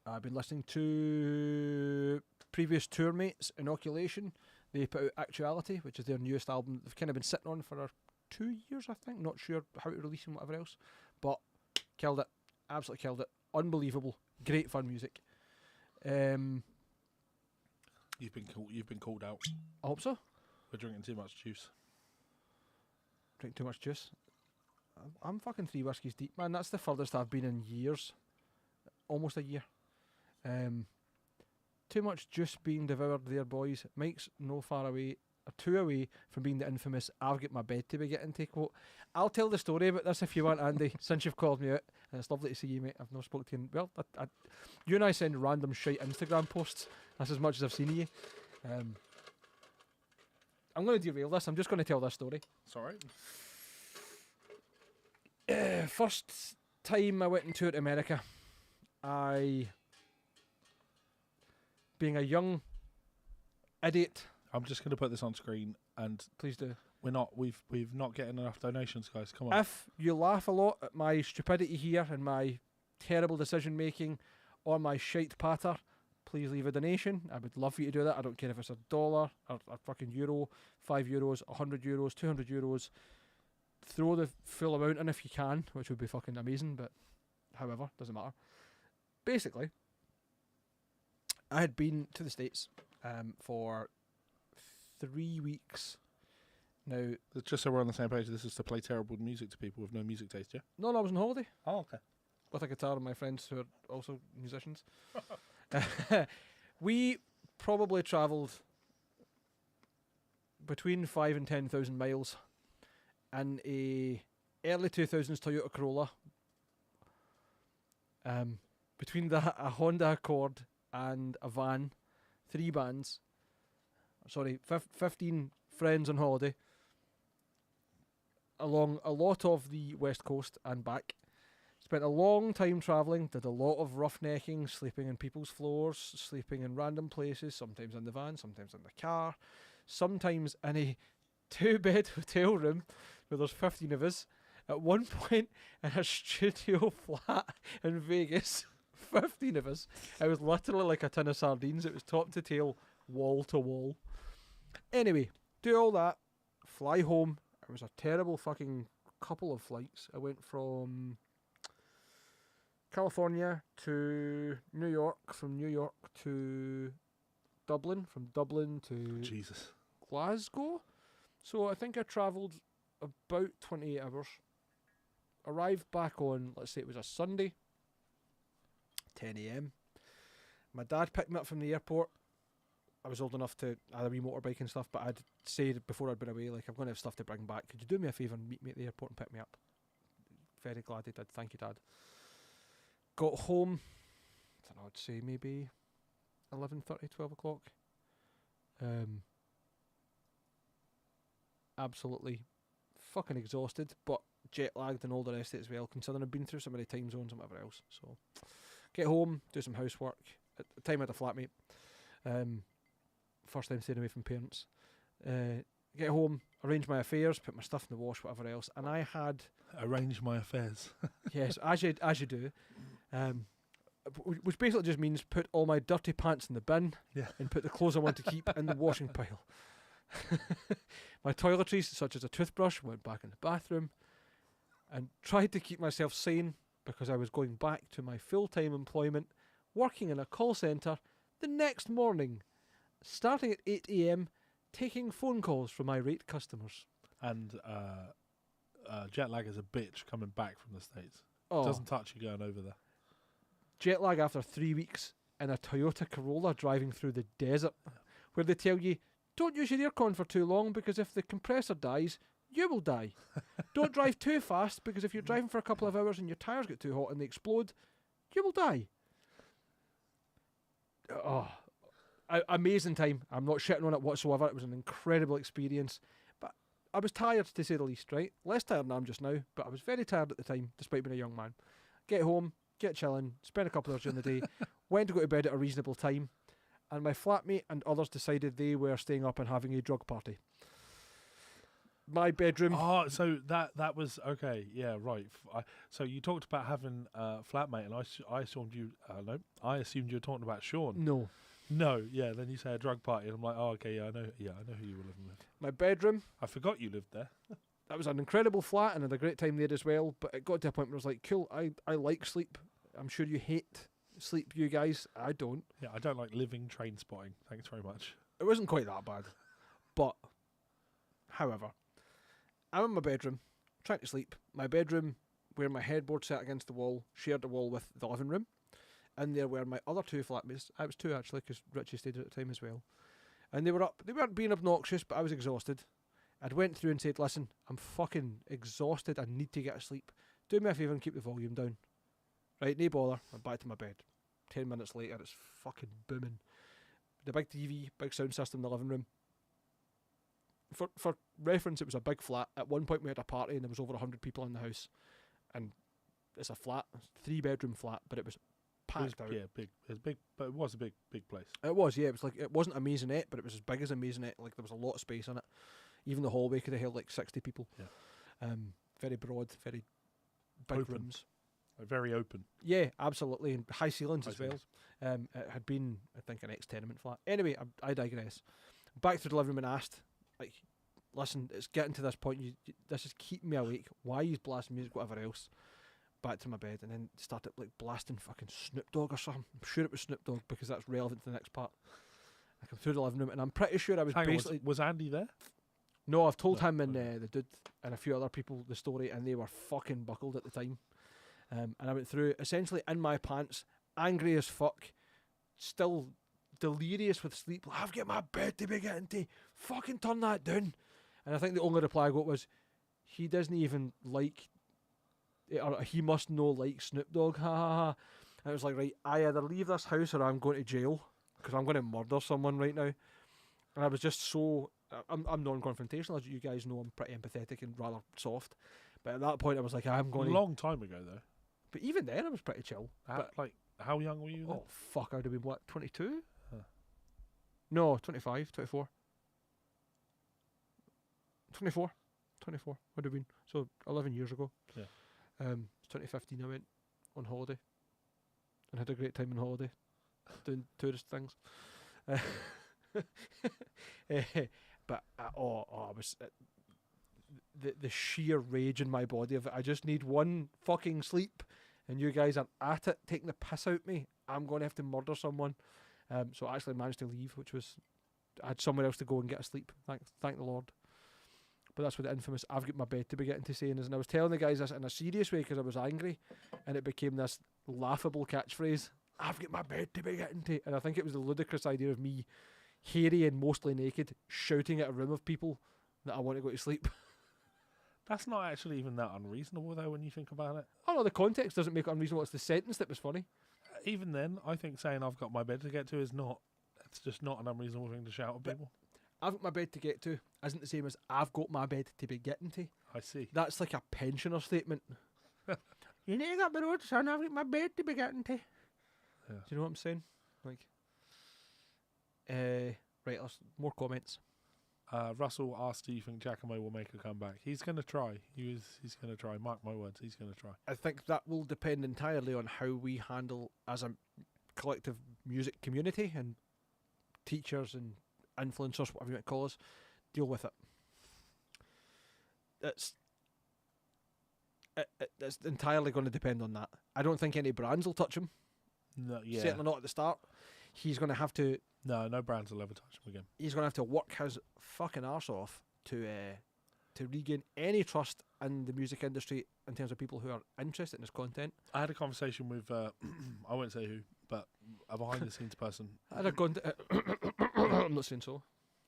I've been listening to previous tour mates, Inoculation. They put out Actuality, which is their newest album. They've kind of been sitting on for 2 years, I think. Not sure how to release and whatever else. But killed it. Absolutely killed it. Unbelievable. Great fun music.
You've been called out.
I hope so.
We're drinking too much juice.
Drink too much juice. I'm fucking 3 whiskies deep, man. That's the furthest I've been in years. Almost a year. Too much juice being devoured there, boys. Mike's no far away, or 2 away from being the infamous "I've got my bed to be getting" to quote. I'll tell the story about this if you want, Andy, since you've called me out. And it's lovely to see you, mate. I've not spoken to you. Well, you and I send random shite Instagram posts. That's as much as I've seen of you. I'm going to derail this. I'm just going to tell this story.
It's alright.
First time I went and toured America, being a young idiot.
I'm just going to put this on screen, and
Please do.
We've not getting enough donations, guys. Come on.
If you laugh a lot at my stupidity here and my terrible decision making or my shite patter, please leave a donation. I would love for you to do that. I don't care if it's $1 or a fucking euro, €5, €100, €200. Throw the full amount in if you can, which would be fucking amazing, but however, doesn't matter. Basically, I had been to the States for 3 weeks. Now,
Just so we're on the same page, this is to play terrible music to people with no music taste, yeah?
no, I was on holiday
Oh, okay.
with a guitar and my friends who are also musicians. We probably travelled between 5 and 10,000 miles in a early 2000s Toyota Corolla. Between that, a Honda Accord and a van, 3 bands. Sorry, 15 friends on holiday. Along a lot of the West Coast and back. Spent a long time travelling, did a lot of roughnecking, sleeping in people's floors, sleeping in random places, sometimes in the van, sometimes in the car, sometimes in a 2-bed hotel room where there's 15 of us. At one point in a studio flat in Vegas, 15 of us. It was literally like a tin of sardines. It was top to tail, wall to wall. Anyway, do all that, fly home. It was a terrible fucking couple of flights. I went from California to New York, from New York to Dublin, from Dublin to
Jesus.
Glasgow. So I think I travelled about 28 hours. Arrived back on, let's say it was a Sunday, 10 a.m. My dad picked me up from the airport. I was old enough to have a wee motorbike and stuff, but I'd said before I'd been away, like, I'm going to have stuff to bring back. Could you do me a favour and meet me at the airport and pick me up? Very glad he did. Thank you, Dad. Got home, I don't know, I'd say maybe 11:30, 12 o'clock. Absolutely fucking exhausted, but jet lagged and all the rest of it as well, considering I've been through so many time zones and whatever else. So, get home, do some housework. At the time I had a flatmate. First time staying away from parents. Get home, arrange my affairs, put my stuff in the wash, whatever else, and I had...
Arrange my affairs.
Yes, as you do. Which basically just means put all my dirty pants in the bin and put the clothes I want to keep in the washing pile. My toiletries, such as a toothbrush, went back in the bathroom and tried to keep myself sane because I was going back to my full-time employment, working in a call centre the next morning, starting at 8 a.m, taking phone calls from irate customers.
And jet lag is a bitch coming back from the States.
Oh,
Doesn't touch you going over there.
jet lag after 3 weeks in a Toyota Corolla driving through the desert, where they tell you, don't use your aircon for too long because if the compressor dies, you will die. Don't drive too fast because if you're driving for a couple of hours and your tyres get too hot and they explode, you will die. Oh, amazing time. I'm not shitting on it whatsoever. It was an incredible experience. But I was tired, to say the least, right? Less tired than I am just now, but I was very tired at the time, despite being a young man. Get home, get chilling, spend a couple of hours during the day, went to go to bed at a reasonable time, and my flatmate and others decided they were staying up and having a drug party. My bedroom.
Oh, so that was okay. Yeah, right. So you talked about having a flatmate, and I assumed you. No, I assumed you were talking about Sean.
No.
No, yeah. Then you say a drug party, and I'm like, oh, okay, yeah, I know who you were living with.
My bedroom.
I forgot you lived there.
That was an incredible flat, and I had a great time there as well. But it got to a point where I was like, cool. I like sleep. I'm sure you hate sleep, you guys. I don't.
Yeah, I don't like living train spotting. Thanks very much.
It wasn't quite that bad, but however. I'm in my bedroom, trying to sleep. My bedroom, where my headboard sat against the wall, shared the wall with the living room. And there were my other two flatmates. I was two, actually, because Richie stayed at the time as well. And they were up. They weren't being obnoxious, but I was exhausted. I'd went through and said, listen, I'm fucking exhausted. I need to get to sleep. Do me a favour and keep the volume down. Right, no bother. I'm back to my bed. 10 minutes later, it's fucking booming. The big TV, big sound system in the living room. For reference, it was a big flat. At one point, we had a party and there was over 100 people in the house. And it's a flat, 3-bedroom flat, but it was packed out.
Yeah, big. It was big, but it was a big place.
It was, yeah. It was like, it wasn't a maisonette, but it was as big as a maisonette. Like, there was a lot of space in it. Even the hallway could have held like 60 people.
Yeah.
Very broad, very big
Open.
rooms.
Very open.
Yeah, absolutely, and high ceilings
High
as well.
ceilings.
It had been, I think, an ex-tenement flat. Anyway, I digress. Back through the living room and asked, like, listen, it's getting to this point. This is keeping me awake. Why are you blasting music, whatever else? Back to my bed, and then started like blasting fucking Snoop Dogg or something. I'm sure it was Snoop Dogg because that's relevant to the next part. I come through the living room, and I'm pretty sure I was basically.
Was Andy there?
No, I've told
No,
him and
okay.
the dude and a few other people the story, and they were fucking buckled at the time. And I went through essentially in my pants, angry as fuck, still delirious with sleep. Like, I've got my bed to be getting to. Fucking turn that down. And I think the only reply I got was, he doesn't even like, or he must know like Snoop Dogg. Ha ha ha. And I was like, right, I either leave this house or I'm going to jail because I'm going to murder someone right now. And I was just so. I'm non-confrontational, as you guys know. I'm pretty empathetic and rather soft. But at that point, I was like, I'm going
A long time ago, though.
But even then, I was pretty chill. But
Like, how young were you then?
oh, fuck, I would have been, what, 22?
Huh.
No, 25, 24. 24 would have been. So 11 years ago.
Yeah.
2015, I went on holiday and had a great time on holiday doing tourist things. But I was the sheer rage in my body of it. I just need one fucking sleep, and you guys are at it, taking the piss out me. I'm going to have to murder someone. So I actually managed to leave, which was I had somewhere else to go and get a sleep. Thank the Lord. But that's what the infamous "I've got my bed to be getting to" saying is, and I was telling the guys this in a serious way because I was angry, and it became this laughable catchphrase. I've got my bed to be getting to, and I think it was the ludicrous idea of me, hairy and mostly naked, shouting at a room of people that I want to go to sleep.
That's not actually even that unreasonable, though, when you think about it.
Oh no, the context doesn't make it unreasonable. It's the sentence that was funny.
Even then, I think saying I've got my bed to get to is not. It's just not an unreasonable thing to shout at people.
I've got my bed to get to isn't the same as I've got my bed to be getting to.
I see.
That's like a pensioner statement. You need to get up the road, son. I've got my bed to be getting to.
Yeah.
Do you know what I'm saying? Like, right, more comments.
Russell asked, "Do you think Giacomo will make a comeback?" He's going to try. He's going to try. Mark my words. He's going to try.
I think that will depend entirely on how we handle as a collective music community and teachers and influencers, whatever you want to call us, deal with it. It's entirely going to depend on that. I don't think any brands will touch him.
No, yeah.
Certainly not at the start. he's going to have to
No brands will ever touch him again.
he's going to have to work his fucking arse off to regain any trust in the music industry in terms of people who are interested in his content.
I had a conversation with I won't say who, but a behind the scenes person.
I'm not saying so.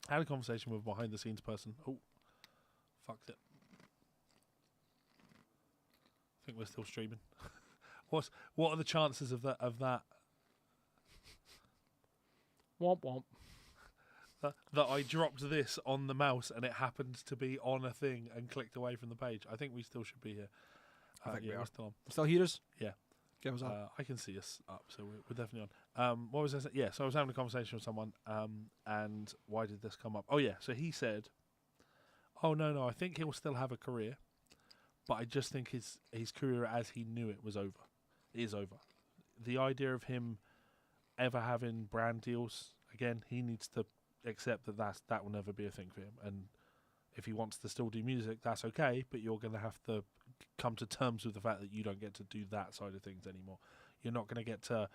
I had a conversation with a behind the scenes person. Oh, fucked it. I think we're still streaming. What are the chances of that?
Womp womp.
That I dropped this on the mouse and it happened to be on a thing and clicked away from the page. I think we still should be here.
I think we
we're
are.
still on.
Still hear us?
Yeah.
Give us up.
I can see us up, so we're definitely on. What was I saying? Yeah, so I was having a conversation with someone, and why did this come up? Oh yeah, so he said, "Oh no, I think he'll still have a career, but I just think his career as he knew it was over. Is over. The idea of him ever having brand deals again, he needs to accept that will never be a thing for him. And if he wants to still do music, that's okay, but you're going to have to come to terms with the fact that you don't get to do that side of things anymore. You're not going to get to,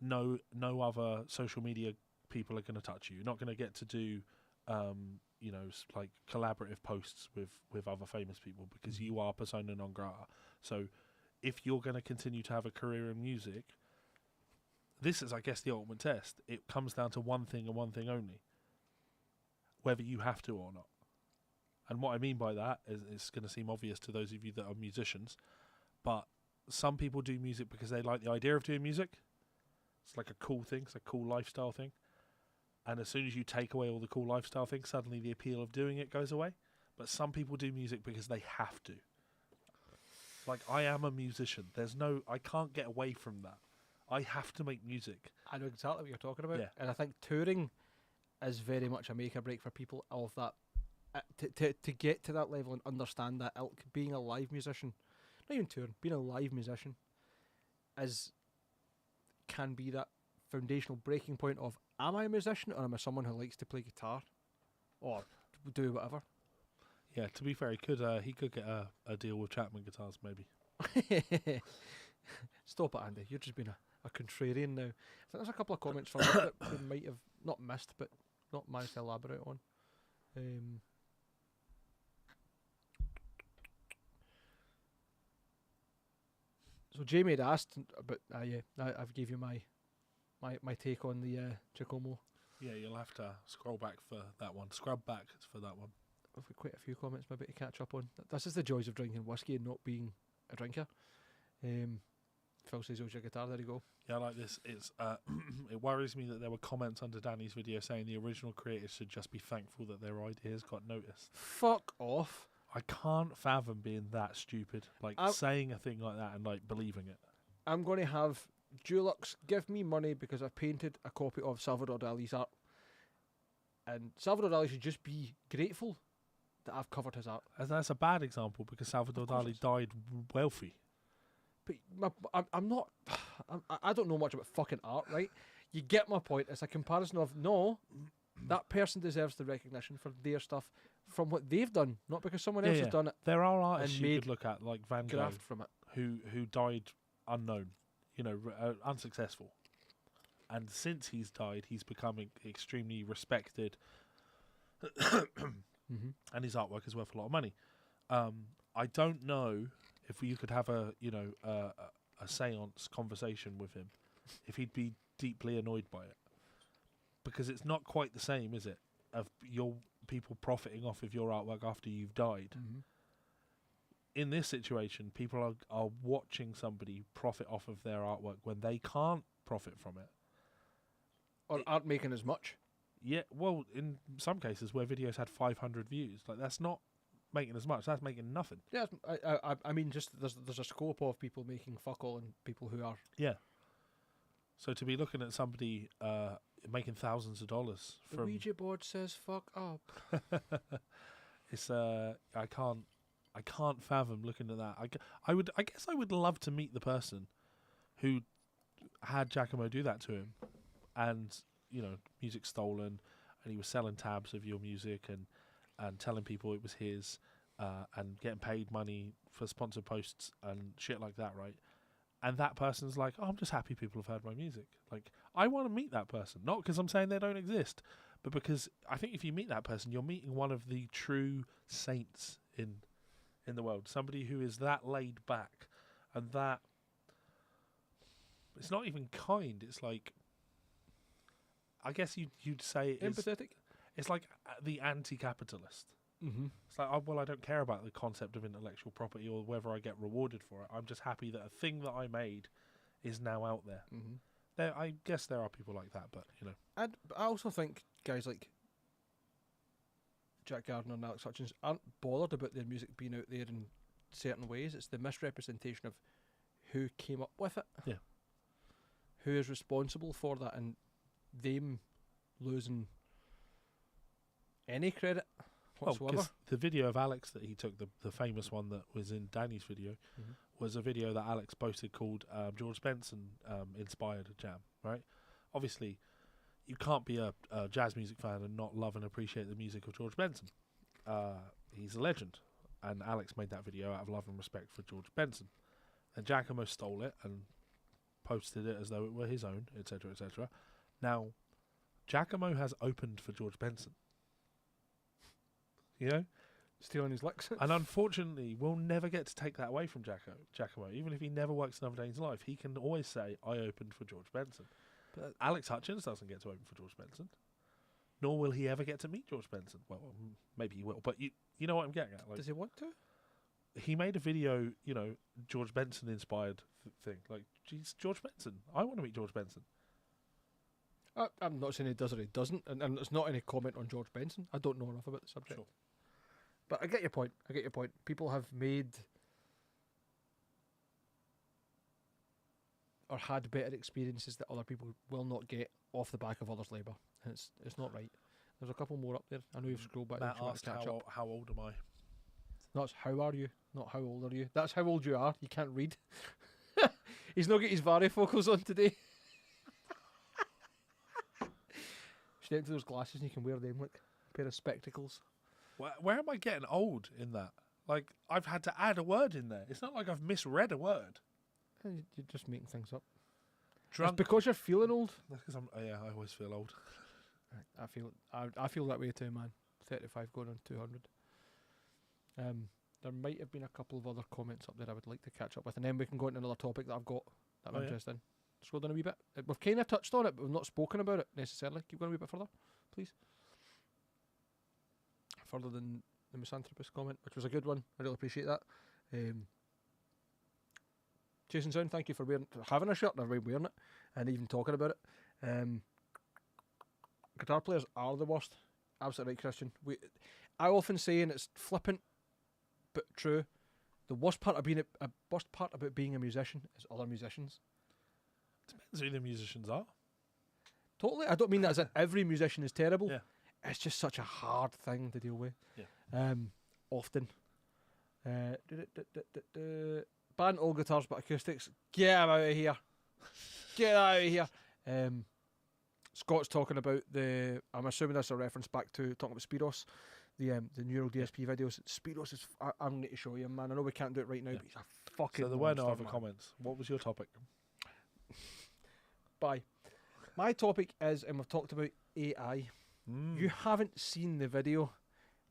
no other social media people are going to touch you. You're not going to get to do, like collaborative posts with other famous people because you are persona non grata. So if you're going to continue to have a career in music, this is, I guess, the ultimate test. It comes down to one thing and one thing only. Whether you have to or not. And what I mean by that is it's going to seem obvious to those of you that are musicians, but some people do music because they like the idea of doing music. It's like a cool thing. It's a cool lifestyle thing. And as soon as you take away all the cool lifestyle things, suddenly the appeal of doing it goes away. But some people do music because they have to. Like, I am a musician. I can't get away from that. I have to make music.
I know exactly what you're talking about.
Yeah.
And I think touring is very much a make or break for people of that. To get to that level and understand that ilk, being a live musician, not even touring, being a live musician can be that foundational breaking point of, am I a musician or am I someone who likes to play guitar or do whatever?
Yeah, to be fair, he could get a deal with Chapman Guitars, maybe.
Stop it, Andy. You're just being a contrarian now. I think there's a couple of comments from that we might have not missed, but not managed to elaborate on. So Jamie had asked, but I've gave you my take on the Giacomo.
Yeah, you'll have to scroll back for that one. Scrub back for that one.
I've got quite a few comments maybe to catch up on. This is the joys of drinking whiskey and not being a drinker. Phil says, "Oh, your guitar." There you go.
Yeah, I like this. It's it worries me that there were comments under Danny's video saying the original creators should just be thankful that their ideas got noticed.
Fuck off.
I can't fathom being that stupid. Like, saying a thing like that and, like, believing it.
I'm going to have Dulux give me money because I've painted a copy of Salvador Dali's art. And Salvador Dali should just be grateful that I've covered his art.
And that's a bad example because Salvador Dali died wealthy.
But I'm not... I don't know much about fucking art, right? You get my point. It's a comparison of, no, that person deserves the recognition for their stuff from what they've done, not because someone else has done it.
There are artists
and
you could look at, like Van Gogh,
from it.
who died unknown, unsuccessful. And since he's died, he's becoming extremely respected, and his artwork is worth a lot of money. I don't know if you could have a seance conversation with him, if he'd be deeply annoyed by it, because it's not quite the same, is it? Of your people profiting off of your artwork after you've died.
Mm-hmm.
In this situation, people are watching somebody profit off of their artwork when they can't profit from it.
Or aren't making as much.
Yeah, well, in some cases where videos had 500 views, like, that's not making as much. That's making nothing.
Yeah, I mean, just there's a scope of people making fuck all and people who are.
Yeah. So to be looking at somebody making thousands of dollars
The
from
Ouija board says fuck up.
it's I can't fathom looking at that. I guess I would love to meet the person who had Giacomo do that to him, and music stolen, and he was selling tabs of your music and telling people it was his, and getting paid money for sponsored posts and shit like that, right? and that person's like, oh, I'm just happy people have heard my music. Like, I want to meet that person, not because I'm saying they don't exist, but because I think if you meet that person, you're meeting one of the true saints in the world. Somebody who is that laid back and that, it's not even kind. It's like, I guess you'd say
Empathetic.
It's like the anti-capitalist.
Mm-hmm.
It's like, oh, well, I don't care about the concept of intellectual property or whether I get rewarded for it. I'm just happy that a thing that I made is now out there.
Mm-hmm.
I guess there are people like that, but, you know.
And I also think guys like Jack Gardner and Alex Hutchins aren't bothered about their music being out there in certain ways. It's the misrepresentation of who came up with it.
Yeah.
Who is responsible for that, and them losing any credit whatsoever.
Because the video of Alex that he took, the famous one that was in Danny's video, was a video that Alex posted called George Benson inspired a jam, right? Obviously, you can't be a jazz music fan and not love and appreciate the music of George Benson. He's a legend. And Alex made that video out of love and respect for George Benson. And Giacomo stole it and posted it as though it were his own, etc., etc. Now, Giacomo has opened for George Benson. You know?
Stealing his licks.
And unfortunately, we'll never get to take that away from Giacomo. Even if he never works another day in his life, he can always say, I opened for George Benson. But Alex Hutchins doesn't get to open for George Benson. Nor will he ever get to meet George Benson. Well, maybe he will, but you know what I'm getting at. Like,
does he want to?
He made a video, you know, George Benson inspired thing. Like, geez, George Benson. I want to meet George Benson.
I'm not saying he does or he doesn't, and it's not any comment on George Benson. I don't know enough about the subject.
Sure.
But I get your point. People have made or had better experiences that other people will not get off the back of others' labour. And it's not right. There's a couple more up there. I know you've scrolled back.
Matt
if you want
asked
to catch up.
how old am I?
That's how are you, not how old are you. That's how old you are. You can't read. He's not got his varifocals on today. Should empty those glasses and you can wear them like a pair of spectacles.
Where am I getting old in that? Like, I've had to add a word in there. It's not like I've misread a word.
You're just making things up.
Drunk.
It's because you're feeling old.
Because I always feel old.
I feel that way too, man. 35 going on 200. There might have been a couple of other comments up there I would like to catch up with, and then we can go into another topic that I've got that I'm interested in. Scroll down a wee bit. We've kind of touched on it, but we've not spoken about it necessarily. Keep going a wee bit further, please. Further than the misanthropist comment, which was a good one. I really appreciate that. Jason Sound, thank you for having a shirt. Never mind wearing it, and even talking about it. Guitar players are the worst. Absolutely right, Christian. I often say, and it's flippant but true, the worst part about being a musician is other musicians.
Depends who the musicians are.
Totally. I don't mean that as in every musician is terrible.
Yeah.
It's just such a hard thing to deal with.
Yeah.
Often. Ban all guitars but acoustics. Get them out of here. Get out of here. Scott's talking about I'm assuming that's a reference back to talking about Spiros, the Neural DSP videos. Spiros is. I'm going to show you, man. I know we can't do it right now, but he's a fucking.
So there were no
monster,
other comments. What was your topic?
Bye. My topic is, and we've talked about AI. You haven't seen the video,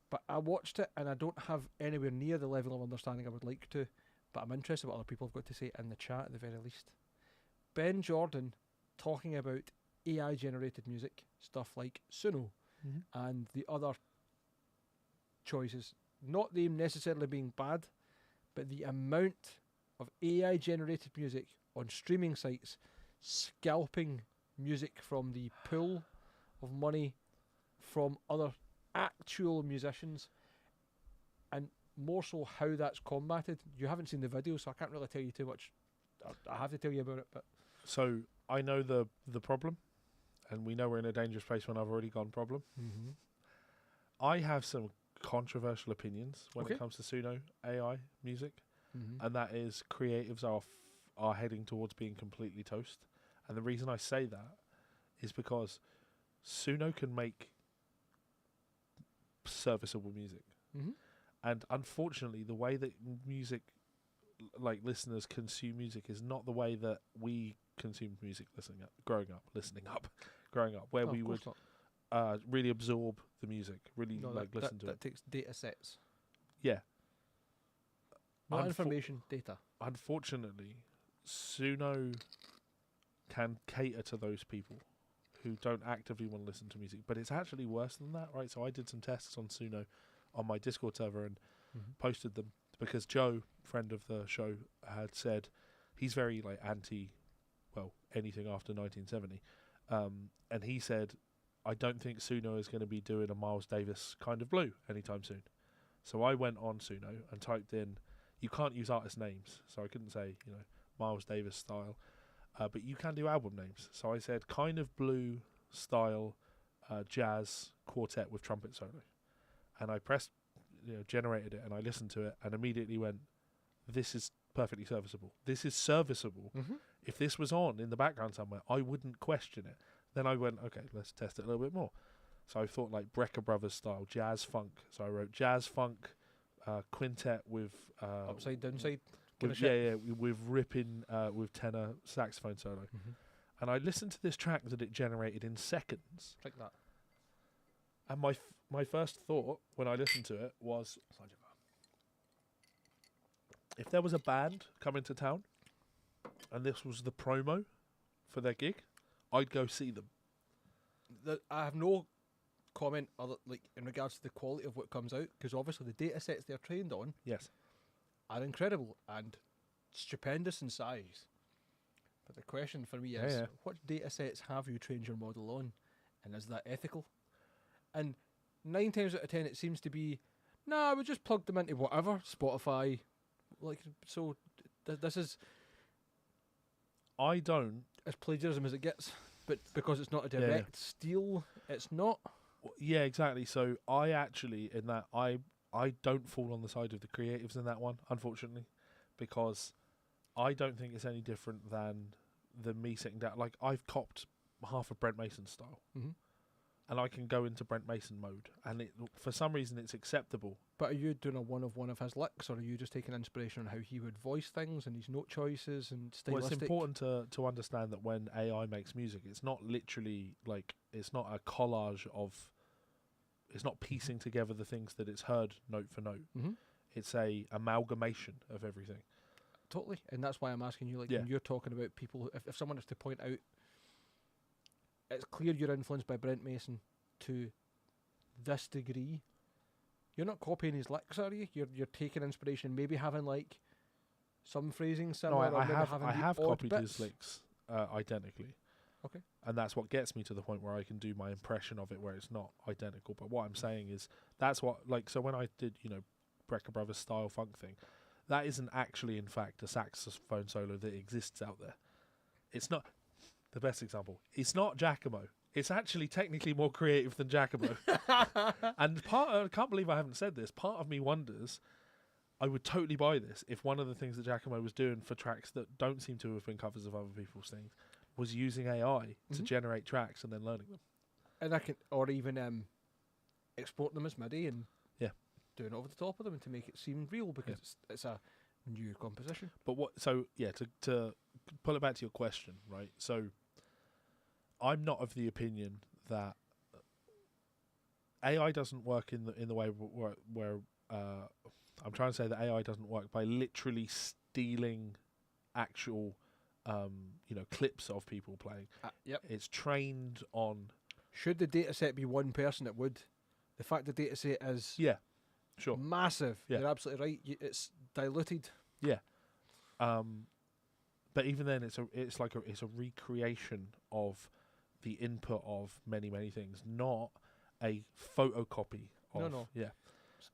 but I watched it and I don't have anywhere near the level of understanding I would like to, but I'm interested in what other people have got to say in the chat at the very least. Ben Jordan talking about AI generated music, stuff like Suno and the other choices, not them necessarily being bad, but the amount of AI generated music on streaming sites scalping music from the pool of money from other actual musicians, and more so how that's combated. You haven't seen the video, so I can't really tell you too much. I have to tell you about it, but
so I know the problem, and we know we're in a dangerous place when I've already gone problem. I have some controversial opinions when it comes to Suno AI music, and that is creatives are heading towards being completely toast. And the reason I say that is because Suno can make serviceable music. And unfortunately, the way that music like listeners consume music is not the way that we consumed music growing up, where
Oh,
we
of
would
course not.
really absorb the music, really
No,
like listen to
that
it.
takes data sets.
Yeah.
Not
Unfo-
information, data.
Unfortunately, Suno can cater to those people who don't actively want to listen to music, but it's actually worse than that, right? So I did some tests on Suno on my Discord server and posted them because Joe, friend of the show, had said he's very like anti, well, anything after 1970, and he said, I don't think Suno is going to be doing a Miles Davis kind of blue anytime soon. So I went on Suno and typed in, you can't use artist names, so I couldn't say, Miles Davis style, but you can do album names. So I said kind of blue style jazz quartet with trumpet solo, and I pressed, generated it, and I listened to it, and immediately went, this is perfectly serviceable. This is serviceable. If this was on in the background somewhere, I wouldn't question it. Then I went, okay, let's test it a little bit more. So I thought like Brecker Brothers style, jazz funk. So I wrote jazz funk quintet with
Upside, downside.
with with ripping with tenor saxophone solo. And I listened to this track that it generated in seconds.
Like that.
And my first thought when I listened to it was, if there was a band coming to town and this was the promo for their gig, I'd go see them.
I have no comment other in regards to the quality of what comes out, because obviously the data sets they're trained on
Yes.
are incredible and stupendous in size. But the question for me is, what data sets have you trained your model on, and is that ethical? And 9 times out of 10 it seems to be, nah, we just plugged them into whatever, Spotify, this is
I don't.
as plagiarism as it gets, but because it's not a direct steal, it's not.
Yeah, exactly. So I actually, in that, I don't fall on the side of the creatives in that one, unfortunately, because I don't think it's any different than me sitting down. Like, I've copped half of Brent Mason's style, and I can go into Brent Mason mode, and for some reason it's acceptable.
But are you doing a one of his licks, or are you just taking inspiration on how he would voice things and his note choices and stylistic?
Well, it's important to understand that when AI makes music, it's not literally like, it's not a collage of, it's not piecing together the things that it's heard note for note. It's a amalgamation of everything.
Totally, and that's why I'm asking you, when you're talking about people, if someone is to point out, it's clear you're influenced by Brent Mason to this degree, you're not copying his licks, are you? You're taking inspiration, maybe having some phrasing similar.
No, I have copied his licks identically.
Okay.
And that's what gets me to the point where I can do my impression of it where it's not identical. But what I'm saying is, that's what, so when I did, Brecker Brothers style funk thing, that isn't actually, in fact, a saxophone solo that exists out there. It's not, the best example, it's not Giacomo. It's actually technically more creative than Giacomo. And I can't believe I haven't said this, part of me wonders, I would totally buy this if one of the things that Giacomo was doing for tracks that don't seem to have been covers of other people's things was using AI to generate tracks and then learning them.
And or even export them as MIDI and doing it over the top of them to make it seem real, because it's a new composition.
But to pull it back to your question, right? So I'm not of the opinion that AI doesn't work in the way where I'm trying to say that AI doesn't work by literally stealing actual clips of people playing. It's trained on.
Should the data set be one person, it would. The fact the data set is
Sure.
massive.
Yeah.
You're absolutely right. It's diluted.
Yeah. But even then, it's a recreation of the input of many things, not a photocopy of.
No.
Yeah.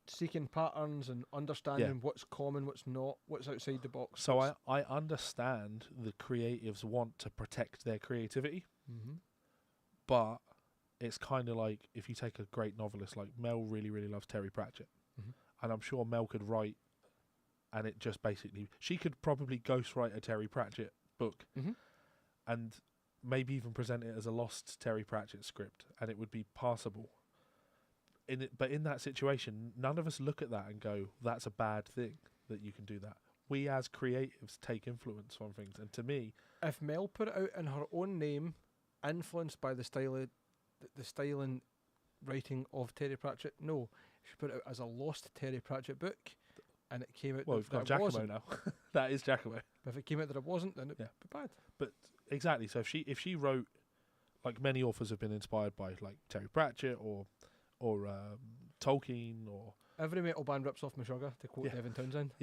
Seeking patterns and understanding what's common, what's not, what's outside the box.
So I understand the creatives want to protect their creativity, but it's kind of like if you take a great novelist like Mel really loves Terry Pratchett, and I'm sure Mel could write, and it just basically, she could probably ghostwrite a Terry Pratchett book, and maybe even present it as a lost Terry Pratchett script, and it would be passable. But in that situation, none of us look at that and go, that's a bad thing that you can do that. we as creatives take influence from things, and to me,
If Mel put it out in her own name, influenced by the style and writing of Terry Pratchett, no, she put it out as a lost Terry Pratchett book, and it came out
well,
that,
we've got
that it
Giacomo
wasn't.
now. That is Giacomo.
But if it came out that it wasn't, then it'd
Yeah.
be bad.
But exactly. So if she wrote, like many authors have been inspired by like Terry Pratchett or Tolkien or
Every metal band rips off Meshuggah, to quote
Yeah.
Devin Townsend.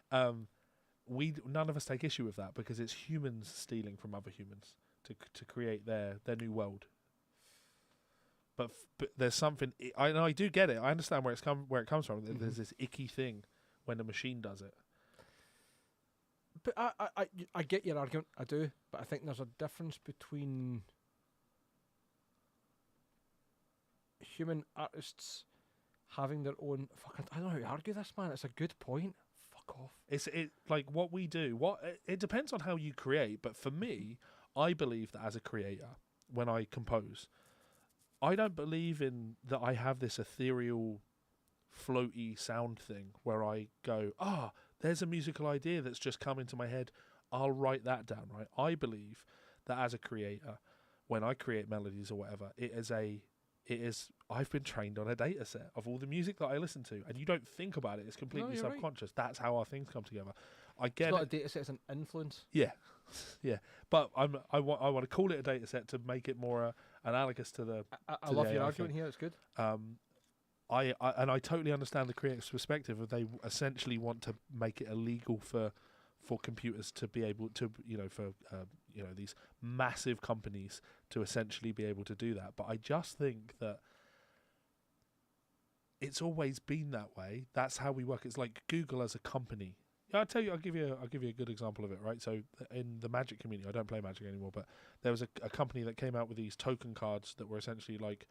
none of us take issue with that because it's humans stealing from other humans to create their new world. But there's something I do get it. I understand where it comes from.
Mhm.
There's this icky thing when a machine does it.
But I get your argument, I do, but I think there's a difference between human artists having their own. I don't know how to argue this, man. It's a good point. Fuck off.
It's like what we do. It depends on how you create. But for me, I believe that as a creator, when I compose, I don't believe in that. I have this ethereal, floaty sound thing where I go, there's a musical idea that's just come into my head. I'll write that down. Right. I believe that as a creator, when I create melodies or whatever, I've been trained on a data set of all the music that I listen to, and you don't think about it. It's completely
you're right.
subconscious. That's how our things come together. I
It's
get
not a
it.
data set, it's an influence.
Yeah, yeah. But I want to call it a data set to make it more analogous to the.
I
To
love
the
your
AI
argument
thing.
here, it's good.
I totally understand the creative's perspective. Of they essentially want to make it illegal for computers to be able to, for these massive companies to essentially be able to do that. But I just think that it's always been that way. That's how we work. It's like Google as a company. Yeah, I'll give you a good example of it, right? So in the Magic community, I don't play Magic anymore, but there was a company that came out with these token cards that were essentially like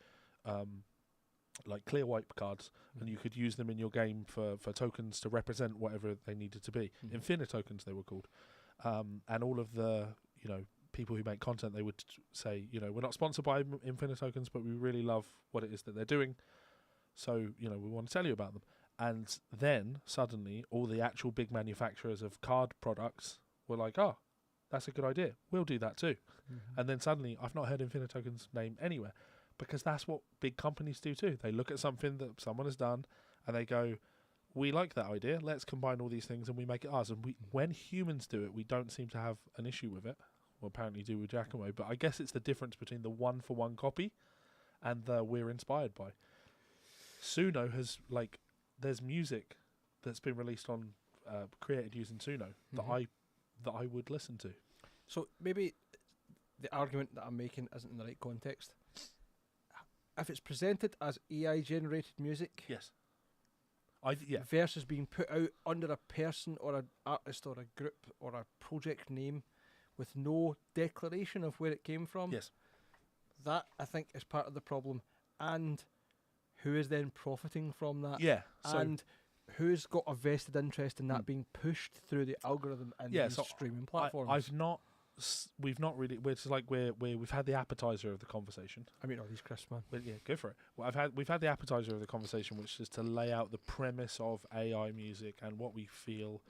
clear wipe cards, and you could use them in your game for tokens to represent whatever they needed to be.
Mhm.
Infinitokens they were called. And all of the, people who make content, they would say, we're not sponsored by Infinitokens, but we really love what it is that they're doing. So, we want to tell you about them. And then suddenly all the actual big manufacturers of card products were like, oh, that's a good idea. We'll do that too.
Mm-hmm.
And then suddenly I've not heard Infinitoken's name anywhere, because that's what big companies do too. They look at something that someone has done and they go, we like that idea. Let's combine all these things and we make it ours. And when humans do it, we don't seem to have an issue with it. Well, apparently do with Giacomo, but I guess it's the difference between the one-for-one copy and the we're inspired by. Suno has, there's music that's been released on, created using Suno that I would listen to.
So maybe the argument that I'm making isn't in the right context. If it's presented as AI-generated music,
Yes.
versus being put out under a person or an artist or a group or a project name with no declaration of where it came from,
Yes.
that I think is part of the problem. And who is then profiting from that?
Yeah. So
And who's got a vested interest in that being pushed through the algorithm and
Yeah,
these
so
streaming platforms?
we've not really. We've had the appetizer of the conversation.
I mean, all these crisps, man.
Well, yeah, go for it. Well, we've had the appetizer of the conversation, which is to lay out the premise of AI music and what we feel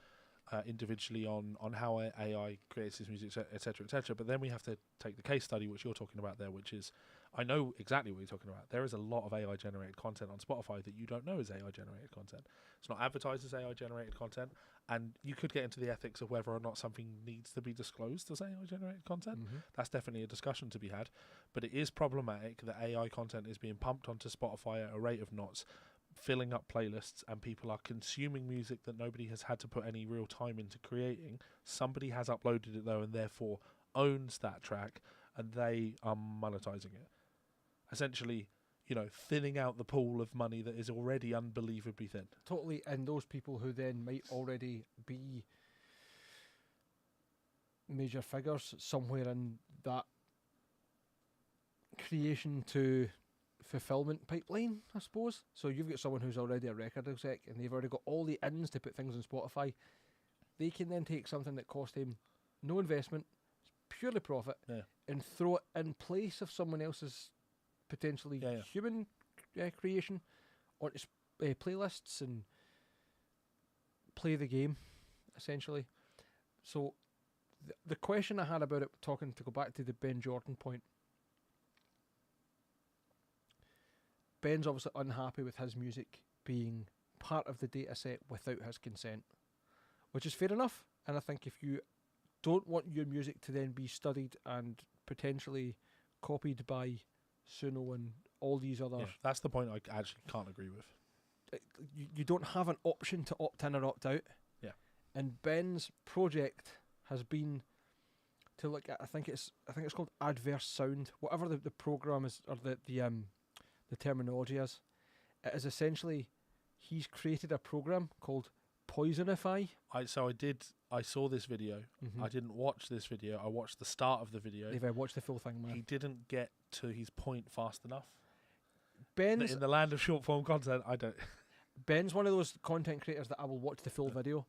individually on how AI creates this music, etc., etc. But then we have to take the case study, which you're talking about there, which is, I know exactly what you're talking about. There is a lot of AI generated content on Spotify that you don't know is AI generated content. It's not advertised as AI generated content, and you could get into the ethics of whether or not something needs to be disclosed as AI generated content.
Mm-hmm.
That's definitely a discussion to be had, but it is problematic that AI content is being pumped onto Spotify at a rate of knots, filling up playlists, and people are consuming music that nobody has had to put any real time into creating. Somebody has uploaded it though, and therefore owns that track, and they are monetizing it. Essentially, thinning out the pool of money that is already unbelievably thin.
Totally, and those people who then might already be major figures somewhere in that creation to fulfillment pipeline, I suppose. So you've got someone who's already a record exec and they've already got all the ins to put things on Spotify. They can then take something that cost him no investment, purely profit, and throw it in place of someone else's potentially human creation onto playlists and play the game, essentially. So the question I had about it, talking to go back to the Ben Jordan point, Ben's obviously unhappy with his music being part of the data set without his consent, which is fair enough. And I think if you don't want your music to then be studied and potentially copied by Suno and all these other...
Yeah, that's the point I actually can't agree with.
You don't have an option to opt in or opt out.
Yeah.
And Ben's project has been to look at, I think it's called adverse sound, whatever the program is, or the terminology is. It is essentially, he's created a program called Poisonify.
I saw this video.
Mm-hmm.
I didn't watch this video. I watched the start of the video.
Levi, watch the full thing, man.
He didn't get to his point fast enough.
Ben's
In the land of short form content, I don't.
Ben's one of those content creators that I will watch the full video,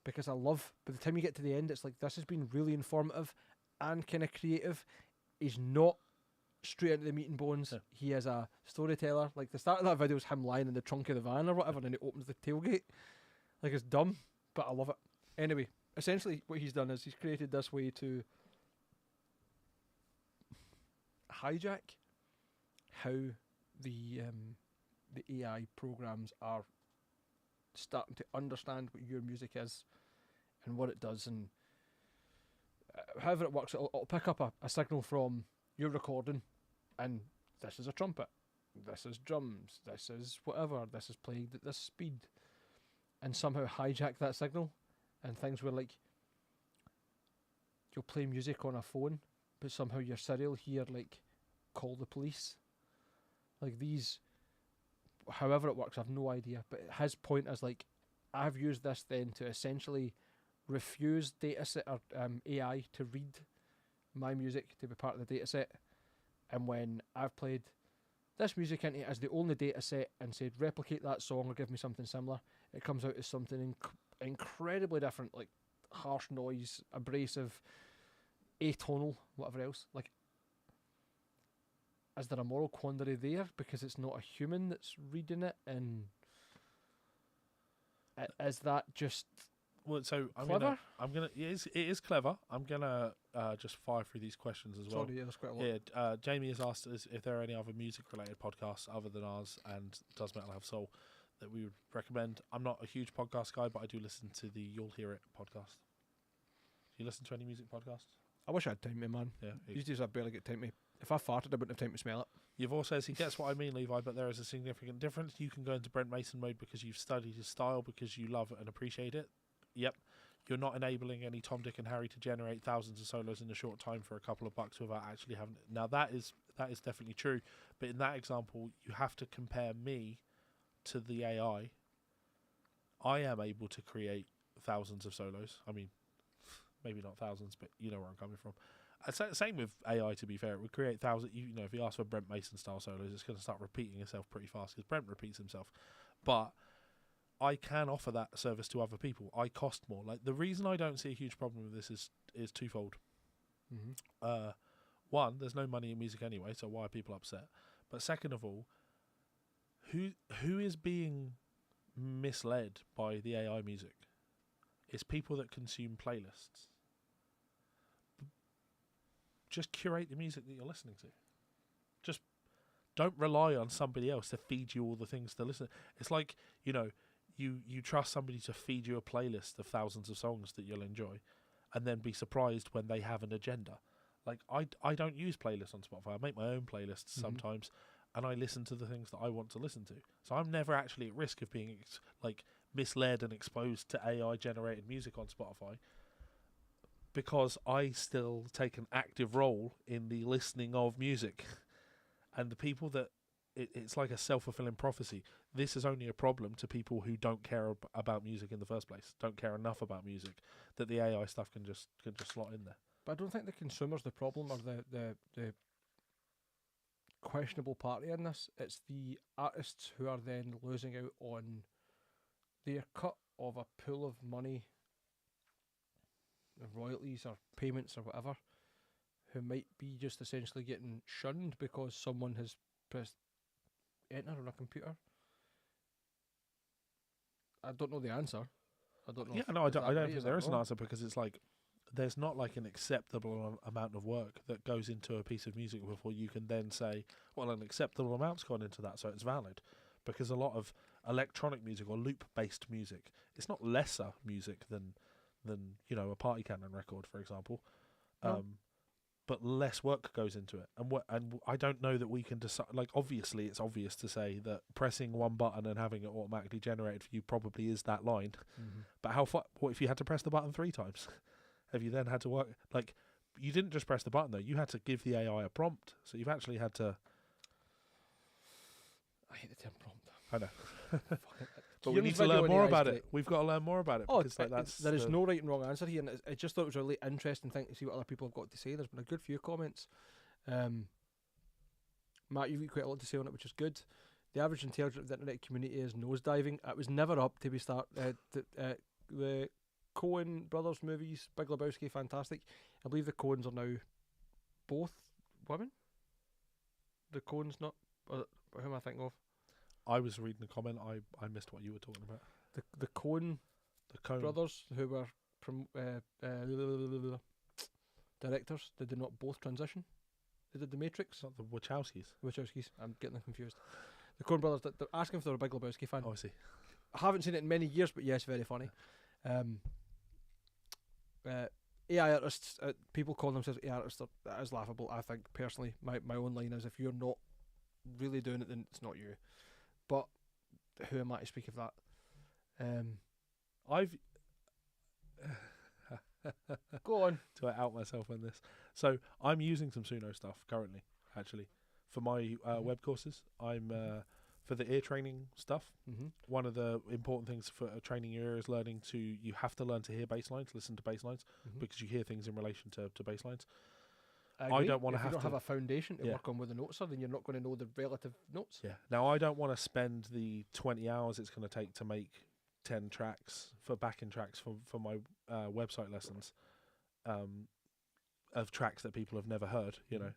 because I love, by the time you get to the end, it's like, this has been really informative and kind of creative. He's not straight into the meat and bones.
Yeah.
He is a storyteller. Like, the start of that video is him lying in the trunk of the van or whatever, and then he opens the tailgate. Like, it's dumb, but I love it. Anyway, essentially what he's done is he's created this way to hijack how the AI programs are starting to understand what your music is and what it does, and however it works, it'll pick up a signal from your recording, and this is a trumpet, this is drums, this is whatever, this is played at this speed, and somehow hijack that signal. And things where, like, you'll play music on a phone, but somehow your Siri will hear, like, call the police. Like, these, however it works, I've no idea. But his point is, like, I've used this then to essentially refuse dataset or AI to read my music to be part of the dataset. And when I've played this music into it as the only dataset and said replicate that song or give me something similar, it comes out as something incredibly different, like harsh noise, abrasive, atonal, whatever else. Like, is there a moral quandary there because it's not a human that's reading it? And is that just clever?
It is clever. I'm gonna just fire through these questions as well.
Sorry, yeah, there's quite a lot.
Yeah, Jamie has asked us if there are any other music-related podcasts other than ours and Does Metal Have Soul that we would recommend. I'm not a huge podcast guy, but I do listen to the You'll Hear It podcast. Do you listen to any music podcasts?
I wish I had time to, man.
Yeah.
These days I barely get time to. If I farted, I wouldn't have time to smell it.
Yvonne says he gets what I mean, Levi, but there is a significant difference. You can go into Brent Mason mode because you've studied his style, because you love and appreciate it. Yep. You're not enabling any Tom, Dick and Harry to generate thousands of solos in a short time for a couple of bucks without actually having it. Now, that is definitely true, but in that example, you have to compare me to the AI. I am able to create thousands of solos. I mean, maybe not thousands, but you know where I'm coming from. Same with AI, to be fair. It would create thousands. You know, if you ask for Brent Mason style solos, it's going to start repeating itself pretty fast because Brent repeats himself. But I can offer that service to other people. I cost more. Like, the reason I don't see a huge problem with this is twofold.
Mm-hmm.
One, there's no money in music anyway, so why are people upset? But second of all, who is being misled by the AI music? It's people that consume playlists. Just curate the music that you're listening to. Just don't rely on somebody else to feed you all the things to listen. It's like, you know, you trust somebody to feed you a playlist of thousands of songs that you'll enjoy, and then be surprised when they have an agenda. Like, I don't use playlists on Spotify. I make my own playlists sometimes, and I listen to the things that I want to listen to. So I'm never actually at risk of being misled and exposed to AI generated music on Spotify, because I still take an active role in the listening of music. And the people that it's like a self-fulfilling prophecy. This is only a problem to people who don't care about music in the first place, don't care enough about music, that the AI stuff can just slot in there.
But I don't think the consumer's the problem, or the questionable party in this. It's the artists who are then losing out on their cut of a pool of money, royalties or payments or whatever, who might be just essentially getting shunned because someone has pressed enter on a computer. I don't know the answer. I don't know.
Yeah,
if-
no, I
is
don't.
that
I don't
right?
think
Is
there
that
is an
wrong?
answer because it's like there's not like an acceptable amount of work that goes into a piece of music before you can then say, well, an acceptable amount's gone into that, so it's valid. Because a lot of electronic music or loop-based music, it's not lesser music than a party cannon record, for example.
No.
But less work goes into it, and I don't know that we can decide. Like, obviously, it's obvious to say that pressing one button and having it automatically generated for you probably is that line.
Mm-hmm.
But what if you had to press the button 3 times? Have you then had to work like you didn't just press the button though? You had to give the AI a prompt, so you've actually had to.
I hate the term prompt.
I know,
Fucking-
but we
Kieran's
need to
video
learn
on
more
AI is
about
great.
it. We've got to learn more about it
Oh,
because like that's
there is no right and wrong answer here, and I just thought it was a really interesting thing to see what other people have got to say. There's been a good few comments. Matt, you've got quite a lot to say on it, which is good. The average intelligence of the internet community is nosediving. It was never up to be start. The Coen brothers movies, Big Lebowski, fantastic. I believe the Coens are now both women. The Coens, not who am I thinking of?
I was reading the comment. I missed what you were talking about.
The Coen
The cone.
brothers, who were directors, did they not both transition? They did The Matrix.
It's not the Wachowskis.
Wachowskis. I'm getting them confused. The Coen brothers. They're asking if they're a Big Lebowski fan.
Oh, I see.
I haven't seen it in many years, but yes, very funny. AI artists, people calling themselves AI artists, that is laughable. I think personally, my own line is, if you're not really doing it, then it's not you. But who am I to speak of that?
I've
Go on.
to out myself on this. So I'm using some Suno stuff currently, actually, for my web courses. I'm for the ear training stuff.
Mm-hmm.
One of the important things for training your ear is you have to learn to hear bass lines, listen to bass lines, because you hear things in relation to bass lines.
I
don't wanna
if you
have
don't
to-
have a foundation to
Yeah.
work on with the notes are, then you're not going to know the relative notes.
Yeah. Now, I don't want to spend the 20 hours it's going to take to make 10 tracks for backing tracks for my website lessons of tracks that people have never heard, you know.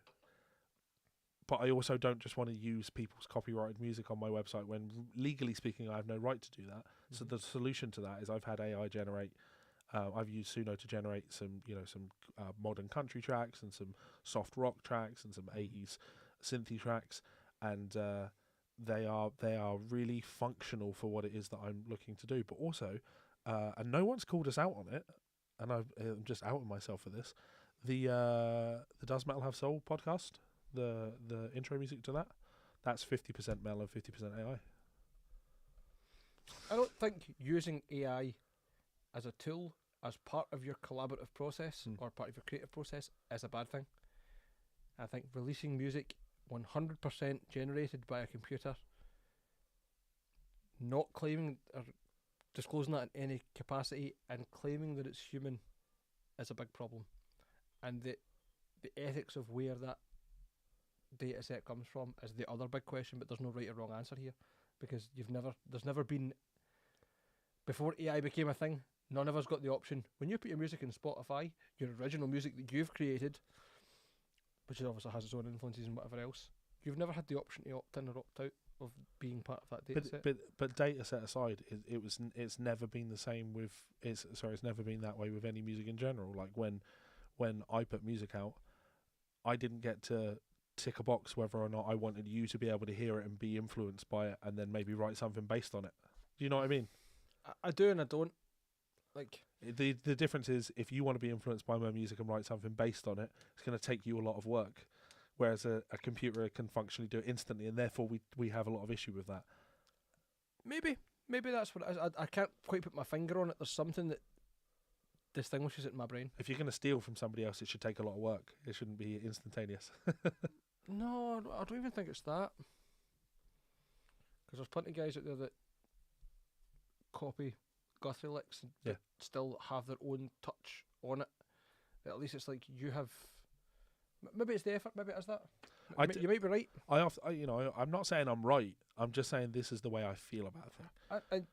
But I also don't just want to use people's copyrighted music on my website when, legally speaking, I have no right to do that. So the solution to that is I've had AI generate. I've used Suno to generate some modern country tracks and some soft rock tracks and some 80s synthy tracks, and they are really functional for what it is that I'm looking to do. But also, and no one's called us out on it, and I'm just outing myself for this. The Does Metal Have Soul podcast, the intro music to that's 50% Mel and 50% AI.
I don't think using AI as a tool, as part of your collaborative process or part of your creative process, is a bad thing. I think releasing music 100% generated by a computer, not claiming or disclosing that in any capacity and claiming that it's human, is a big problem. And the ethics of where that data set comes from is the other big question, but there's no right or wrong answer here, because there's never been, before AI became a thing, none of us got the option. When you put your music in Spotify, your original music that you've created, which obviously has its own influences and whatever else, you've never had the option to opt in or opt out of being part of that data set.
But data set aside, it's never been the same with it's never been that way with any music in general. Like when I put music out, I didn't get to tick a box whether or not I wanted you to be able to hear it and be influenced by it, and then maybe write something based on it. Do you know what I mean?
I do and I don't. Like,
the difference is, if you want to be influenced by my music and write something based on it, it's going to take you a lot of work, whereas a computer can functionally do it instantly, and therefore we have a lot of issue with that.
maybe that's what it is. I can't quite put my finger on it. There's something that distinguishes it in my brain.
If you're going to steal from somebody else, it should take a lot of work. It shouldn't be instantaneous.
No, I don't even think it's that. Because there's plenty of guys out there that copy Guthrie licks and
Yeah.
still have their own touch on it. At least it's like you have. Maybe it's the effort. Maybe it is that. You might be right.
I'm not saying I'm right. I'm just saying this is the way I feel about it.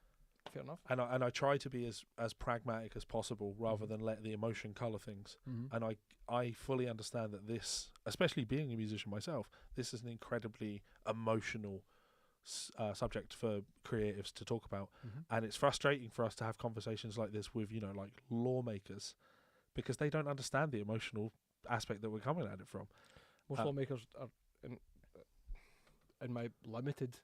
Fair enough.
And I try to be as pragmatic as possible rather than let the emotion colour things. And I fully understand that this, especially being a musician myself, this is an incredibly emotional subject for creatives to talk about,
Mhm.
and it's frustrating for us to have conversations like this with like lawmakers, because they don't understand the emotional aspect that we're coming at it from.
Most lawmakers are, in my limited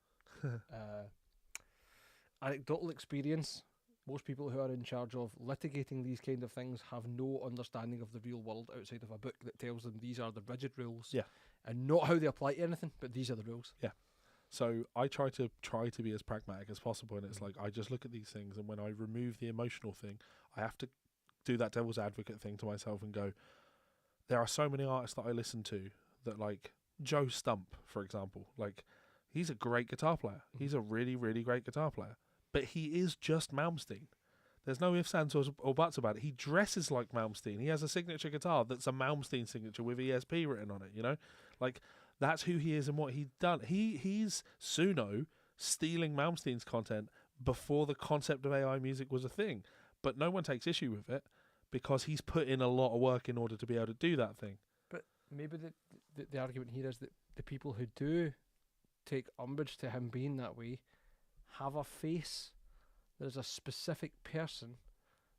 anecdotal experience, most people who are in charge of litigating these kind of things have no understanding of the real world outside of a book that tells them these are the rigid rules.
Yeah.
And not how they apply to anything, but these are the rules.
So I try to be as pragmatic as possible, and it's like I just look at these things, and when I remove the emotional thing, I have to do that devil's advocate thing to myself and go, there are so many artists that I listen to that, like Joe Stump, for example, like he's a great guitar player. He's a really, really great guitar player, but he is just Malmsteen. There's no ifs, ands, or buts about it. He dresses like Malmsteen. He has a signature guitar that's a Malmsteen signature with ESP written on it, you know? Like, that's who he is and what he's done. He's Suno stealing Malmsteen's content before the concept of AI music was a thing. But no one takes issue with it because he's put in a lot of work in order to be able to do that thing.
But maybe the argument here is that the people who do take umbrage to him being that way have a face. There's a specific person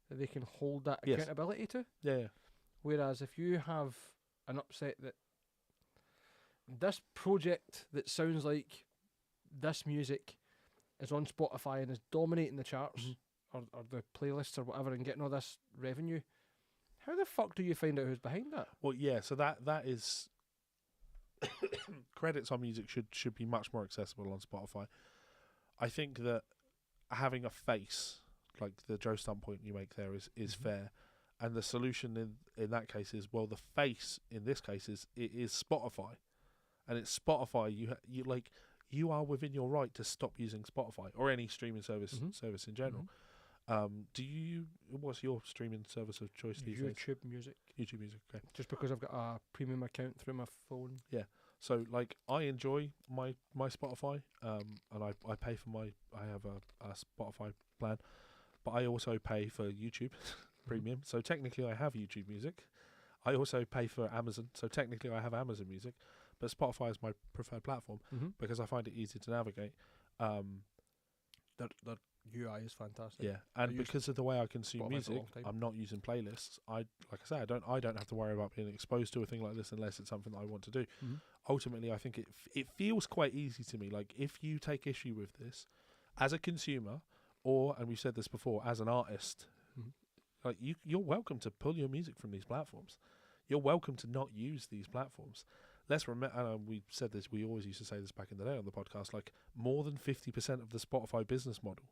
that they can hold that
Yes.
accountability to.
Yeah.
Whereas if you have an upset that this project that sounds like this music is on Spotify and is dominating the charts or the playlists or whatever and getting all this revenue, how the fuck do you find out who's behind that?
Well, yeah, so that is credits on music should be much more accessible on Spotify. I think that having a face, like the Joe Stump point you make there, is fair, and the solution in that case is, well, the face in this case is Spotify, and it's Spotify. You are within your right to stop using Spotify or any streaming service in general. What's your streaming service of choice these days?
YouTube Music.
YouTube Music, okay.
Just because I've got a premium account through my phone.
Yeah. So, like, I enjoy my Spotify, and I pay for I have a Spotify plan, but I also pay for YouTube Premium. So technically, I have YouTube Music. I also pay for Amazon. So technically, I have Amazon Music, but Spotify is my preferred platform because I find it easy to navigate.
Their UI is fantastic.
Yeah, and because of the way I consume
Spotify for a
music,
long time.
I'm not using playlists. Like I say, I don't have to worry about being exposed to a thing like this unless it's something that I want to do. Ultimately, I think it feels quite easy to me. Like, if you take issue with this as a consumer, and we've said this before, as an artist, like you're welcome to pull your music from these platforms. You're welcome to not use these platforms. Let's remember, we said this, we always used to say this back in the day on the podcast, like more than 50% of the Spotify business model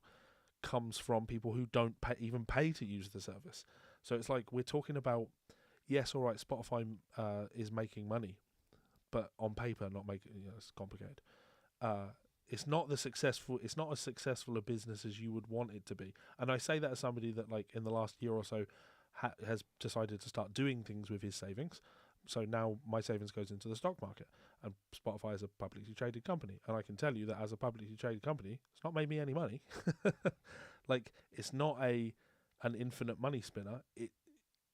comes from people who don't even pay to use the service. So it's like, we're talking about, yes, all right, Spotify is making money, but on paper not making, it's complicated. It's not as successful a business as you would want it to be. And I say that as somebody that, like, in the last year or so has decided to start doing things with his savings. So now my savings goes into the stock market, and Spotify is a publicly traded company. And I can tell you that as a publicly traded company, it's not made me any money. Like, it's not an infinite money spinner.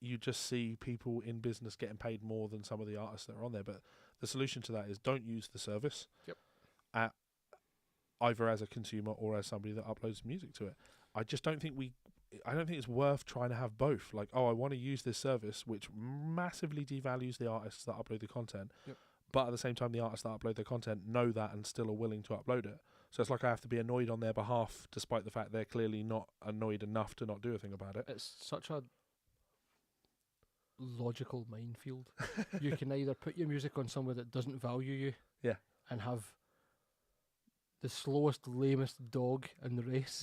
You just see people in business getting paid more than some of the artists that are on there. But the solution to that is don't use the service. Yep. Either as a consumer or as somebody that uploads music to it. I don't think it's worth trying to have both. Like, I want to use this service, which massively devalues the artists that upload the content.
Yep.
But at the same time, the artists that upload their content know that and still are willing to upload it. So it's like I have to be annoyed on their behalf, despite the fact they're clearly not annoyed enough to not do a thing about it.
It's such a logical minefield. You can either put your music on somewhere that doesn't value you, and have the slowest, lamest dog in the race,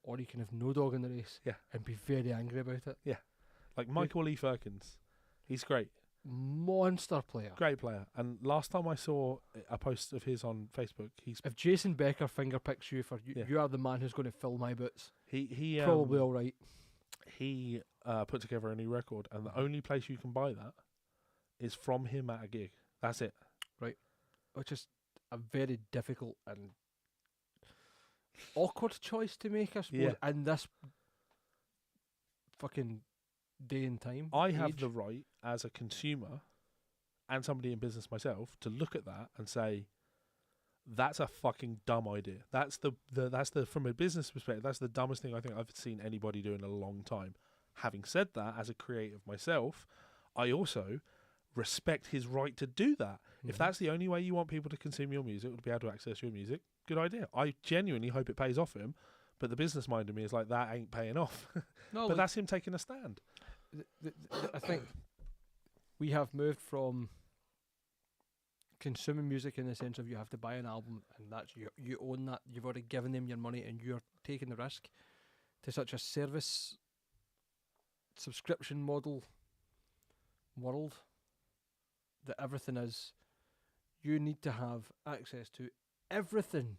or you can have no dog in the race, and be very angry about it.
Like Michael Lee Firkins, he's great.
Monster player.
Great player. And last time I saw a post of his on Facebook,
if Jason Becker fingerpicks you for you are the man who's going to fill my boots.
He
probably all right.
He put together a new record, and the only place you can buy that is from him at a gig. That's it.
Right. Which is a very difficult and awkward choice to make, I suppose, in this fucking day and time.
I have the right as a consumer and somebody in business myself to look at that and say, That's a fucking dumb idea. That's the from a business perspective, that's the dumbest thing I think I've seen anybody do in a long time. Having said that, as a creative myself, I also respect his right to do that. If that's the only way you want people to consume your music or to be able to access your music, good idea. I genuinely hope it pays off for him, but the business mind of me is like, that ain't paying off.
No,
but that's him taking a stand.
I think we have moved from consuming music in the sense of you have to buy an album and that's you own that, you've already given them your money and you're taking the risk, to such a service subscription model world that everything is, you need to have access to everything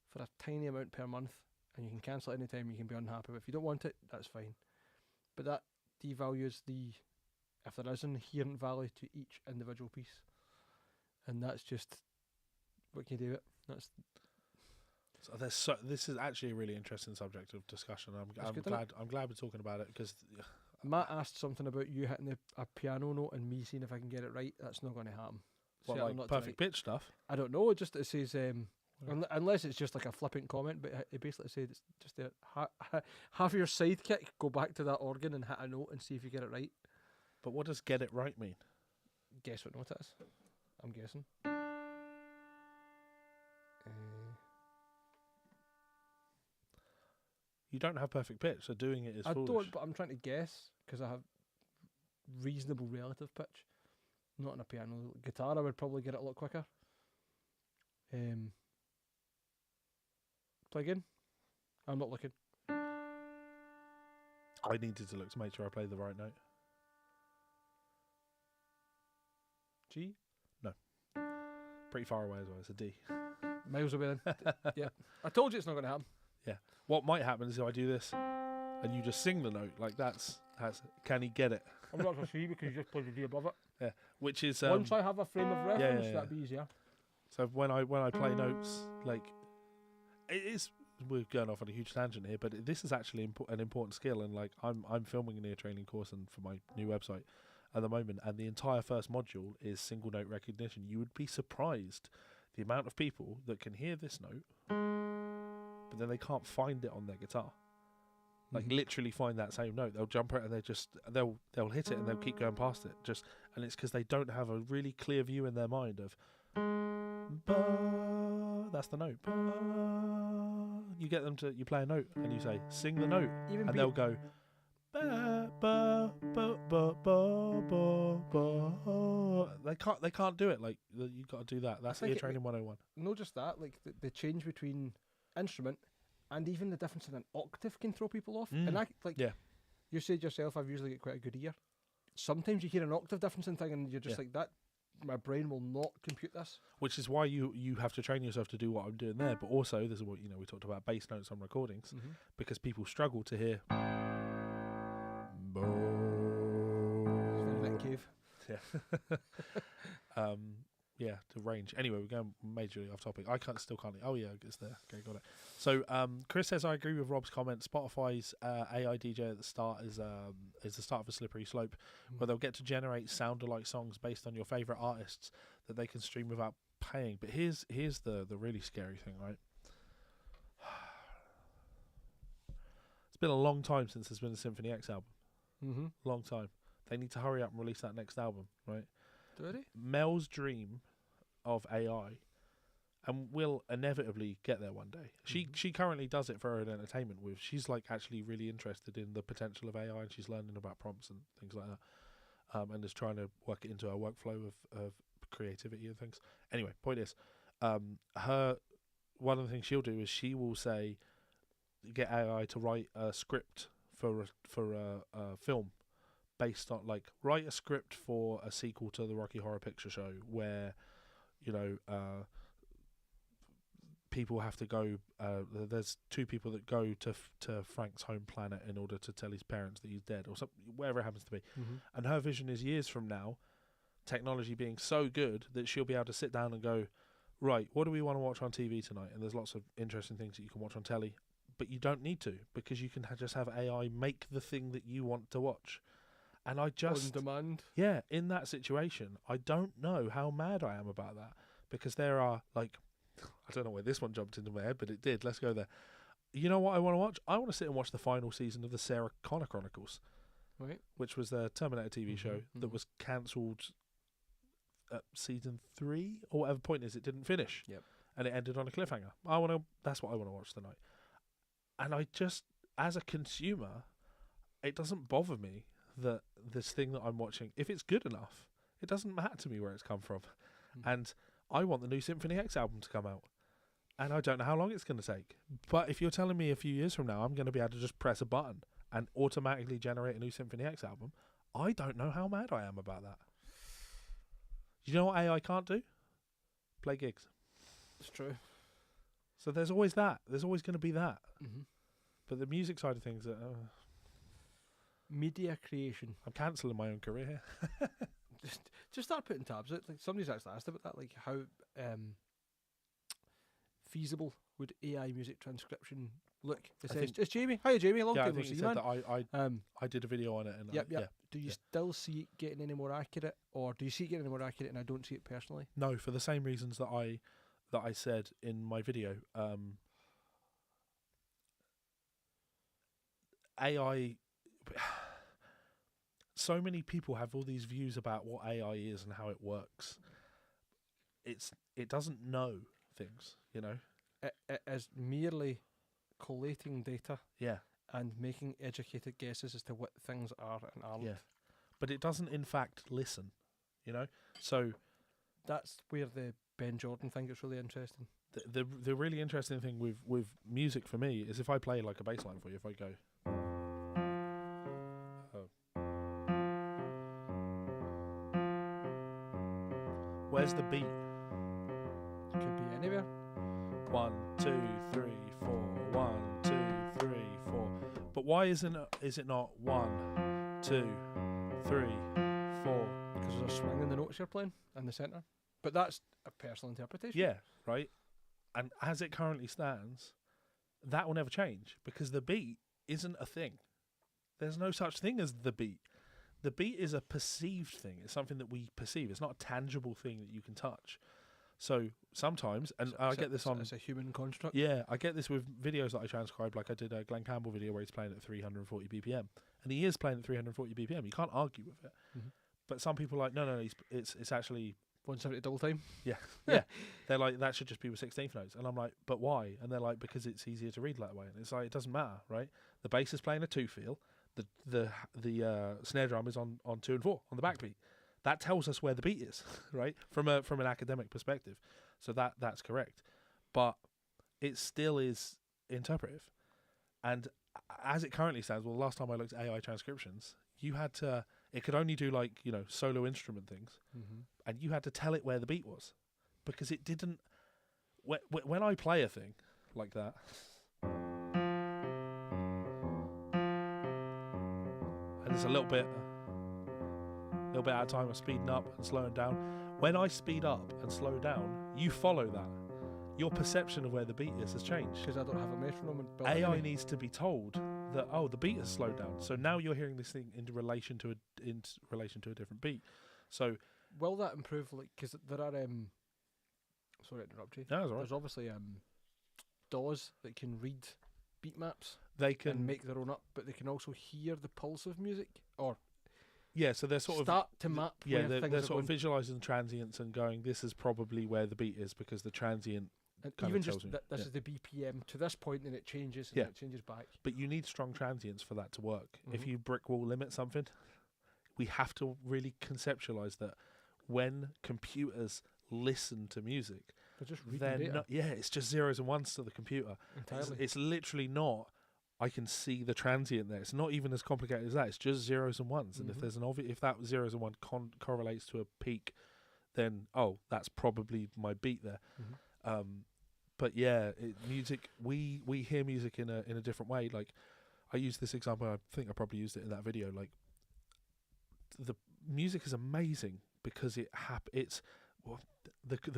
for a tiny amount per month, and you can cancel it anytime, you can be unhappy. If you don't want it, that's fine. But that devalues if there is inherent value to each individual piece. And that's just, what can you do it?
This is actually a really interesting subject of discussion. I'm glad we're talking about it, because
Matt asked something about you hitting a piano note and me seeing if I can get it right. That's not going to happen.
what,
Certainly
like
not
perfect
tonight.
pitch stuff.
I don't know. It says unless it's just like a flippant comment, but it basically said it's just have your sidekick go back to that organ and hit a note and see if you get it right.
But what does get it right mean?
Guess what note it is? I'm guessing.
You don't have perfect pitch, so doing it is
I
foolish.
don't, but I'm trying to guess because I have reasonable relative pitch. Not on a piano. Guitar, I would probably get it a lot quicker. Play again. I'm not looking.
I needed to look to make sure I played the right note.
G?
Pretty far away as well. It's a D.
Miles away then. Yeah. I told you it's not going to happen.
What might happen is if I do this and you just sing the note, like that's can he get it?
I'm not going to see because you just played the D above it.
Yeah, which is
Once I have a frame of reference,
yeah.
that'd be easier.
So when I play notes, like it is, we're going off on a huge tangent here, but this is actually an important skill. And like I'm filming an ear training course and for my new website at the moment, and the entire first module is single note recognition. You would be surprised the amount of people that can hear this note, but then they can't find it on their guitar. Like literally find that same note. They'll jump it and they'll hit it and they'll keep going past it. And it's because they don't have a really clear view in their mind of that's the note. You get them to, you play a note and you say sing the note, and they'll go They can't do it. Like you've got to do that. That's ear training 101.
Not just that, like the change between instrument and even the difference in an octave can throw people off. And you said yourself, I've usually got quite a good ear. Sometimes you hear an octave difference in thing and you're just like, that my brain will not compute this.
Which is why you have to train yourself to do what I'm doing there. But also, this is what, we talked about bass notes on recordings, because people struggle to hear.
It's very cave.
To range. Anyway, we're going majorly off topic. I still can't. Oh yeah, it's there. Okay, got it. So Chris says I agree with Rob's comment. Spotify's AI DJ at the start is the start of a slippery slope, where they'll get to generate sound-alike songs based on your favorite artists that they can stream without paying. But here's the really scary thing, right? It's been a long time since there's been a Symphony X album. Long time. They need to hurry up and release that next album, right?
Do they?
Mel's dream of AI, and will inevitably get there one day. She currently does it for her own entertainment. She's like actually really interested in the potential of AI, and she's learning about prompts and things like that, and is trying to work it into her workflow of creativity and things. Anyway, point is, one of the things she'll do is she will say, get AI to write a script for a film. Based on, like, write a script for a sequel to the Rocky Horror Picture Show where, people have to go. There's two people that go to Frank's home planet in order to tell his parents that he's dead, or something, whatever it happens to be. And her vision is years from now, technology being so good that she'll be able to sit down and go, right, what do we want to watch on TV tonight? And there's lots of interesting things that you can watch on telly, but you don't need to, because you can just have AI make the thing that you want to watch. And I just...
On demand.
Yeah, in that situation, I don't know how mad I am about that. Because there are, like... I don't know where this one jumped into my head, but it did. Let's go there. You know what I want to watch? I want to sit and watch the final season of the Sarah Connor Chronicles,
Right.
which was the Terminator TV show that was cancelled at season 3 or whatever point is. It didn't finish.
Yep.
And it ended on a cliffhanger. That's what I want to watch tonight. And I just, as a consumer, it doesn't bother me that this thing that I'm watching, if it's good enough, it doesn't matter to me where it's come from. And I want the new Symphony X album to come out. And I don't know how long it's going to take. But if you're telling me a few years from now I'm going to be able to just press a button and automatically generate a new Symphony X album, I don't know how mad I am about that. You know what AI can't do? Play gigs.
It's true.
So there's always that. There's always going to be that.
Mm-hmm.
But the music side of things,
Media creation.
I'm cancelling my own career.
Just start putting tabs out. Like somebody's actually asked about that. Like how feasible would AI music transcription look? It's Jamie. Hiya, Jamie. Long
Yeah, I
time no
think
see,
you said
man.
that I did a video on it. And
Yep.
Yeah.
Do you still see it getting any more accurate, or do you see it getting any more accurate and I don't see it personally?
No, for the same reasons that I said in my video. AI. So many people have all these views about what AI is and how it works. It doesn't know things, you know.
It is merely collating data
Yeah,
and making educated guesses as to what things are and aren't.
yeah. But it doesn't, in fact, listen, you know. So
That's where the Ben Jordan thing gets really interesting.
the really interesting thing with music for me is if I play like a bass line for you, if I go. Where's the beat?
Could be anywhere.
1, 2, 3, 4. 1, 2, 3, 4. But why is it not 1, 2, 3, 4?
Because there's a swing in the notes you're playing in the centre. But that's a personal interpretation.
Yeah, right. And as it currently stands, that will never change because the beat isn't a thing. There's no such thing as the beat. The beat is a perceived thing. It's something that we perceive. It's not a tangible thing that you can touch. So sometimes, and I get this on...
It's a human construct.
Yeah, I get this with videos that I transcribe. Like I did a Glenn Campbell video where he's playing at 340 BPM. And he is playing at 340 BPM. You can't argue with it.
Mm-hmm.
But some people are like, no, it's actually...
170 double time.
Yeah, yeah. They're like, that should just be with 16th notes. And I'm like, but why? And they're like, because it's easier to read that way. And it's like, it doesn't matter, right? The bass is playing a 2 feel. The snare drum is on 2 and 4 on the backbeat. That tells us where the beat is, right? From an academic perspective. So that's correct. But it still is interpretive. And as it currently stands, well, the last time I looked at AI transcriptions, it could only do like, you know, solo instrument things.
Mm-hmm.
And you had to tell it where the beat was. Because it didn't... When I play a thing like that... And there's a little bit out of time of speeding up and slowing down. When I speed up and slow down, you follow that. Your perception of where the beat is has changed.
Because I don't have a metronome. And
AI needs to be told that, oh, the beat has slowed down. So now you're hearing this thing in relation to a different beat. So
will that improve? Like, because there are sorry to interrupt you.
No, that's all right.
There's obviously DAWs that can read beat maps.
They can
and make their own up, but they can also hear the pulse of music, or
so they're sort
start to map.
They're sort of visualizing transients and going, this is probably where the beat is because the transient.
And even just this is the BPM to this point, and it changes. And it changes back.
But you need strong transients for that to work.
Mm-hmm.
If you brick wall limit something, we have to really conceptualize that when computers listen to music,
they're just reading data.
It's just zeros and ones to the computer.
Entirely.
It's literally not. I can see the transient there. It's not even as complicated as that. It's just zeros and ones. And if there's if that zeros and one correlates to a peak, then that's probably my beat there.
Mm-hmm.
But yeah, music. We hear music in a different way. Like I used this example. I think I probably used it in that video. Like the music is amazing because the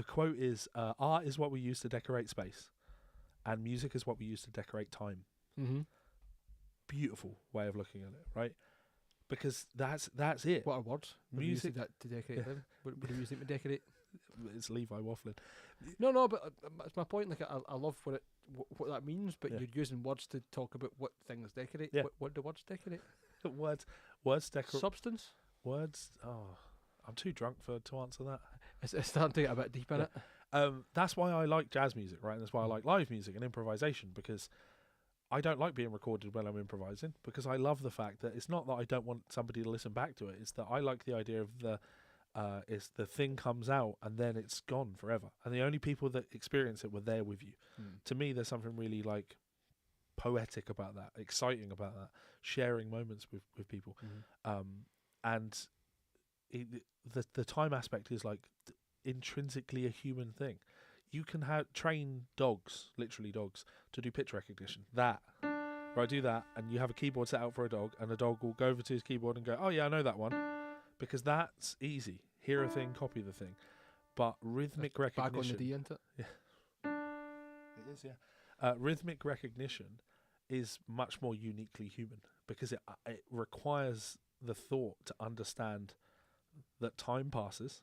quote is art is what we use to decorate space, and music is what we use to decorate time.
Mm-hmm.
Beautiful way of looking at it, right? Because that's it.
What are words?
Music
that to decorate them. What do you use them to decorate?
It's Levi waffling.
No, but it's my point. Like I love what that means, but
Yeah.
you're using words to talk about what things decorate.
Yeah.
What do words decorate?
Words decorate.
Substance.
Words. Oh, I'm too drunk to answer that.
It's starting to get a bit deep in
Yeah.
it.
That's why I like jazz music, right? And that's why I like live music and improvisation, because I don't like being recorded when I'm improvising, because I love the fact that it's not that I don't want somebody to listen back to it. It's that I like the idea of is the thing comes out and then it's gone forever, and the only people that experience it were there with you. To me, there's something really like poetic about that, exciting about that, sharing moments with people. And the time aspect is like intrinsically a human thing. You can train dogs, literally dogs, to do pitch recognition. Do that, and you have a keyboard set out for a dog, and the dog will go over to his keyboard and go, "Oh yeah, I know that one," because that's easy. Hear a thing, copy the thing. But rhythmic recognition.
Back on the D, isn't it?
Yeah. It is, yeah. Rhythmic recognition is much more uniquely human, because it requires the thought to understand that time passes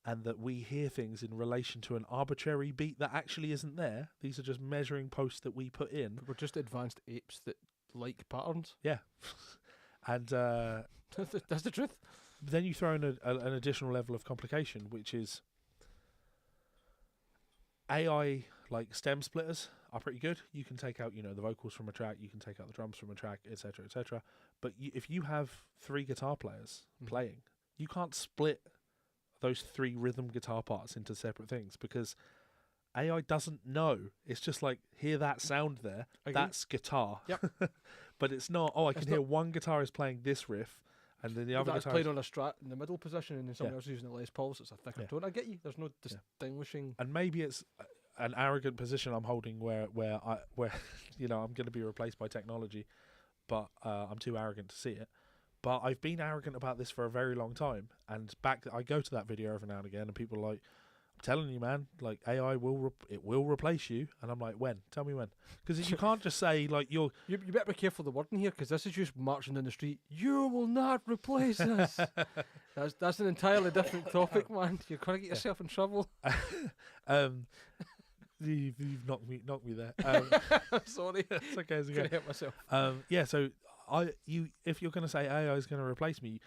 and that we hear things in relation to an arbitrary beat that actually isn't there. These are just measuring posts that we put in.
We're just advanced apes that like patterns.
Yeah. And
that's the truth.
then you throw in an additional level of complication, which is AI, like stem splitters, are pretty good. You can take out, the vocals from a track, you can take out the drums from a track, etc., etc. But if you have 3 guitar players playing, you can't split those 3 rhythm guitar parts into separate things, because AI doesn't know. It's just like, hear that sound there, that's guitar.
Yep.
But it's not, I can hear one guitarist playing this riff, and then the other
that's
guitarist
playing on a Strat in the middle position, and then someone
Yeah.
else using a Les Paul, so it's a thicker tone. I get you. There's no distinguishing.
And maybe it's an arrogant position I'm holding where I'm going to be replaced by technology, but I'm too arrogant to see it. But I've been arrogant about this for a very long time, and I go to that video every now and again, and people are like, "I'm telling you, man, like AI will replace you," and I'm like, "When? Tell me when?" Because you can't just say like you
better be careful the wording here, because this is just marching down the street. You will not replace us. That's an entirely different topic, man. You're gonna get yourself in trouble.
You've knocked me there.
Sorry,
it's okay. It's
I
okay.
hit myself.
Yeah. So if you're going to say AI is going to replace me,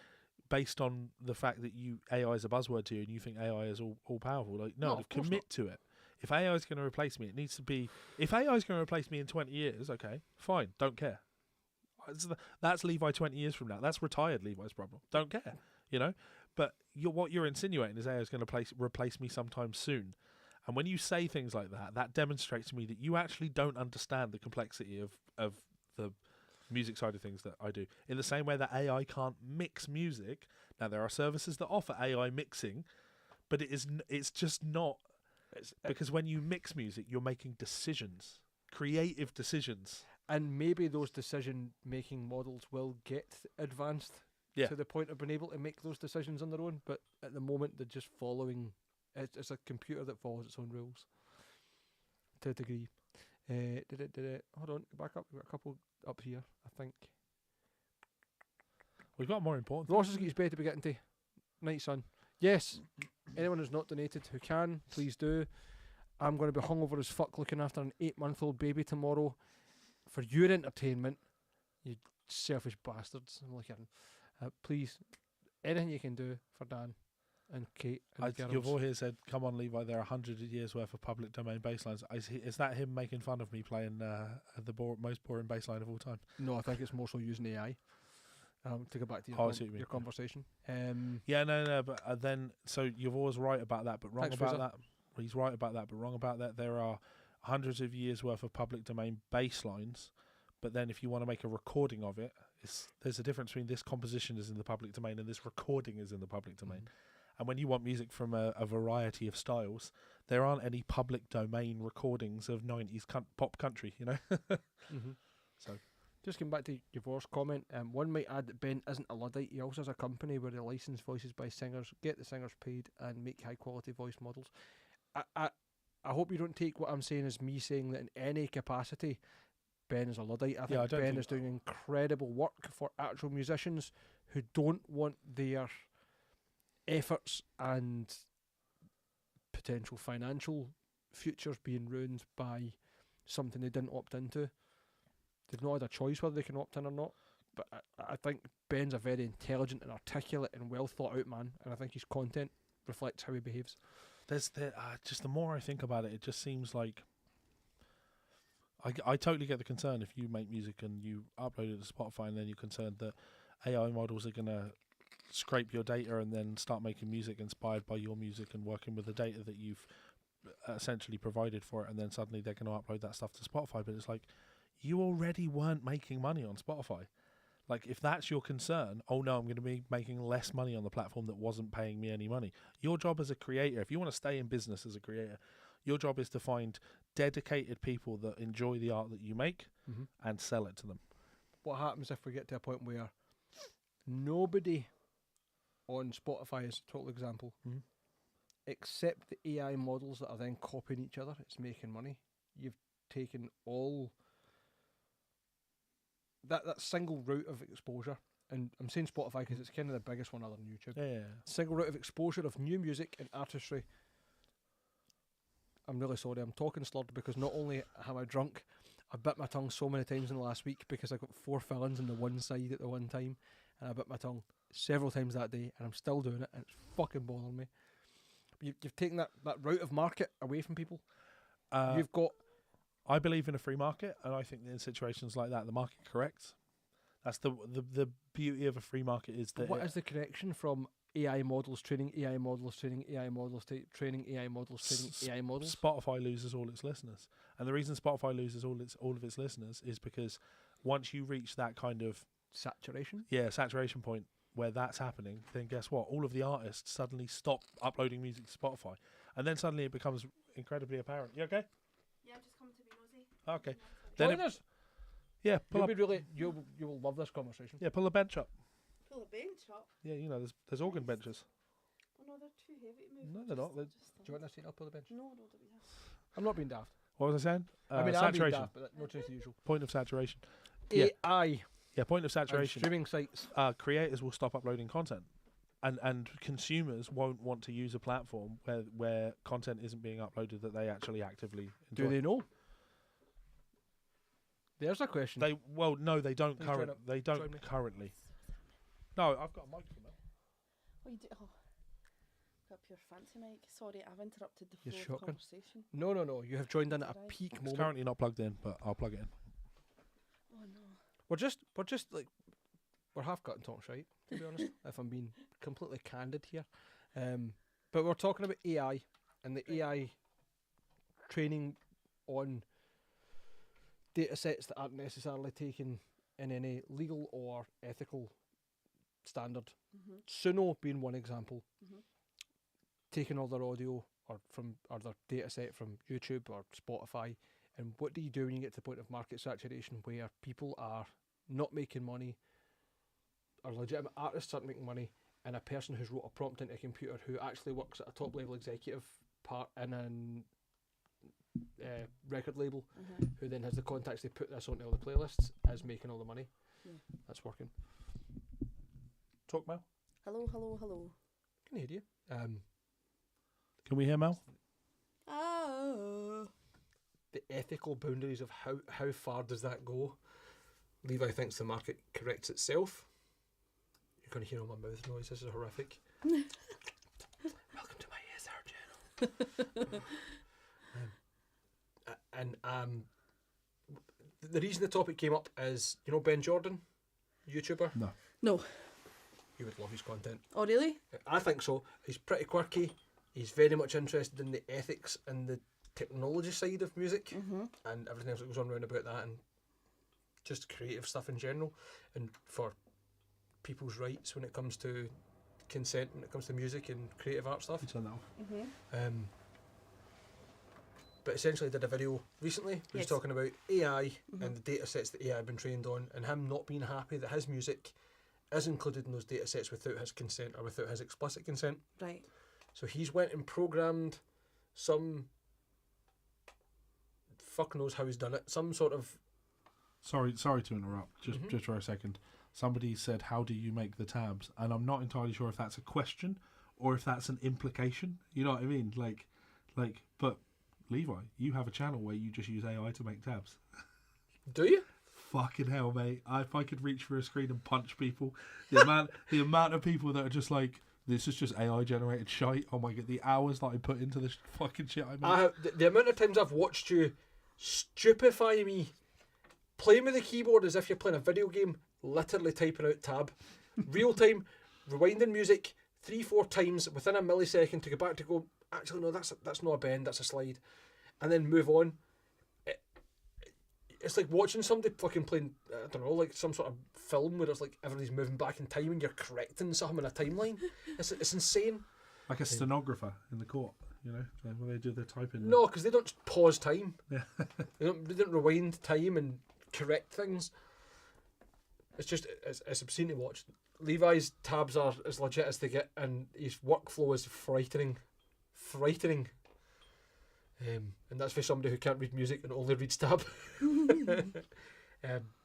based on the fact that AI is a buzzword to you and you think AI is all powerful, like no, commit to it. If AI is going to replace me, it needs to be. If AI is going to replace me in 20 years, okay, fine, don't care. That's Levi 20 years from now. That's retired Levi's problem. Don't care, But what you're insinuating is AI is going to replace me sometime soon. And when you say things like that, that demonstrates to me that you actually don't understand the complexity of the music side of things that I do. In the same way that AI can't mix music. Now, there are services that offer AI mixing, but it's just not. Because when you mix music, you're making decisions, creative decisions.
And maybe those decision-making models will get advanced to the point of being able to make those decisions on their own. But at the moment, they're just following. It's a computer that follows its own rules to a degree. Hold on, back up. We've got a couple up here, I think.
We've got more important.
Ross has got his bed to be getting to. Night, son. Yes, anyone who's not donated who can, please do. I'm going to be hungover as fuck looking after an 8-month-old baby tomorrow for your entertainment, you selfish bastards. I'm looking. Please, anything you can do for Dan and Kate and the girls.
You've all here said, "Come on, Levi, there are 100 years worth of public domain bass lines." Is that him making fun of me playing the most boring bass line of all time?
No, I think it's more so using AI. To go back to your conversation.
But then, so you're always right about that, but wrong about that. He's right about that, but wrong about that. There are hundreds of years worth of public domain bass lines, but then if you want to make a recording of it, there's a difference between this composition is in the public domain and this recording is in the public domain. And when you want music from a variety of styles, there aren't any public domain recordings of 90s pop country, So,
just getting back to your Vor's comment, one might add that Ben isn't a Luddite. He also has a company where they license voices by singers, get the singers paid, and make high quality voice models. I hope you don't take what I'm saying as me saying that in any capacity Ben is a Luddite. I think Ben is doing incredible work for actual musicians who don't want their efforts and potential financial futures being ruined by something they didn't opt into. They've not had a choice whether they can opt in or not. But I think Ben's a very intelligent and articulate and well thought out man, and I think his content reflects how he behaves.
Just the more I think about it, it just seems like I totally get the concern if you make music and you upload it to Spotify and then you're concerned that AI models are going to scrape your data and then start making music inspired by your music and working with the data that you've essentially provided for it, and then suddenly they're going to upload that stuff to Spotify. But it's like, you already weren't making money on Spotify. Like, if that's your concern, oh no, I'm going to be making less money on the platform that wasn't paying me any money. Your job as a creator, if you want to stay in business as a creator, your job is to find dedicated people that enjoy the art that you make and sell it to them.
What happens if we get to a point where nobody on Spotify, is a total example, except the AI models that are then copying each other, it's making money. You've taken all that single route of exposure, and I'm saying Spotify because it's kind of the biggest one other than YouTube.
Yeah.
Single route of exposure of new music and artistry. I'm really sorry, I'm talking slurred because not only am I drunk, I bit my tongue so many times in the last week because I got 4 fillings on the one side at the one time, and I bit my tongue several times that day, and I'm still doing it, and it's fucking bothering me. You've taken that route of market away from people. You've got...
I believe in a free market, and I think that in situations like that, the market corrects. That's the beauty of a free market is that...
What is the correction from AI models training AI models training AI models training AI models training AI models?
Spotify loses all its listeners. And the reason Spotify loses all of its listeners is because once you reach that kind of...
Saturation
point where that's happening, then guess what? All of the artists suddenly stop uploading music to Spotify. And then suddenly it becomes incredibly apparent. You okay?
Yeah, I'm just coming to be nosy.
Okay.
Join us.
Yeah,
you will love this conversation.
Yeah, pull a bench up.
Pull a bench up.
Yeah, you know, there's organ benches.
Oh no, they're too heavy to move.
No, they're not.
Do you want to sit up on the bench?
No, don't do that.
I'm not being daft.
What was I saying?
I'm being
saturation.
daft, but no change to usual.
Point of saturation. Yeah.
AI.
Yeah, point of
And
saturation.
streaming sites.
Creators will stop uploading content, and consumers won't want to use a platform where content isn't being uploaded that they actually actively enjoy.
Do they know? There's a question.
No, they don't. They don't
join me.
currently. No, I've got a microphone now.
Oh, you do? Oh, got a pure fancy mic. Sorry, I've interrupted the
You're
flow of
shocking.
conversation.
No. You have joined in at a
Right.
peak
It's
moment.
currently not plugged in, but I'll plug it in.
Oh no.
We're just like we're half cutting talk shite, to be honest. If I'm being completely candid here, but we're talking about AI and the AI training on data sets that aren't necessarily taken in any legal or ethical standard. Suno being one example, taking all their audio or their data set from YouTube or Spotify. And what do you do when you get to the point of market saturation where people are not making money, or legitimate artists aren't making money, and a person who's wrote a prompt into a computer who actually works at a top level executive part in a record label, who then has the contacts to put this onto all the playlists, is making all the money. That's working.
Talk, Mel.
Hello.
Can I hear you?
Can we hear Mel?
Oh.
The ethical boundaries of how far does that go? Levi thinks the market corrects itself. You're going to hear all my mouth noise. This is horrific. Welcome to my ASR channel. The reason the topic came up is, you know Ben Jordan, YouTuber?
No.
You would love his content.
Oh really?
I think so. He's pretty quirky. He's very much interested in the ethics and the technology side of music and everything else that goes on around about that, and just creative stuff in general, and for people's rights when it comes to consent, when it comes to music and creative art stuff.
Turn that off.
But essentially did a video recently where he's talking about AI and the data sets that AI have been trained on, and him not being happy that his music is included in those data sets without his consent or without his explicit consent.
Right.
So he's went and programmed some, fuck knows how he's done it, some sort of...
Sorry to interrupt, just for a second. Somebody said, how do you make the tabs? And I'm not entirely sure if that's a question or if that's an implication. You know what I mean? Like, Like, but Levi, you have a channel where you just use AI to make tabs.
Do you?
Fucking hell, mate! If I could reach for a screen and punch people, the amount of people that are just like, this is just AI generated shite. Oh my god, the hours that I put into this fucking shit I make.
The amount of times I've watched you stupefy me, playing with the keyboard as if you're playing a video game, literally typing out tab, real time, rewinding music 3-4 times within a millisecond to go back to go. Actually, no, that's not a bend, that's a slide, and then move on. It's like watching somebody fucking playing, I don't know, like some sort of film where it's like everybody's moving back in time and you're correcting something in a timeline. It's insane.
Like a stenographer in the court, you know, when they do their typing.
No, because they don't pause time.
Yeah.
They don't rewind time and correct things. It's just, it's obscene to watch. Levi's tabs are as legit as they get, and his workflow is frightening. And that's for somebody who can't read music and only reads tab.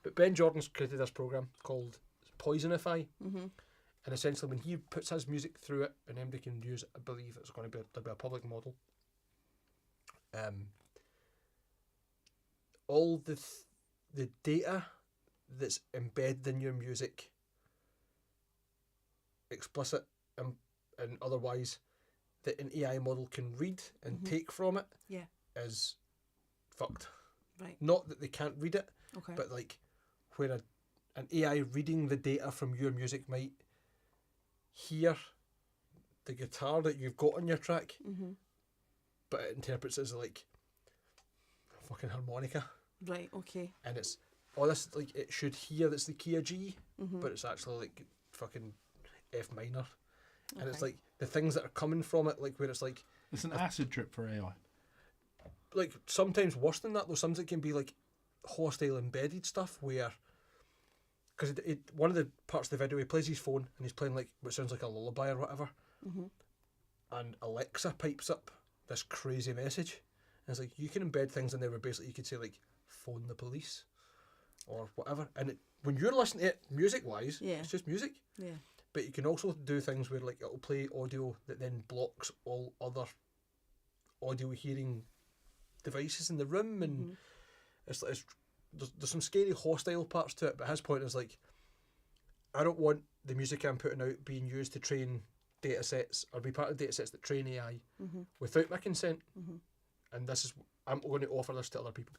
But Ben Jordan's created this program called Poisonify, and essentially when he puts his music through it, and anybody can use it, I believe it's going to be a public model. All the data that's embedded in your music, explicit and otherwise, that an AI model can read and take from it, is fucked.
Right.
Not that they can't read it,
Okay.
but like where an AI reading the data from your music might hear the guitar that you've got on your track, but it interprets it as like a fucking harmonica.
Right. Okay.
And it's this like it should hear that's the key of G, but it's actually like fucking F minor. And it's like the things that are coming from it, like where it's like
it's an acid trip for AI.
Like sometimes worse than that though. Sometimes it can be like hostile embedded stuff where, because one of the parts of the video he plays his phone and he's playing like what sounds like a lullaby or whatever, and Alexa pipes up this crazy message, and it's like you can embed things in there where basically you could say like phone the police or whatever, and when you're listening to it music wise, it's just music.
Yeah.
But you can also do things where like it'll play audio that then blocks all other audio hearing devices in the room, and there's some scary hostile parts to it. But his point is like, I don't want the music I'm putting out being used to train data sets or be part of data sets that train AI without my consent. And I'm going to offer this to other people.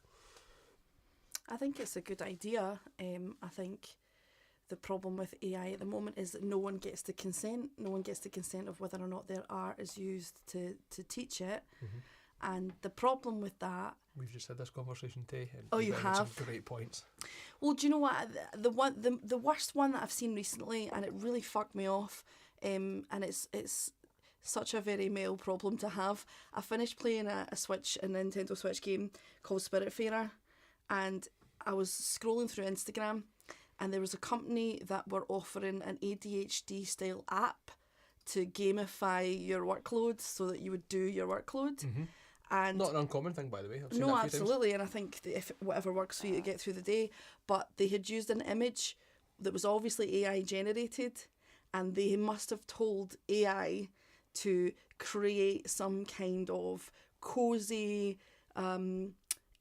I think it's a good idea. I think the problem with AI at the moment is that no one gets the consent. No one gets the consent of whether or not their art is used to teach it. And the problem with that...
We've just had this conversation today.
And you have?
Some great points.
Well, do you know what? The worst one that I've seen recently, and it really fucked me off, and it's such a very male problem to have. I finished playing a Nintendo Switch game called Spiritfarer, and I was scrolling through Instagram, and there was a company that were offering an ADHD style app to gamify your workload so that you would do your workload. And
not an uncommon thing, by the way. I've seen
no,
that a few
absolutely, and I think that if whatever works for you to get through the day, but they had used an image that was obviously AI generated, and they must have told AI to create some kind of cozy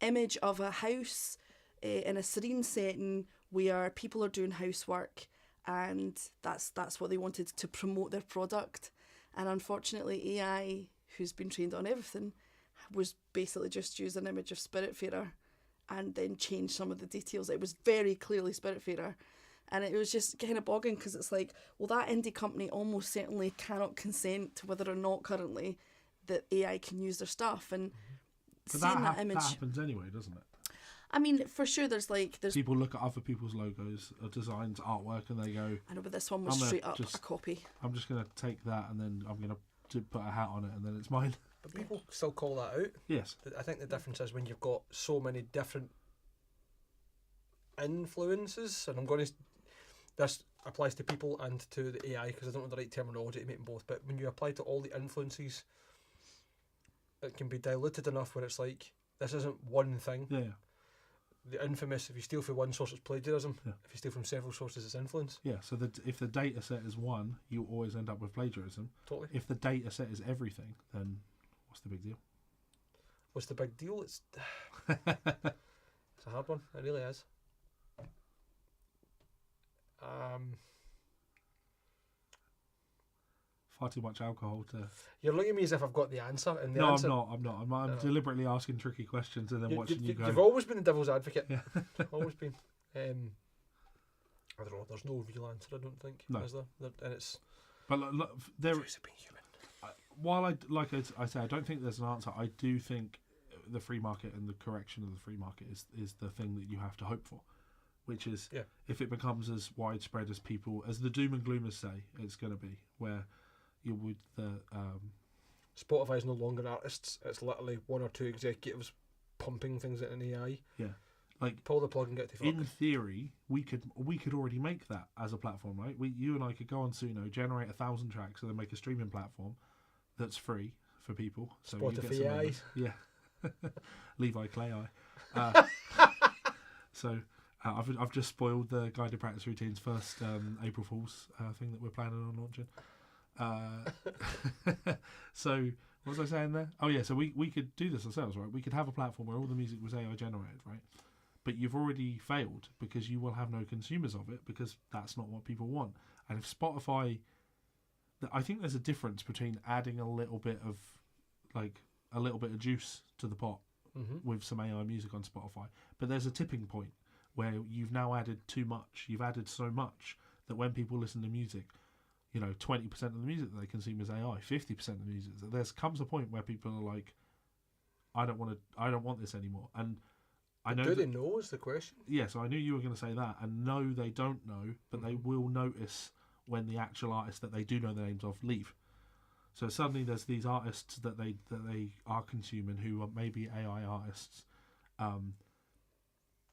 image of a house in a serene setting where people are doing housework, and that's what they wanted to promote their product. And unfortunately, AI, who's been trained on everything, was basically just used an image of Spiritfarer and then changed some of the details. It was very clearly Spiritfarer, and it was just kind of bogging because it's like, well, that indie company almost certainly cannot consent to whether or not currently that AI can use their stuff. And
but
seeing that image,
that happens anyway, doesn't it?
I mean, for sure, there's
people look at other people's logos or designs, artwork, and they go,
I know, but this one was straight up a copy.
I'm just going to take that and then I'm going to put a hat on it and then it's mine.
But people still call that out.
Yes.
I think the difference is when you've got so many different influences, and this applies to people and to the AI because I don't know the right terminology to make them both, but when you apply to all the influences, it can be diluted enough where it's like, this isn't one thing.
Yeah.
The infamous, if you steal from one source, it's plagiarism. Yeah. If you steal from several sources, it's influence.
Yeah, so if the data set is one, you always end up with plagiarism.
Totally.
If the data set is everything, then what's the big deal?
what's the big deal? It's a hard one. It really is.
Far too much alcohol to.
You're looking at me as if I've got the answer. And the
No,
answer,
I'm not. I'm deliberately asking tricky questions and then watching you go.
You've always been the devil's advocate.
Yeah.
Always been. I don't know. There's no real answer. I don't think.
No.
Is there? And it's.
But there.
Choice of being human.
While I say I don't think there's an answer. I do think the free market and the correction of the free market is the thing that you have to hope for, which is if it becomes as widespread as the doom and gloomers say it's going to be, where you would
Spotify is no longer artists. It's literally one or two executives pumping things at an AI.
Yeah, like
pull the plug and get to fuck.
In theory, we could already make that as a platform, right? You and I could go on Suno, generate 1,000 tracks, and then make a streaming platform that's free for people. So
Spotify
you get
AI.
Yeah, Levi Clay So I've just spoiled the guided practice routines first April Fool's thing that we're planning on launching. So what was I saying there? Oh yeah, so we could do this ourselves, right? We could have a platform where all the music was AI generated, right? But you've already failed because you will have no consumers of it because that's not what people want. And if Spotify, I think there's a difference between adding a little bit of juice to the pot with some AI music on Spotify, but there's a tipping point where you've now added too much. You've added so much that when people listen to music, 20% of the music that they consume is AI, 50% of the music. There comes a point where people are like, I don't want this anymore. And I know.
Do they know is the question?
Yeah, so I knew you were going to say that. And no, they don't know, but they will notice when the actual artists that they do know the names of leave. So suddenly there's these artists that they are consuming who are maybe AI artists,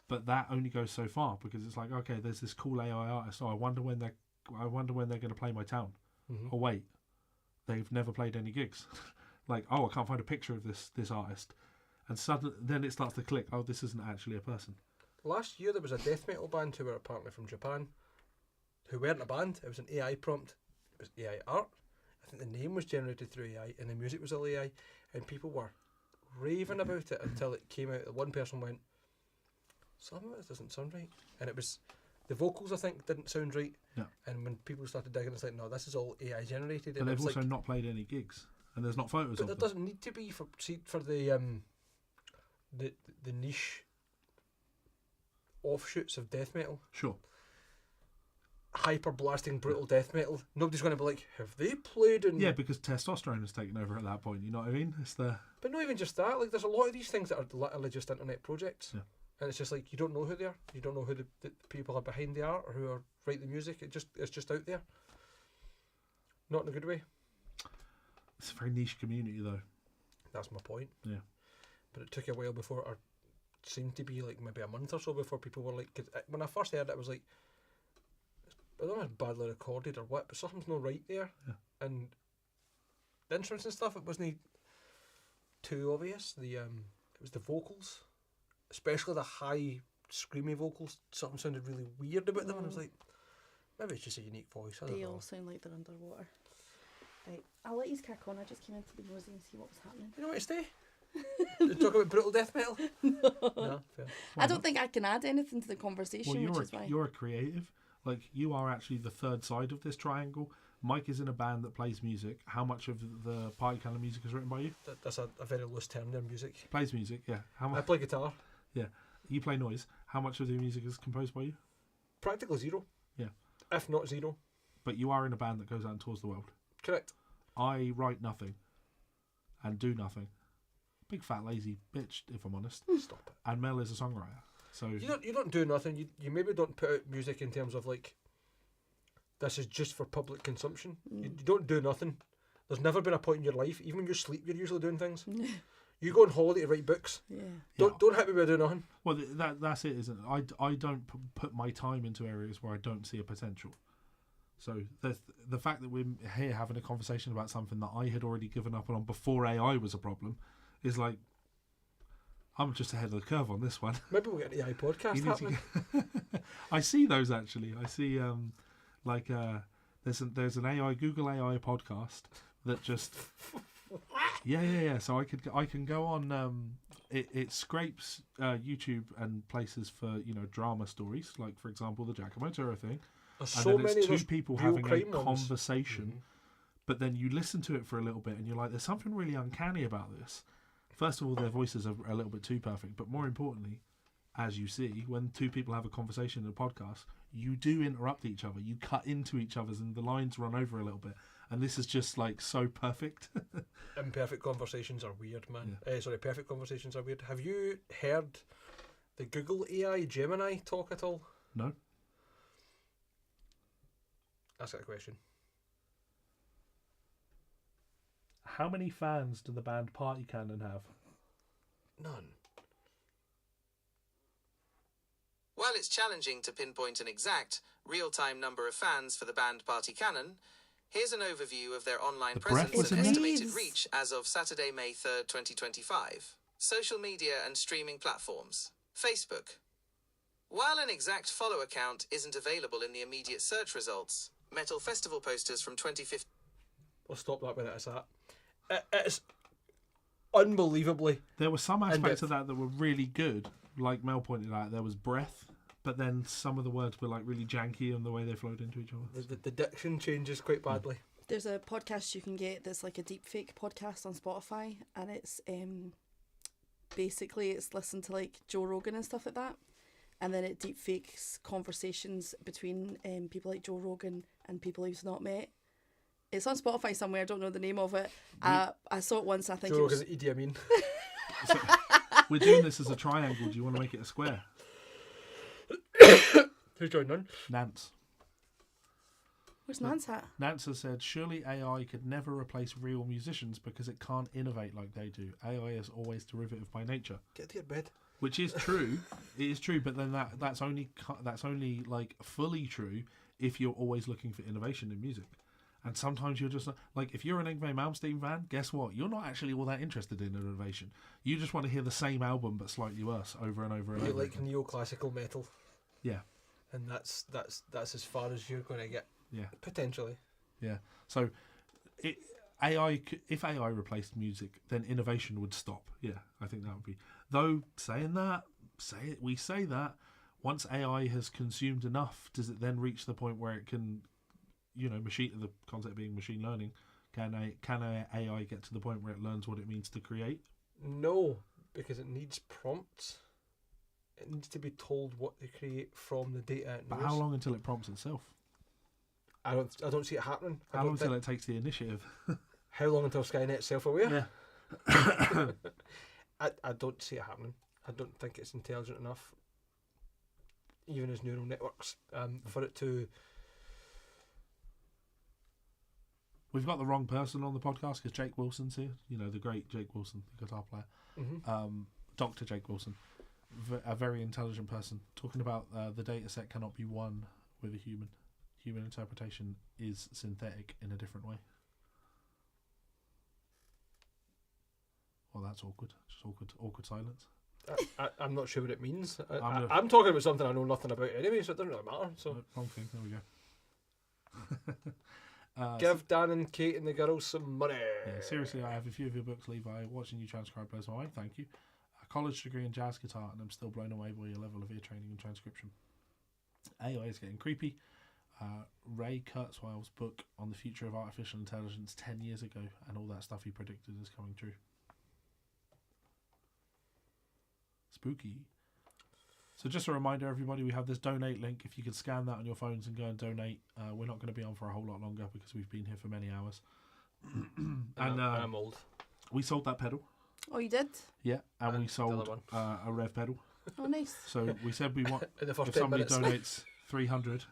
but that only goes so far because it's like, okay, there's this cool AI artist. Oh, I wonder when they're going to play my town. Oh wait, they've never played any gigs. Like, oh, I can't find a picture of this artist, and suddenly then it starts to click. Oh, this isn't actually a person.
Last year there was a death metal band who were apparently from Japan, who weren't a band. It was an AI prompt. It was AI art. I think the name was generated through AI and the music was all AI, and people were raving about it until it came out. One person went, some of it doesn't sound right, and it was the vocals I think didn't sound right.
Yeah.
And when people started digging, it's like, no, this is all AI generated.
But
and
they've also
like,
not played any gigs, and there's not photos
but
of
there
them.
doesn't need to be for the niche offshoots of death metal.
Sure.
Hyper blasting brutal death metal. Nobody's going to be like, have they played in?
Yeah, because testosterone has taken over at that point. You know what I mean?
But not even just that. Like, there's a lot of these things that are literally just internet projects.
Yeah.
And it's just like, you don't know who they are. You don't know who the people are behind the art or who are write the music. It's just out there. Not in a good way.
It's a very niche community, though.
That's my point.
Yeah.
But it took a while before, or seemed to be like maybe a month or so before people were like, 'cause when I first heard it, I was like, I don't know if it's badly recorded or what, but something's not right there.
Yeah.
And the instruments and stuff, it wasn't too obvious. It was the vocals, especially the high screamy vocals. Something sounded really weird about them, and I was like, maybe it's just a unique voice. I don't
They
know.
all sound like they're underwater. Right, I'll let you crack on. I just came in to be nosy and see what was happening.
You know what to stay? Talk about brutal death metal? No, fair.
I don't think I can add anything to the conversation, which is why.
You're a creative. Like, you are actually the third side of this triangle. Mike is in a band that plays music. How much of the party kind of music is written by you?
That's a very loose term there, music.
Plays music, yeah. How
I
much?
play guitar.
Yeah. You play noise. How much of the music is composed by you?
Practically zero.
Yeah.
If not zero.
But you are in a band that goes out and tours the world.
Correct.
I write nothing and do nothing. Big fat lazy bitch, if I'm honest.
Stop it.
And Mel is a songwriter. So
You don't do nothing. You maybe don't put out music in terms of like, this is just for public consumption. You don't do nothing. There's never been a point in your life, even when you sleep, you're usually doing things. You go on holiday to write books.
Yeah.
Don't hit me with doing nothing.
Well, that's it, isn't it? I don't put my time into areas where I don't see a potential. So the fact that we're here having a conversation about something that I had already given up on before AI was a problem is like, I'm just ahead of the curve on this one.
Maybe we'll get an AI podcast happening.
I see those actually. I see there's an AI Google AI podcast that just Yeah. So I can go on. It scrapes YouTube and places for drama stories, like for example the Giacomo thing,
There's
and
so
then
many
it's
of
two
those
people
real
having a
crime ones.
conversation. But then you listen to it for a little bit, and you're like, "There's something really uncanny about this." First of all, their voices are a little bit too perfect, but more importantly, as you see, when two people have a conversation in a podcast, you do interrupt each other. You cut into each other's, and the lines run over a little bit. And this is just like so perfect.
Imperfect conversations are weird, man. Perfect conversations are weird. Have you heard the Google AI Gemini talk at all?
No.
Ask that question.
How many fans do the band Party Cannon have?
None.
While it's challenging to pinpoint an exact, real-time number of fans for the band Party Cannon, here's an overview of their online
The
presence
breathless
and
in there?
estimated
Jeez.
reach as of Saturday, May 3rd, 2025. Social media and streaming platforms. Facebook. While an exact follow account isn't available in the immediate search results, Metal Festival posters from 2015...
We'll stop that when it's at. It's unbelievably.
There were some aspects
depth.
of that were really good. Like Mel pointed out, there was breath, but then some of the words were like really janky in the way they flowed into each other.
The diction changes quite badly.
There's a podcast you can get that's like a deepfake podcast on Spotify, and it's basically it's listened to like Joe Rogan and stuff like that, and then it deepfakes conversations between people like Joe Rogan and people he's not met. It's on Spotify somewhere. I don't know the name of it. I saw it once. And I think
Joe
it was.
Rogan's Idi Amin.
So, we're doing this as a triangle. Do you want to make it a square?
Who's joined none?
Nance.
Where's Nance at?
Nance has said, surely AI could never replace real musicians because it can't innovate like they do. AI is always derivative by nature.
Get to your bed.
Which is true. It is true, but then that's only like fully true if you're always looking for innovation in music. And sometimes you're just like, if you're an Yngwie Malmsteen fan, guess what? You're not actually all that interested in innovation. You just want to hear the same album but slightly worse over and over and
You
over.
like
again.
neoclassical metal,
Yeah,
and that's as far as you're going to get
yeah,
potentially.
yeah. So, if AI replaced music, then innovation would stop. Yeah, I think that would be. Though we say that once AI has consumed enough, does it then reach the point where it can? The concept being machine learning, can AI get to the point where it learns what it means to create?
No, because it needs prompts. It needs to be told what to create from the data it knows.
But how long until it prompts itself?
I don't see it happening.
How long until it takes the initiative?
How long until Skynet's self-aware?
Yeah.
I don't see it happening. I don't think it's intelligent enough, even as neural networks, for it to.
We've got the wrong person on the podcast because Jake Wilson's here. The great Jake Wilson, the guitar player.
Mm-hmm.
Dr. Jake Wilson, a very intelligent person, talking about the data set cannot be won with a human. Human interpretation is synthetic in a different way. Well, that's awkward. Just awkward silence.
I'm not sure what it means.
I'm
talking about something I know nothing about anyway, so it doesn't really matter. So
wrong thing. There we go.
give Dan and Kate and the girls some money.
Yeah, seriously, I have a few of your books, Levi. Watching you transcribe blows my mind. Thank you. A college degree in jazz guitar, and I'm still blown away by your level of ear training and transcription. AI is getting creepy. Ray Kurzweil's book on the future of artificial intelligence 10 years ago, and all that stuff he predicted is coming true. Spooky. So just a reminder, everybody, we have this donate link. If you could scan that on your phones and go and donate, we're not going to be on for a whole lot longer because we've been here for many hours. And
I'm old.
we sold that pedal.
Oh, you did?
Yeah, and we
And the other
sold
one.
a rev pedal.
Oh, nice.
So we said we want
In the first
if
10
somebody
minutes.
donates 300,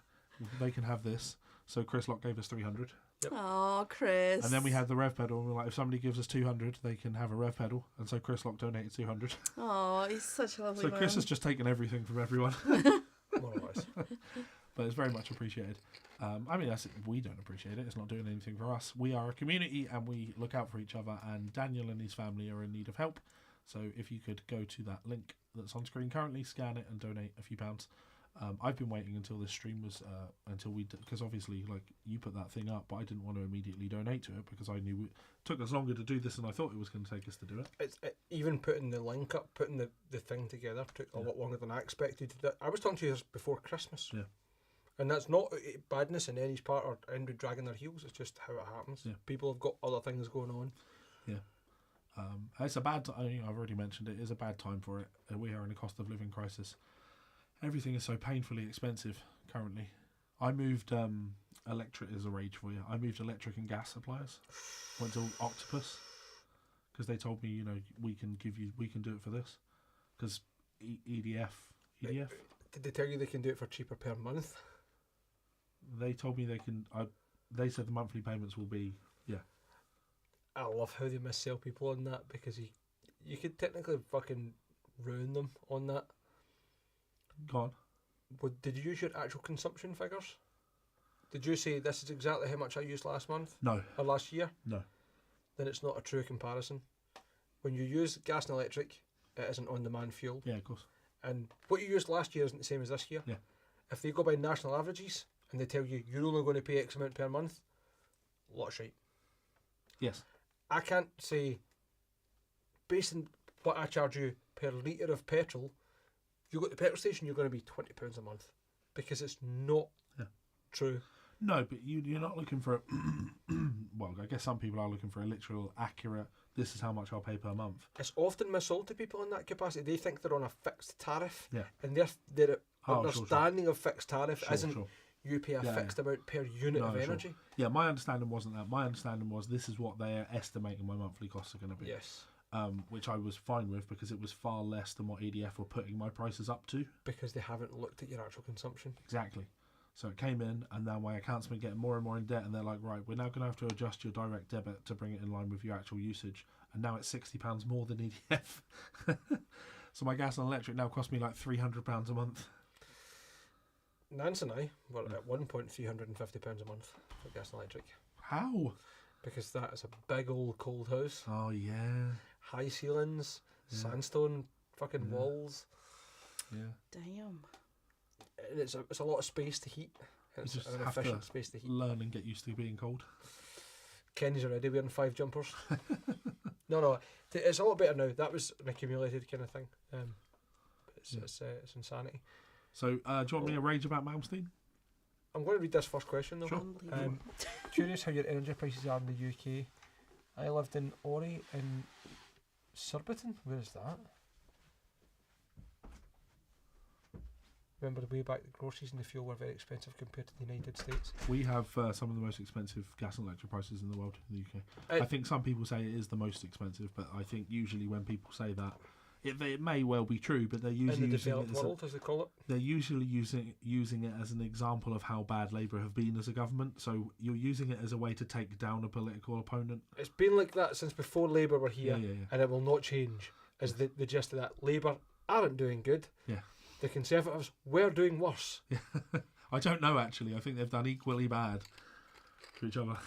they can have this. So Chris Lock gave us 300.
Yep.
Oh, Chris.
And then we had the rev pedal, and we're like, if somebody gives us 200, they can have a rev pedal. And so Chris Lock donated 200.
Oh, he's such a lovely
So
man.
Chris has just taken everything from everyone.
More or less.
But it's very much appreciated. We don't appreciate it. It's not doing anything for us. We are a community, and we look out for each other. And Daniel and his family are in need of help. So if you could go to that link that's on screen currently, scan it, and donate a few pounds. I've been waiting until this stream was until we because obviously like you put that thing up, but I didn't want to immediately donate to it because I knew it took us longer to do this than I thought it was going to take us to do it.
Even putting the link up, putting the thing together took a lot longer than I expected. I was talking to you this before Christmas.
Yeah.
And that's not badness in any part or anybody dragging their heels. It's just how it happens.
Yeah.
People have got other things going on.
Yeah. It's a bad. I've already mentioned it. Is a bad time for it. We are in a cost of living crisis. Everything is so painfully expensive currently. I moved. Electric is a rage for you. I moved electric and gas suppliers. Went to Octopus because they told me, we can do it for this because EDF.
Did they tell you they can do it for cheaper per month?
They told me they can. They said the monthly payments will be. Yeah.
I love how they missell people on that because you could technically fucking ruin them on that.
Go on.
Did you use your actual consumption figures? Did you say this is exactly how much I used last month?
No.
Or last year?
No.
Then it's not a true comparison. When you use gas and electric, it isn't on-demand fuel.
Yeah, of course.
And what you used last year isn't the same as this year.
Yeah.
If they go by national averages and they tell you you're only going to pay X amount per month, a lot of shite.
Yes.
I can't say, based on what I charge you per litre of petrol, if you go to the petrol station, you're going to be £20 a month. Because it's not true.
No, but you're not looking for well, I guess some people are looking for a literal, accurate, this is how much I'll pay per month.
It's often missold to people in that capacity. They think they're on a fixed tariff.
Yeah.
And their
Oh,
understanding of fixed tariff isn't
Sure.
you pay a fixed amount per unit of energy.
Sure. Yeah, my understanding wasn't that. My understanding was this is what they're estimating my monthly costs are going to be.
Yes.
Which I was fine with because it was far less than what EDF were putting my prices up to.
Because they haven't looked at your actual consumption.
Exactly. So it came in, and now my account's been getting more and more in debt, and they're like, right, we're now going to have to adjust your direct debit to bring it in line with your actual usage. And now it's £60 more than EDF. So my gas and electric now cost me like £300 a month.
Nance and I were at one point £350 a month for gas and electric.
How?
Because that is a big old cold house.
Oh, yeah.
High ceilings, sandstone fucking walls.
Yeah.
Damn.
And it's a lot of space to heat. It's
just
an
have
efficient
to
space to heat.
learn and get used to being cold.
Kenny's already wearing 5 jumpers. No, it's a lot better now. That was an accumulated kind of thing. It's insanity.
So, do you want me to rage about Malmsteen?
I'm going to read this first question though.
Sure.
Curious how your energy prices are in the UK. I lived in Ori in Surbiton. Where is that? Remember way back the groceries and the fuel were very expensive compared to the United States.
We have some of the most expensive gas and electric prices in the world in the UK. I think some people say it is the most expensive, but I think usually when people say that, it may well be true, but they're usually
in the
using
developed
it as
world, as they call it.
they're usually using it as an example of how bad Labour have been as a government. So you're using it as a way to take down a political opponent.
It's been like that since before Labour were here,
Yeah.
and it will not change. Is the gist of that? Labour aren't doing good.
Yeah.
The Conservatives were doing worse.
I don't know, actually. I think they've done equally bad to each other.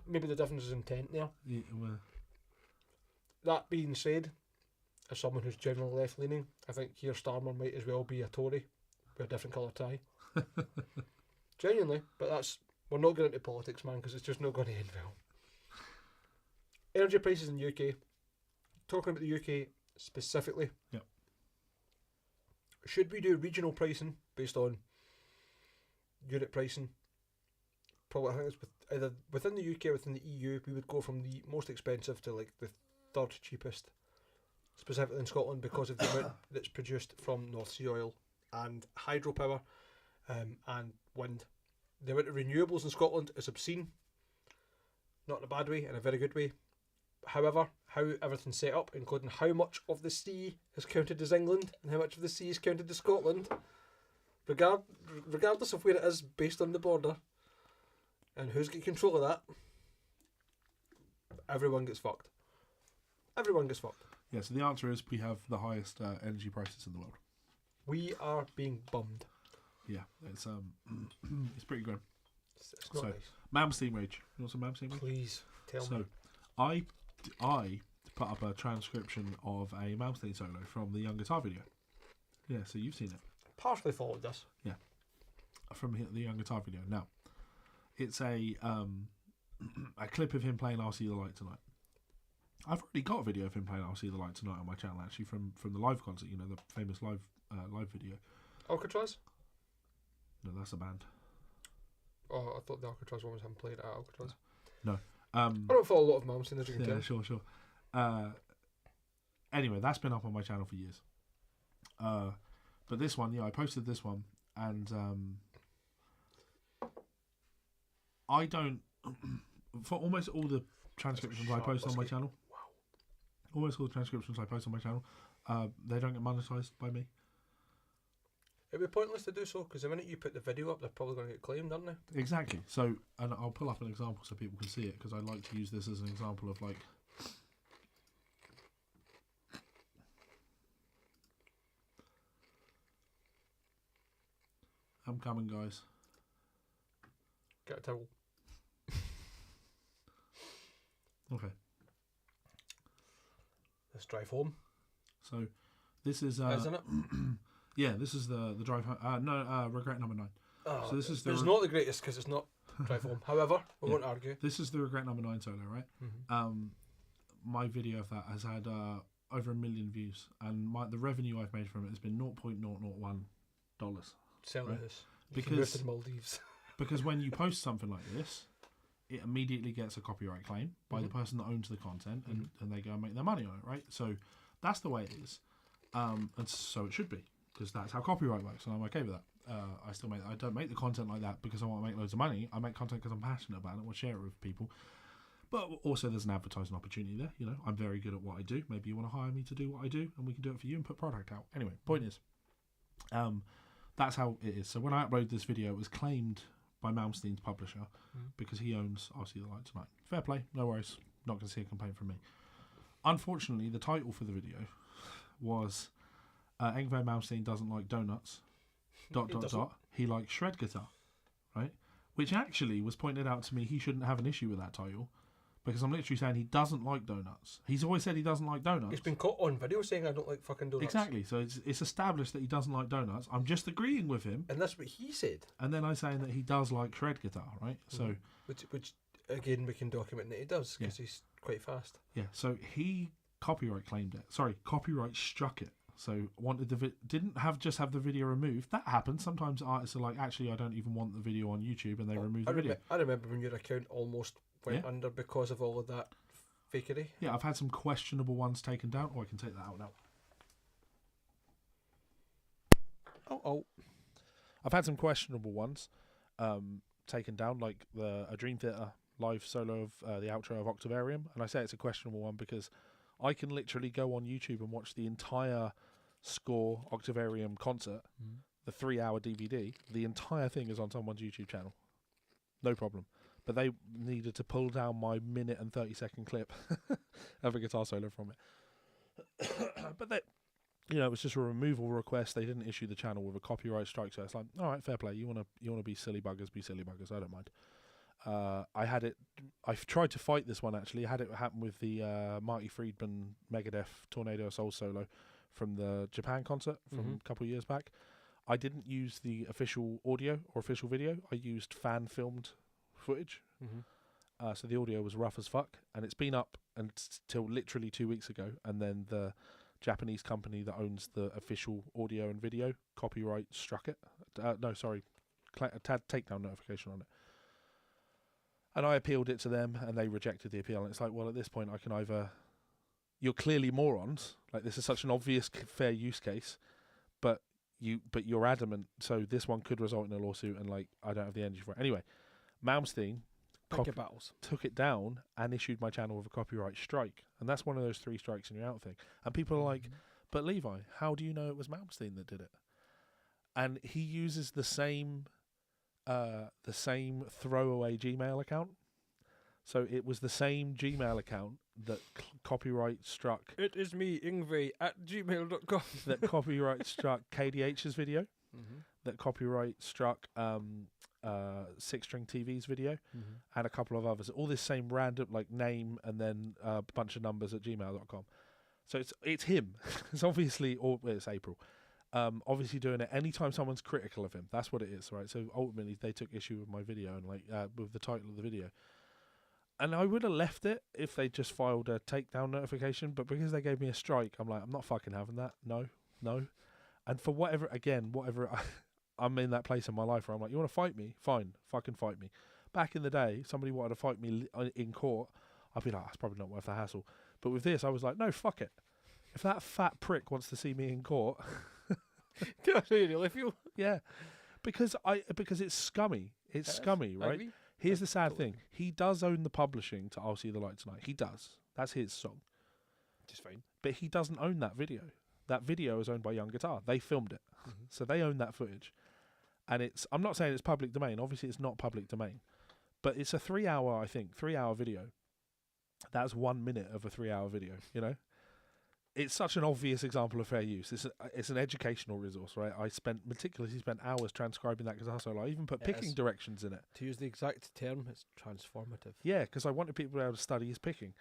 Maybe the difference is intent there.
Yeah, well,
That being said, as someone who's generally left-leaning, I think Keir Starmer might as well be a Tory with a different colour tie. Genuinely, but we're not getting into politics, man, because it's just not going to end well. Energy prices in the UK. Talking about the UK specifically.
Yep.
Should we do regional pricing based on unit pricing? Probably, I think it's either within the UK or within the EU, we would go from the most expensive to like the third cheapest, specifically in Scotland because of the amount that's produced from North Sea oil and hydropower and wind. The amount of renewables in Scotland is obscene, not in a bad way, in a very good way. However, how everything's set up, including how much of the sea is counted as England and how much of the sea is counted as Scotland, regardless of where it is based on the border, and who's got control of that, everyone gets fucked. Everyone gets fucked.
yeah, so the answer is we have the highest energy prices in the world.
We are being bummed.
Yeah, it's it's pretty grim.
It's not
So,
nice.
Malmsteen rage. You want some Malmsteen rage?
Please tell me.
So, I put up a transcription of a Malmsteen solo from the Young Guitar video. Yeah, so you've seen it.
partially followed this.
From the young guitar video. Now, it's a clip of him playing "I'll See the Light Tonight." I've already got a video of him playing "I'll See the Light Tonight" on my channel, actually, from the live concert. You know, the famous live video.
Alcatraz?
No, that's a band.
Oh, I thought the Alcatraz one was him playing at Alcatraz.
No.
I don't follow a lot of Malmsteen, as you can
Yeah,
tell.
sure. Anyway, that's been up on my channel for years. But this one, I posted this one, and I don't. For almost all the transcriptions I post on my channel, almost all the transcriptions I post on my channel, they don't get monetized by me.
It'd be pointless to do so, because the minute you put the video up, they're probably going to get claimed, aren't they?
Exactly. So, and I'll pull up an example so people can see it, because I like to use this as an example of like. I'm coming, guys.
Get a towel.
Okay.
Let's drive home.
So, this is
Isn't it?
yeah, this is the drive home. No, regret number 9.
Oh,
So this is
it's
the
not the greatest because it's not drive home. However, we won't argue.
This is the regret number 9 solo, right?
Mm-hmm.
My video of that has had over 1 million views, and the revenue I've made from it has been $0.001.
Sell
right?
this. You can move
Because
to the Maldives.
because when you post something like this, it immediately gets a copyright claim by the person that owns the content, and they go and make their money on it, right? So that's the way it is, and so it should be, because that's how copyright works, and I'm okay with that. I don't make the content like that because I want to make loads of money. I make content because I'm passionate about it. I want to share it with people. But also there's an advertising opportunity there. You know, I'm very good at what I do. Maybe you want to hire me to do what I do, and we can do it for you and put product out. Anyway, point is, that's how it is. So when I uploaded this video, it was claimed by Malmsteen's publisher because he owns I'll See the Light Tonight. Fair play, no worries. Not going to see a complaint from me. Unfortunately, the title for the video was Yngwie Malmsteen doesn't like donuts. ... He likes shred guitar, right? Which actually was pointed out to me. He shouldn't have an issue with that title, because I'm literally saying he doesn't like donuts. He's always said he doesn't like donuts.
He's been caught on video saying I don't like fucking donuts.
Exactly. So it's established that he doesn't like donuts. I'm just agreeing with him,
And that's what he said.
and then I'm saying that he does like shred guitar, right? So
Which again, we can document that he does, because he's quite fast.
yeah. So he copyright claimed it. Sorry, copyright struck it. So wanted didn't just have the video removed. That happens. Sometimes artists are like, actually, I don't even want the video on YouTube, and they remove the video.
I remember when your account almost went under because of all of that fakery.
Yeah, I've had some questionable ones taken down. Or I can take that out now.
Oh.
I've had some questionable ones taken down, like a Dream Theater live solo of the outro of Octavarium. And I say it's a questionable one because I can literally go on YouTube and watch the entire score Octavarium concert, the 3-hour DVD. The entire thing is on someone's YouTube channel. No problem. But they needed to pull down my 1 and 30-second clip of a guitar solo from it. But they, it was just a removal request. They didn't issue the channel with a copyright strike, so it's like, all right, fair play. You wanna be silly buggers, be silly buggers. I don't mind. I've tried to fight this one, actually. I had it happen with the Marty Friedman Megadeth Tornado of Soul solo from the Japan concert from a couple of years back. I didn't use the official audio or official video. I used fan-filmed footage. So the audio was rough as fuck, and it's been up until literally 2 weeks ago, and then the Japanese company that owns the official audio and video copyright struck it. Takedown notification on it. And I appealed it to them, and they rejected the appeal. And it's like, well, at this point, I can either... You're clearly morons. Like, this is such an obvious fair use case, but you're adamant. So this one could result in a lawsuit, and, like, I don't have the energy for it. Anyway, Malmsteen took it down and issued my channel with a copyright strike. And that's one of those 3 strikes and you're out thing. And people are like, but Levi, how do you know it was Malmsteen that did it? And he uses the same throwaway Gmail account. So it was the same Gmail account that copyright struck.
It is me, Yngwie, @gmail.com.
That copyright struck KDH's video. That copyright struck 6 String TV's video, and a couple of others. All this same random name and then a bunch of numbers at gmail.com. So it's him. It's obviously, it's April. Obviously doing it anytime someone's critical of him. That's what it is, right? So ultimately they took issue with my video and with the title of the video. And I would have left it if they just filed a takedown notification, but because they gave me a strike, I'm like, I'm not fucking having that. No. And for whatever I'm in that place in my life where I'm like, you want to fight me? Fine, fucking fight me. Back in the day, somebody wanted to fight me in court, I'd be like, that's probably not worth the hassle. But with this, I was like, no, fuck it. If that fat prick wants to see me in court,
That's how you really feel.
yeah, because it's scummy. It's scummy,
I
right?
agree.
Here's the sad thing: he does own the publishing to "I'll See the Light Tonight." He does. That's his song,
Just fine.
but he doesn't own that video. That video is owned by Young Guitar. They filmed it, so they own that footage. And it's. I'm not saying it's public domain. Obviously, it's not public domain, but it's a 3-hour video. That's 1 minute of a 3-hour video. You know. It's such an obvious example of fair use. It's an educational resource, right? I meticulously spent hours transcribing that guitar solo. I even put picking directions in it.
To use the exact term, it's transformative.
Yeah, because I wanted people to be able to study his picking.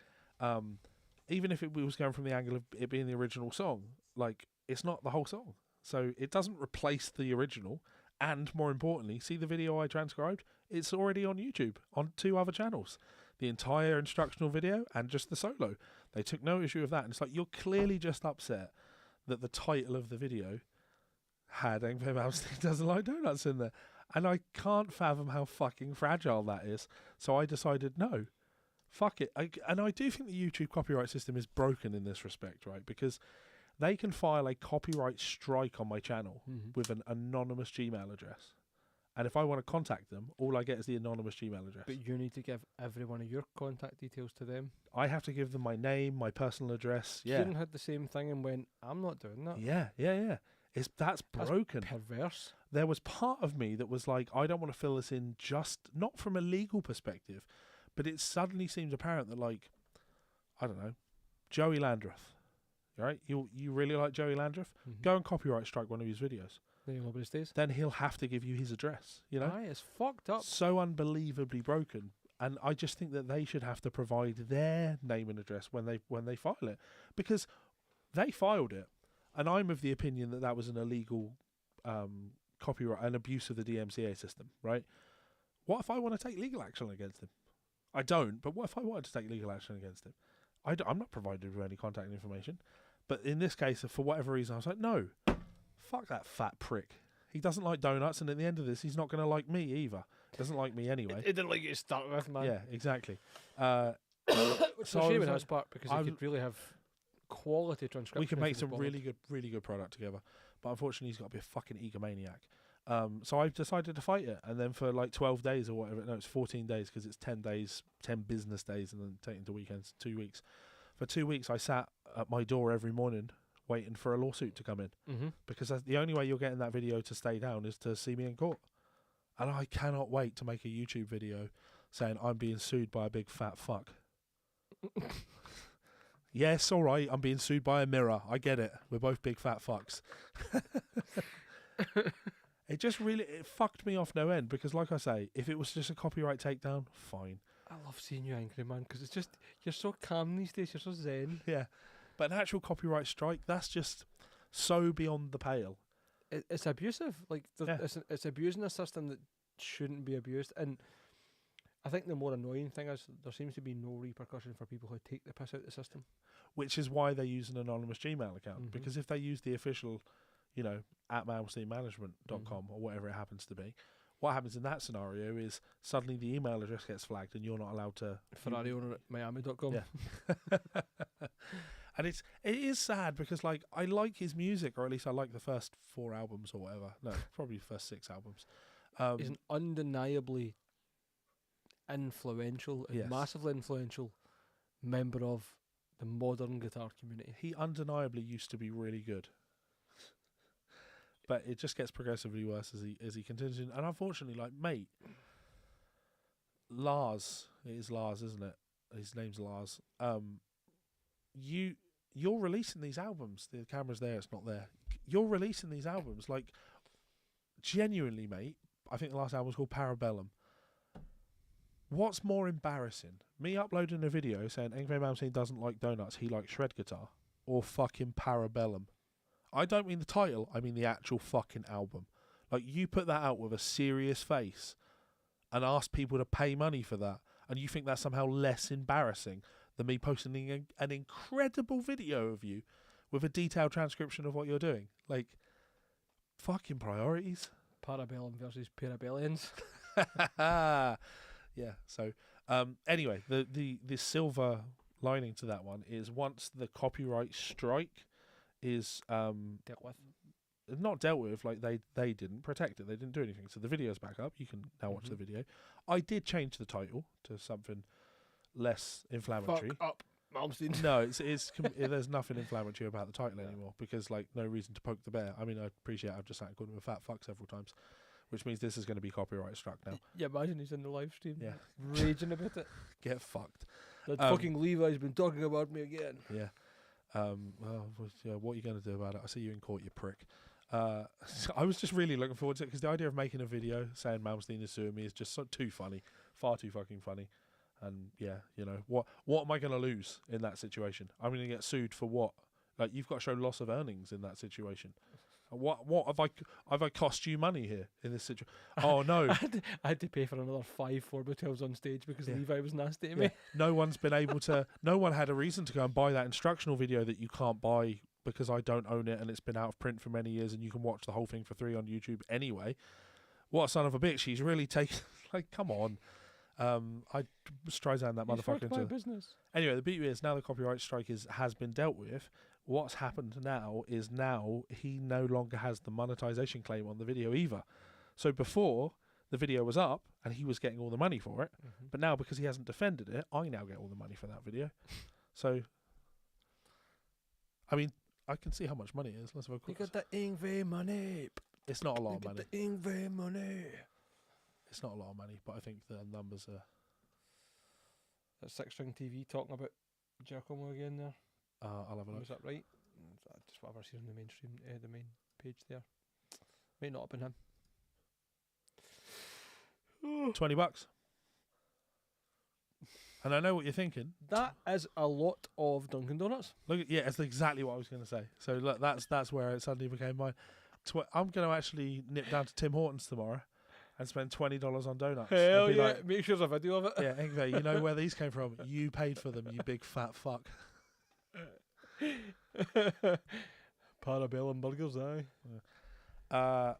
Even if it was going from the angle of it being the original song, like, it's not the whole song. So it doesn't replace the original. And more importantly, see the video I transcribed? It's already on YouTube on 2 other channels. The entire instructional video and just the solo. They took no issue of that. And it's like, you're clearly just upset that the title of the video had Engve Malmsteen Doesn't Like Donuts in there. And I can't fathom how fucking fragile that is. So I decided, no, fuck it. And I do think the YouTube copyright system is broken in this respect, right? Because they can file a copyright strike on my channel with an anonymous Gmail address. And if I want to contact them, all I get is the anonymous Gmail address.
But you need to give every one of your contact details to them.
I have to give them my name, my personal address. Yeah.
Student had the same thing and went, I'm not doing that.
Yeah. That's broken.
Perverse.
There was part of me that was like, I don't want to fill this in, just not from a legal perspective, but it suddenly seems apparent that, like, I don't know, Joey Landreth, right? You really like Joey Landreth? Go and copyright strike one of his videos. Then he'll have to give you his address, you know?
Aye, it's fucked up.
So unbelievably broken. And I just think that they should have to provide their name and address when they file it. Because they filed it. And I'm of the opinion that that was an illegal copyright, an abuse of the DMCA system, right? What if I want to take legal action against him? I don't, but what if I wanted to take legal action against him? I'm not provided with any contact information. But in this case, for whatever reason, I was like, no. Fuck that fat prick. He doesn't like donuts, and at the end of this, he's not going to like me either. He doesn't like me anyway.
It didn't like you to start with, man.
Yeah, exactly.
Which is a shame in his part, because he
I
could really have quality transcription.
We can
if
make
he
some
was
really good product together. But unfortunately, he's got to be a fucking egomaniac. So I've decided to fight it, and then for like 12 days or whatever, no, it's 14 days because it's 10 days, 10 business days, and then taking to weekends, 2 weeks. For 2 weeks, I sat at my door every morning waiting for a lawsuit to come in, because that's the only way you're getting that video to stay down is to see me in court. And I cannot wait to make a YouTube video saying I'm being sued by a big fat fuck. Yes, all right, I'm being sued by a mirror. I get it. We're both big fat fucks. It fucked me off no end, because like I say, if it was just a copyright takedown, fine.
I love seeing you angry, man, because it's just, you're so calm these days, you're so zen.
Yeah. But an actual copyright strike, that's just so beyond the pale.
It's abusive. Like, it's abusing a system that shouldn't be abused. And I think the more annoying thing is there seems to be no repercussion for people who take the piss out of the system.
Which is why they use an anonymous Gmail account. Because if they use the official, at malmsteenmanagement.com or whatever it happens to be, what happens in that scenario is suddenly the email address gets flagged and you're not allowed to...
Ferrari owner at Miami.com.
Yeah. And it is sad because, like, I like his music, or at least I like the first 4 albums or whatever. No, probably the first 6 albums.
He's an undeniably influential,
Yes.
massively influential member of the modern guitar community.
He undeniably used to be really good. But it just gets progressively worse as he continues. And unfortunately, like, mate, Lars, it is Lars, isn't it? His name's Lars. You're releasing these albums. The camera's there, it's not there. You're releasing these albums, like, genuinely, mate. I think the last album was called Parabellum. What's more embarrassing? Me uploading a video saying Engve Malmsteen doesn't like donuts, he likes shred guitar, or fucking Parabellum? I don't mean the title, I mean the actual fucking album. Like, you put that out with a serious face and ask people to pay money for that, and you think that's somehow less embarrassing than me posting an incredible video of you with a detailed transcription of what you're doing. Like, fucking priorities.
Parabellum versus Parabellians.
Yeah, so anyway, the silver lining to that one is once the copyright strike is
Dealt with.
not dealt with, like they didn't protect it, they didn't do anything, so the video's back up, you can now watch the video. I did change the title to something less inflammatory.
Fuck up, Malmsteen.
No, there's nothing inflammatory about the title anymore, because like no reason to poke the bear. I mean, I appreciate I've just sat and called him a fat fuck several times, which means this is going to be copyright struck now.
Yeah, imagine he's in the live stream.
Yeah.
Raging about it.
Get fucked.
That fucking Levi's been talking about me again.
Yeah. Well, what are you going to do about it? I see you in court, you prick. So I was just really looking forward to it, because the idea of making a video saying Malmsteen is suing me is just too funny, far too fucking funny. And yeah, you know, what am I going to lose in that situation? I'm going to get sued for what? Like, you've got to show loss of earnings in that situation. What have I cost you money here in this situation? Oh no,
I had to pay for another 5 4x12s on stage because Levi was nasty to me.
No one's been able to. No one had a reason to go and buy that instructional video that you can't buy because I don't own it and it's been out of print for many years and you can watch the whole thing for free on YouTube anyway. What a son of a bitch! He's really taken. Like, come on. I Streisand that motherfucker into
business.
Anyway, the beauty is now the copyright strike has been dealt with. What's happened now is he no longer has the monetization claim on the video either. So before, the video was up and he was getting all the money for it, but now because he hasn't defended it, I now get all the money for that video. So, I mean, I can see how much money it is. Let's have a quick.
You got the Ingve money.
It's not a lot of money.
The Ingve money.
It's not a lot of money, but I think the numbers are.
That 6-string TV talking about Giacomo again there.
I'll have a look.
Was that right? Just whatever I see on the mainstream, the main page there. Might not have been him.
$20. And I know what you're thinking.
That is a lot of Dunkin' Donuts.
Look, yeah, that's exactly what I was going to say. So look, that's where it suddenly became mine. I'm going to actually nip down to Tim Hortons tomorrow and spend $20 on donuts.
Hell yeah! Like, make sure there's a video of it.
Yeah, Ingve, you know where these came from. You paid for them, you big fat fuck.
Parabellum burgers, aye.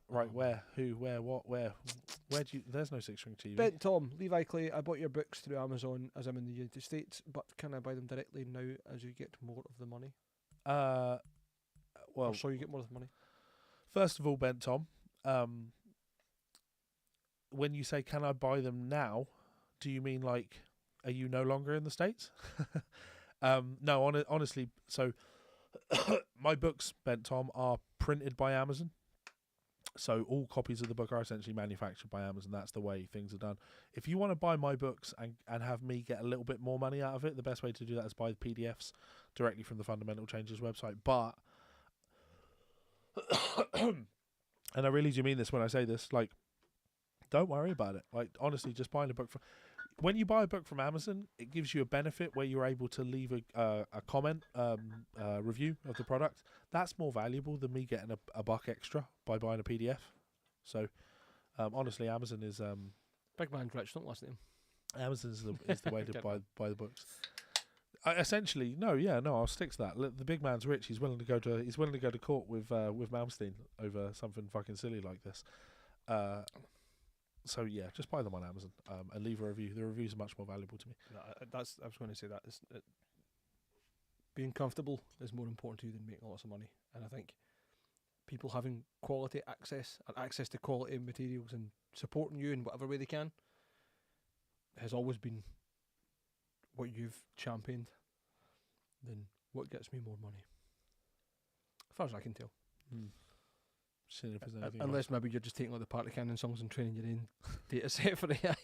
Right, where, who, where, what, where do you? There's no 6-string TV.
Ben Tom, Levi Clay, I bought your books through Amazon as I'm in the United States, but can I buy them directly now as you get more of the money?
Well,
or so you get more of the money.
First of all, Ben Tom, when you say can I buy them now, do you mean like, are you no longer in the States? No, honestly, so my books, Ben Tom, are printed by Amazon. So all copies of the book are essentially manufactured by Amazon. That's the way things are done. If you want to buy my books and have me get a little bit more money out of it, the best way to do that is buy the PDFs directly from the Fundamental Changes website. But, and I really do mean this when I say this, like, don't worry about it. Like, honestly, just buying a book from... When you buy a book from Amazon, it gives you a benefit where you're able to leave a comment, review of the product. That's more valuable than me getting a buck extra by buying a PDF. So, honestly, Amazon is...
Big man's rich, don't listen to him.
Amazon is the way to buy the books. Essentially, I'll stick to that. The big man's rich. He's willing to go to court with Malmsteen over something fucking silly like this. So yeah, just buy them on Amazon and leave a review. The reviews are much more valuable to me.
No, I was going to say that. Being comfortable is more important to you than making lots of money. And I think people having quality access and access to quality materials and supporting you in whatever way they can has always been what you've championed than what gets me more money. As far as I can tell. Unless maybe you're just taking like the Party Cannon songs and training your own data set for AI.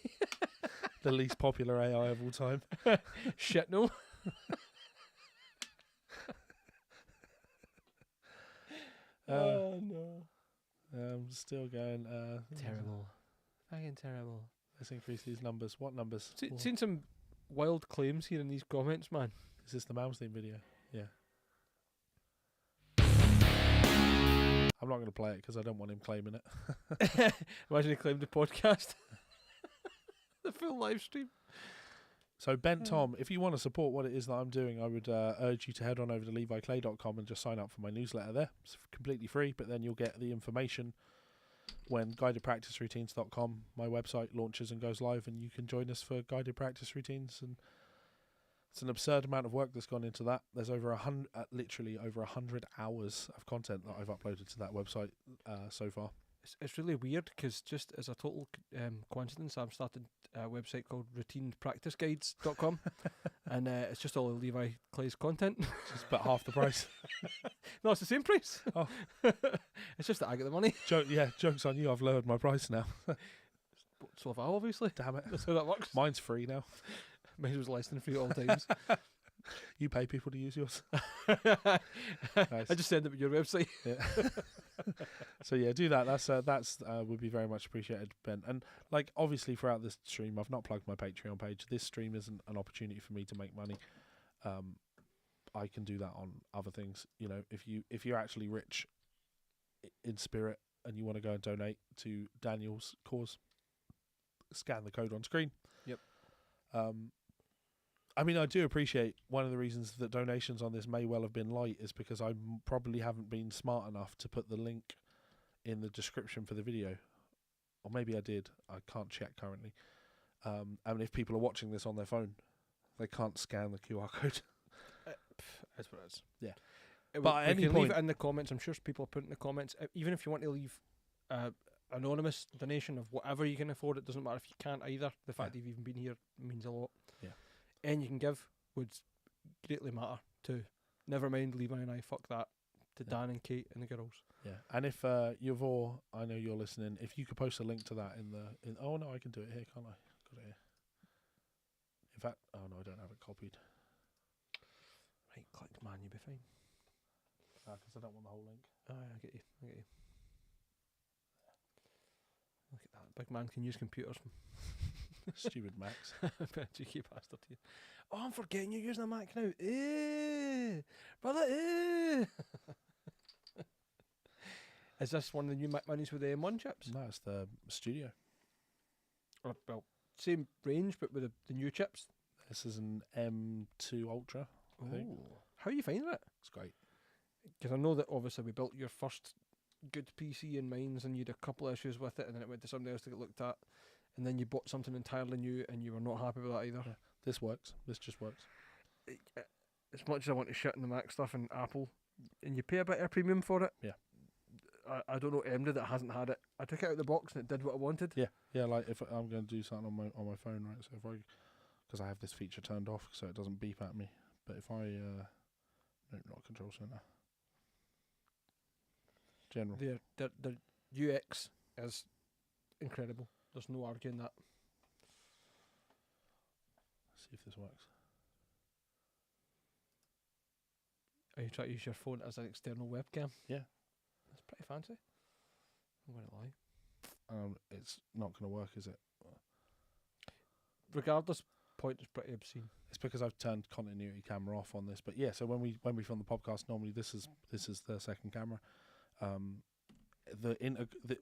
The least popular AI of all time.
Shit, no. Oh no.
I'm still going.
Terrible. Fucking terrible.
Let's increase these numbers. What numbers?
Seen some wild claims here in these comments, man.
Is this the Malmsteen video? Yeah. I'm not going to play it because I don't want him claiming it.
Imagine he claimed the podcast. The full live stream.
So Ben Tom, if you want to support what it is that I'm doing, I would urge you to head on over to leviclay.com and just sign up for my newsletter there. It's completely free, but then you'll get the information when guidedpracticeroutines.com, my website, launches and goes live, and you can join us for guided practice routines. And it's an absurd amount of work that's gone into that. There's over literally over 100 hours of content that I've uploaded to that website so far.
It's really weird because just as a total coincidence, I'm starting a website called routinepracticeguides.com and it's just all of Levi Clay's content.
Just about half the price.
No, it's the same price.
Oh.
It's just that I get the money.
Joke's on you, I've lowered my price now.
So have I, obviously.
Damn it.
That's how that works.
Mine's free now.
Mine was less than free at all times.
You pay people to use yours.
Nice. I just send it to your website.
Yeah. So yeah, do that. That's would be very much appreciated, Ben. And like obviously throughout this stream, I've not plugged my Patreon page. This stream isn't an opportunity for me to make money. I can do that on other things. You know, if you're actually rich in spirit and you want to go and donate to Daniel's cause, scan the code on screen.
Yep.
I mean, I do appreciate one of the reasons that donations on this may well have been light is because I probably haven't been smart enough to put the link in the description for the video. Or maybe I did. I can't check currently. And if people are watching this on their phone, they can't scan the QR code.
That's what it is.
Yeah.
But at any point, leave it in the comments. I'm sure people put in the comments. Even if you want to leave anonymous donation of whatever you can afford, it doesn't matter if you can't either. The fact that you've even been here means a lot.
Yeah.
And you can give would greatly matter too. Never mind Levi and I, fuck that. To Dan and Kate and the girls.
Yeah. And if Yvonne, I know you're listening, if you could post a link to that in oh no, I can do it here, can't I? Got it here. In fact, oh no, I don't have it copied.
Right click, man, you'll be fine.
Because I don't want the whole link.
Oh, yeah, I get you. Look at that. Big man can use computers.
Stupid Macs.
Cheeky bastard here. Oh, I'm forgetting you're using a Mac now. Brother, Is this one of the new Mac minis with the M1 chips?
No, it's the Studio.
Well, same range, but with the new chips.
This is an M2 Ultra, I think.
How are you finding it?
It's great.
Because I know that obviously we built your first good PC in Mines and you had a couple of issues with it and then it went to somebody else to get looked at. And then you bought something entirely new and you were not happy with that either.
Yeah. This works. This just works.
As much as I want to shit in the Mac stuff and Apple, and you pay a bit of a premium for it.
Yeah.
I don't know MD that hasn't had it. I took it out of the box and it did what I wanted.
Yeah. Yeah, like if I'm going to do something on my phone, right? So if because I have this feature turned off so it doesn't beep at me. But if I, no, not control center. General.
The UX is incredible. There's no arguing that.
Let's see if this works.
Are you trying to use your phone as an external webcam?
Yeah.
That's pretty fancy. I'm going to lie.
It's not going to work, is it?
Regardless, point is pretty obscene.
It's because I've turned continuity camera off on this. But yeah, so when we film the podcast, normally this is the second camera.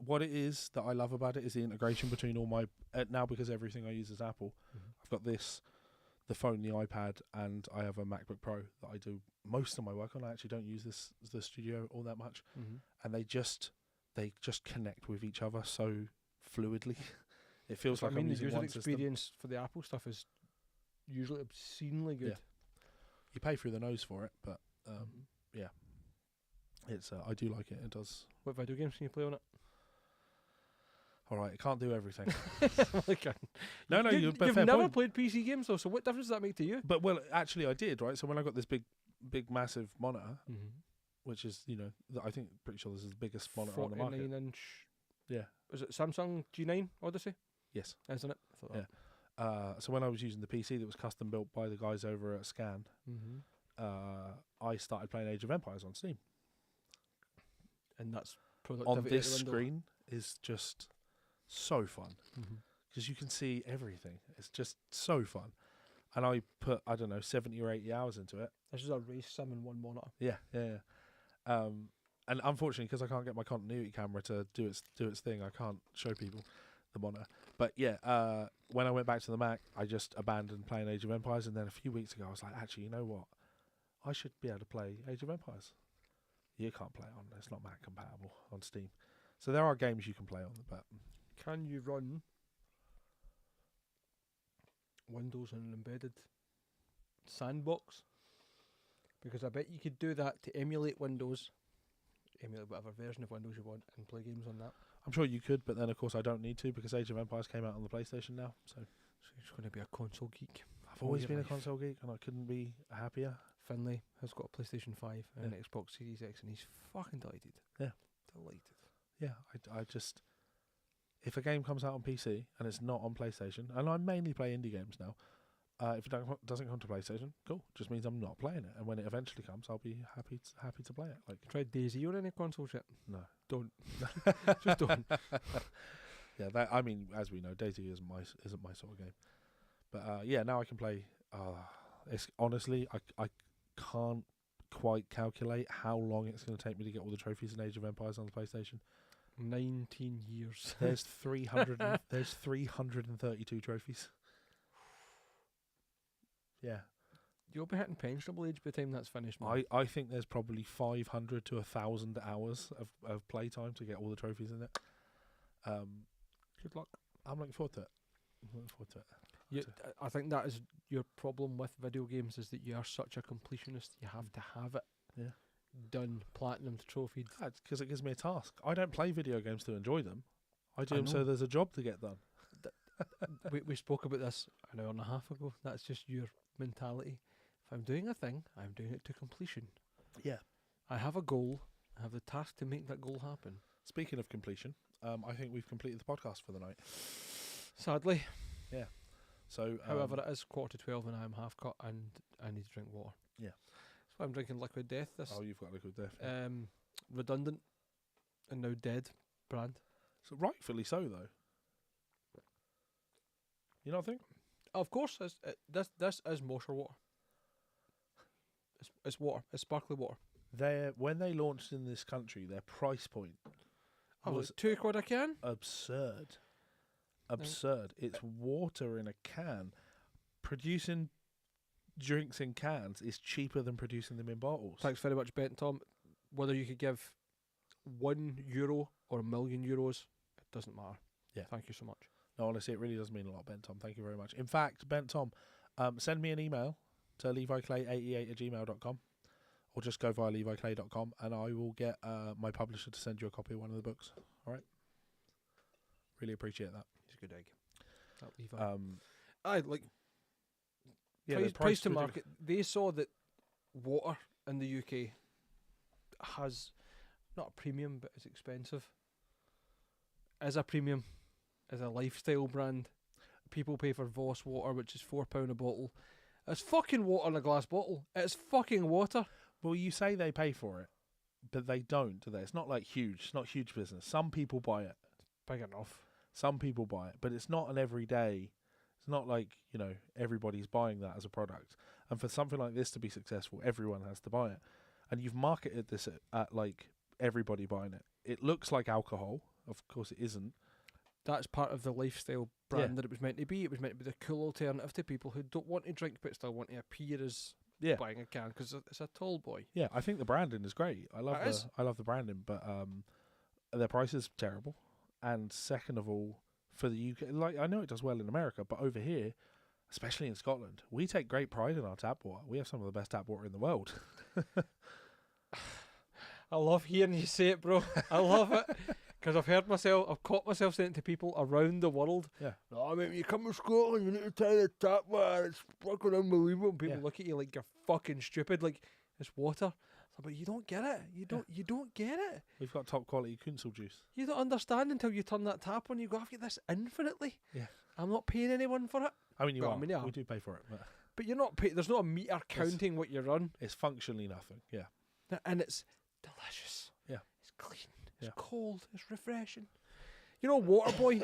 What it is that I love about it is the integration between all my now, because everything I use is Apple. Mm-hmm. I've got the phone, the iPad, and I have a MacBook Pro that I do most of my work on. I actually don't use the Studio all that much, and they just connect with each other so fluidly. It feels like I'm using
the user
one
experience
system.
for the Apple stuff is usually obscenely good.
Yeah. You pay through the nose for it, but yeah. It's I do like it. It does.
What video games can you play on it?
All right, it can't do everything.
No,
you've
never played PC games though. So what difference does that make to you?
But well, actually, I did. Right. So when I got this big, massive monitor, which is I think pretty sure this is the biggest monitor on the market.
49-inch.
Yeah.
Was it Samsung G9 Odyssey?
Yes.
Isn't it?
Yeah. So when I was using the PC that was custom built by the guys over at Scan, I started playing Age of Empires on Steam.
And that's productivity
on this screen is just so fun because you can see everything. It's just so fun, and I put 70 or 80 hours into it.
This is a race sim in one monitor.
Yeah. and unfortunately, because I can't get my continuity camera to do its thing, I can't show people the monitor. But yeah, when I went back to the Mac, I just abandoned playing Age of Empires, and then a few weeks ago, I was like, actually, you know what? I should be able to play Age of Empires. You can't play it on. It's not Mac compatible on Steam. So there are games you can play on, but
Can you run Windows on an embedded sandbox? Because I bet you could do that to emulate Windows, emulate whatever version of Windows you want, and play games on that.
I'm sure you could. But then, of course, I don't need to because Age of Empires came out on the PlayStation now. So
you're just going to be a console geek.
I've always
your
been a
life.
console geek, and I couldn't be happier.
Finlay has got a PlayStation 5 and
Yeah.
an Xbox Series X, and he's fucking delighted.
Yeah.
Delighted.
Yeah, I just, if a game comes out on PC and it's not on PlayStation, and I mainly play indie games now, if it doesn't come to PlayStation, cool. Just means I'm not playing it, and when it eventually comes, I'll be happy to play it. Like,
Try DayZ on any console shit.
no,
Don't. Just don't.
yeah, that, I mean, as we know, DayZ isn't my sort of game. But yeah, now I can play. It's honestly, I can't quite calculate how long it's going to take me to get all the trophies in Age of Empires on the PlayStation.
19 years.
There's 332 trophies. Yeah.
You'll be hitting pensionable age by the time that's finished, man.
I think there's probably 500 to 1,000 hours of playtime to get all the trophies in it.
Good luck.
I'm looking forward to it.
I think that is your problem with video games, is that you are such a completionist. You have to have it done, platinum trophied.
Because it gives me a task. I don't play video games to enjoy them. I do
I
them so
know.
there's a job to get done.
we spoke about this an hour and a half ago. That's just your mentality. If I'm doing a thing, I'm doing it to completion.
Yeah.
I have a goal. I have the task to make that goal happen.
Speaking of completion, I think we've completed the podcast for the night.
Sadly.
Yeah. So,
However, it is 11:45 and I'm half cut and I need to drink water.
Yeah.
So I'm drinking Liquid Death. This
oh, you've got Liquid Death.
redundant and now dead brand.
So rightfully so, though. You not think?
Of course, this is Mosher water. It's water. It's sparkling water.
When they launched in this country, their price point was
£2 a can.
absurd. Absurd. It's water in a can. Producing drinks in cans is cheaper than producing them in bottles.
Thanks very much, Ben Tom. Whether you could give €1 or €1,000,000, it doesn't matter.
Yeah.
Thank you so much.
No, honestly, it really does mean a lot, Ben Tom. Thank you very much. In fact, Ben Tom, send me an email to leviclay88@gmail.com or just go via leviclay.com and I will get my publisher to send you a copy of one of the books. All right? Really appreciate that.
He's a good egg. That Levi.
Yeah,
price to market. They saw that water in the UK has not a premium, but it's expensive. As a premium, as a lifestyle brand, people pay for Voss water, which is £4 a bottle. It's fucking water in a glass bottle. It's fucking water.
Well, you say they pay for it, but they don't, do they? It's not like huge. It's not huge business. Some people buy it.
Big enough.
Some people buy it, but it's not an everyday. It's not like, everybody's buying that as a product. And for something like this to be successful, everyone has to buy it. And you've marketed this at like everybody buying it. It looks like alcohol. Of course, it isn't.
That's part of the lifestyle brand that it was meant to be. It was meant to be the cool alternative to people who don't want to drink but still want to appear as buying a can because it's a tall boy.
Yeah, I think the branding is great. I love the branding, but their price is terrible. And second of all, for the UK, like I know it does well in America, but over here, especially in Scotland, we take great pride in our tap water. We have some of the best tap water in the world.
I love hearing you say it, bro. I love it. Because I've caught myself saying it to people around the world.
Yeah.
No, mate, when you come to Scotland, you need to try the tap water. It's fucking unbelievable. And people look at you like you're fucking stupid. Like, it's water. But you don't get it. You don't get it.
We've got top quality Kunsel juice.
You don't understand until you turn that tap on. You go, I've got this infinitely.
Yeah.
I'm not paying anyone for it.
I mean,
Well,
are. We do pay for it.
But you're not paying. There's not a meter counting what you run.
It's functionally nothing. Yeah.
And it's delicious.
Yeah.
It's clean. It's cold. It's refreshing. You know Waterboy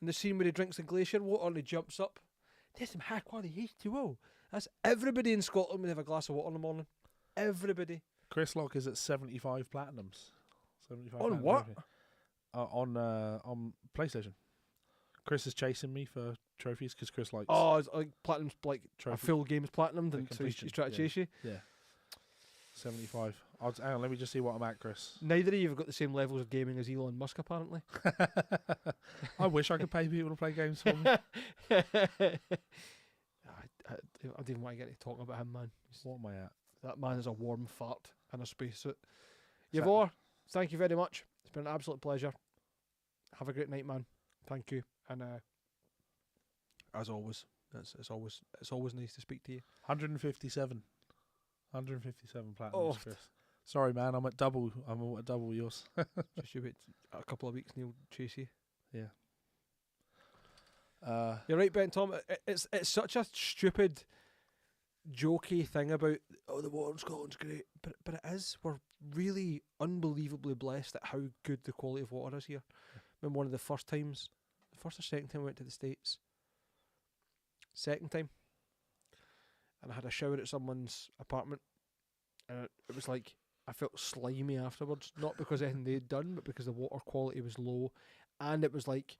in the scene where he drinks the glacier water and he jumps up? There's some high quality H2O. That's everybody in Scotland when they have a glass of water in the morning. Everybody.
Chris Lock is at 75 platinums. £75.
On what?
On PlayStation. Chris is chasing me for trophies because Chris likes
Oh, it's like platinum's like a
trophies.
full game's platinum, then so
completion,
he's trying to
yeah.
chase you.
Yeah. 75. Hang on, let me just see what I'm at, Chris.
Neither of you have got the same levels of gaming as Elon Musk, apparently.
I wish I could pay people to play games for me.
I don't even want to get to talking about him, man.
What am I at?
That man is a warm fart in a spacesuit.
that-
Yavor, thank you very much. It's been an absolute pleasure. Have a great night, man. Thank you. And as always, it's always nice to speak to you.
157. 157 platinums,
Oh.
Chris. Sorry, man. I'm at double yours.
Just you wait a couple of weeks and he'll chase you.
Yeah.
You're right, Ben Tom. It's such a stupid, jokey thing about the water in Scotland's great, but it is. We're really unbelievably blessed at how good the quality of water is here. Remember one of the first or second time I went to the States. Second time, and I had a shower at someone's apartment, and it was like I felt slimy afterwards. Not because anything they'd done, but because the water quality was low, and it was like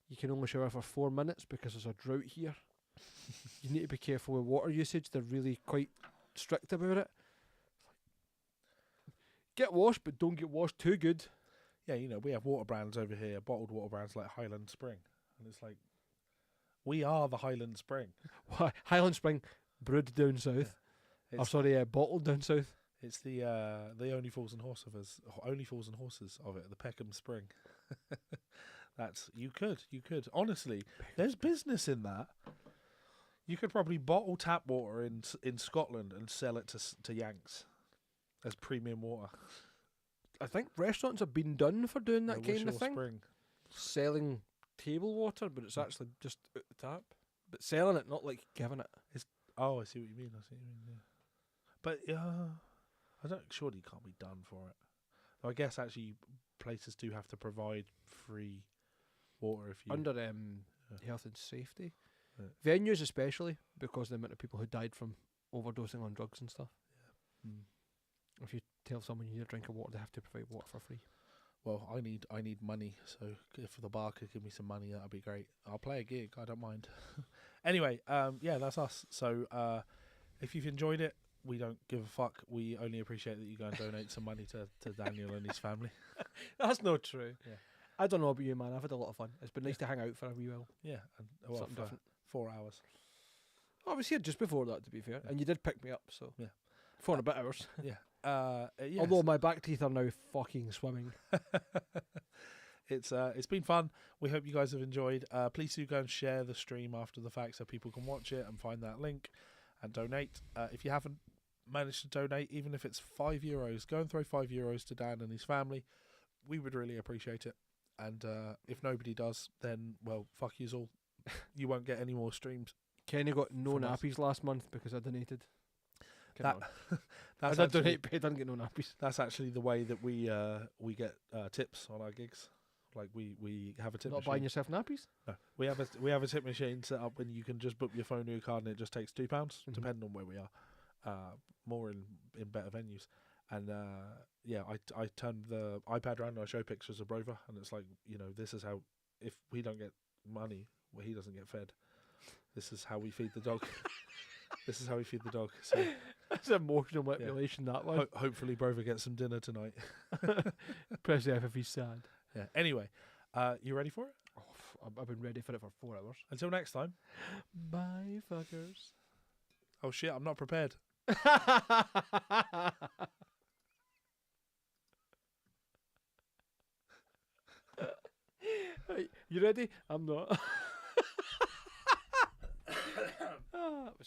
you can only shower for 4 minutes because there's a drought here. You need to be careful with water usage. They're really quite strict about it. Get washed, but don't get washed too good.
Yeah, we have water brands over here, bottled water brands like Highland Spring. And it's like, we are the Highland Spring.
Why? Highland Spring, brewed down south. Bottled down south.
It's the Only Fools and Horses of it, the Peckham Spring. You could. Honestly, there's business in that. You could probably bottle tap water in Scotland and sell it to Yanks as premium water.
I think restaurants have been done for doing that kind of thing.
Spring.
Selling table water, but it's actually just out the tap. But selling it, not like giving it.
Oh, I see what you mean. Yeah. But surely you can't be done for it. Though I guess actually places do have to provide free water if you
Under health and safety. Yeah. Venues especially, because of the amount of people who died from overdosing on drugs and stuff.
Yeah.
If you tell someone you need a drink of water, they have to provide water for free.
Well, I need money, so if the bar could give me some money, that'd be great. I'll play a gig, I don't mind. Anyway, that's us. So if you've enjoyed it, we don't give a fuck. We only appreciate that you go and donate some money to Daniel and his family.
That's not true.
Yeah.
I don't know about you, man. I've had a lot of fun. It's been nice to hang out for a wee while.
Yeah, and
Something
for
different.
4 hours.
I was here just before that, to be fair, and you did pick me up, so
Yeah.
4 and a bit hours.
Yeah. Yes.
Although my back teeth are now fucking swimming.
It's been fun. We hope you guys have enjoyed. Please do go and share the stream after the fact so people can watch it and find that link and donate. If you haven't managed to donate, even if it's €5, go and throw €5 to Dan and his family. We would really appreciate it. And if nobody does, then, well, fuck yous all. You won't get any more streams.
Kenny got no
From us.
nappies last month because I donated.
I
did donate, but I didn't get no nappies.
That's actually the way that we get tips on our gigs. Like we have a tip
Not
machine.
buying yourself nappies?
No, we have a tip machine set up, and you can just book your phone to your card, and it just takes £2, depending on where we are. More in better venues, and I turn the iPad around and I show pictures of Rover, and it's like, this is how, if we don't get money, well, he doesn't get fed. This is how we feed the dog. This is how we feed the dog. So
that's emotional manipulation. That one.
Hopefully, Brover gets some dinner tonight.
Press F if he's sad.
Yeah. Anyway, you ready for it?
Oh, I've been ready for it for 4 hours.
Until next time.
Bye, fuckers.
Oh shit! I'm not prepared.
Right, you ready? I'm not. That was fun.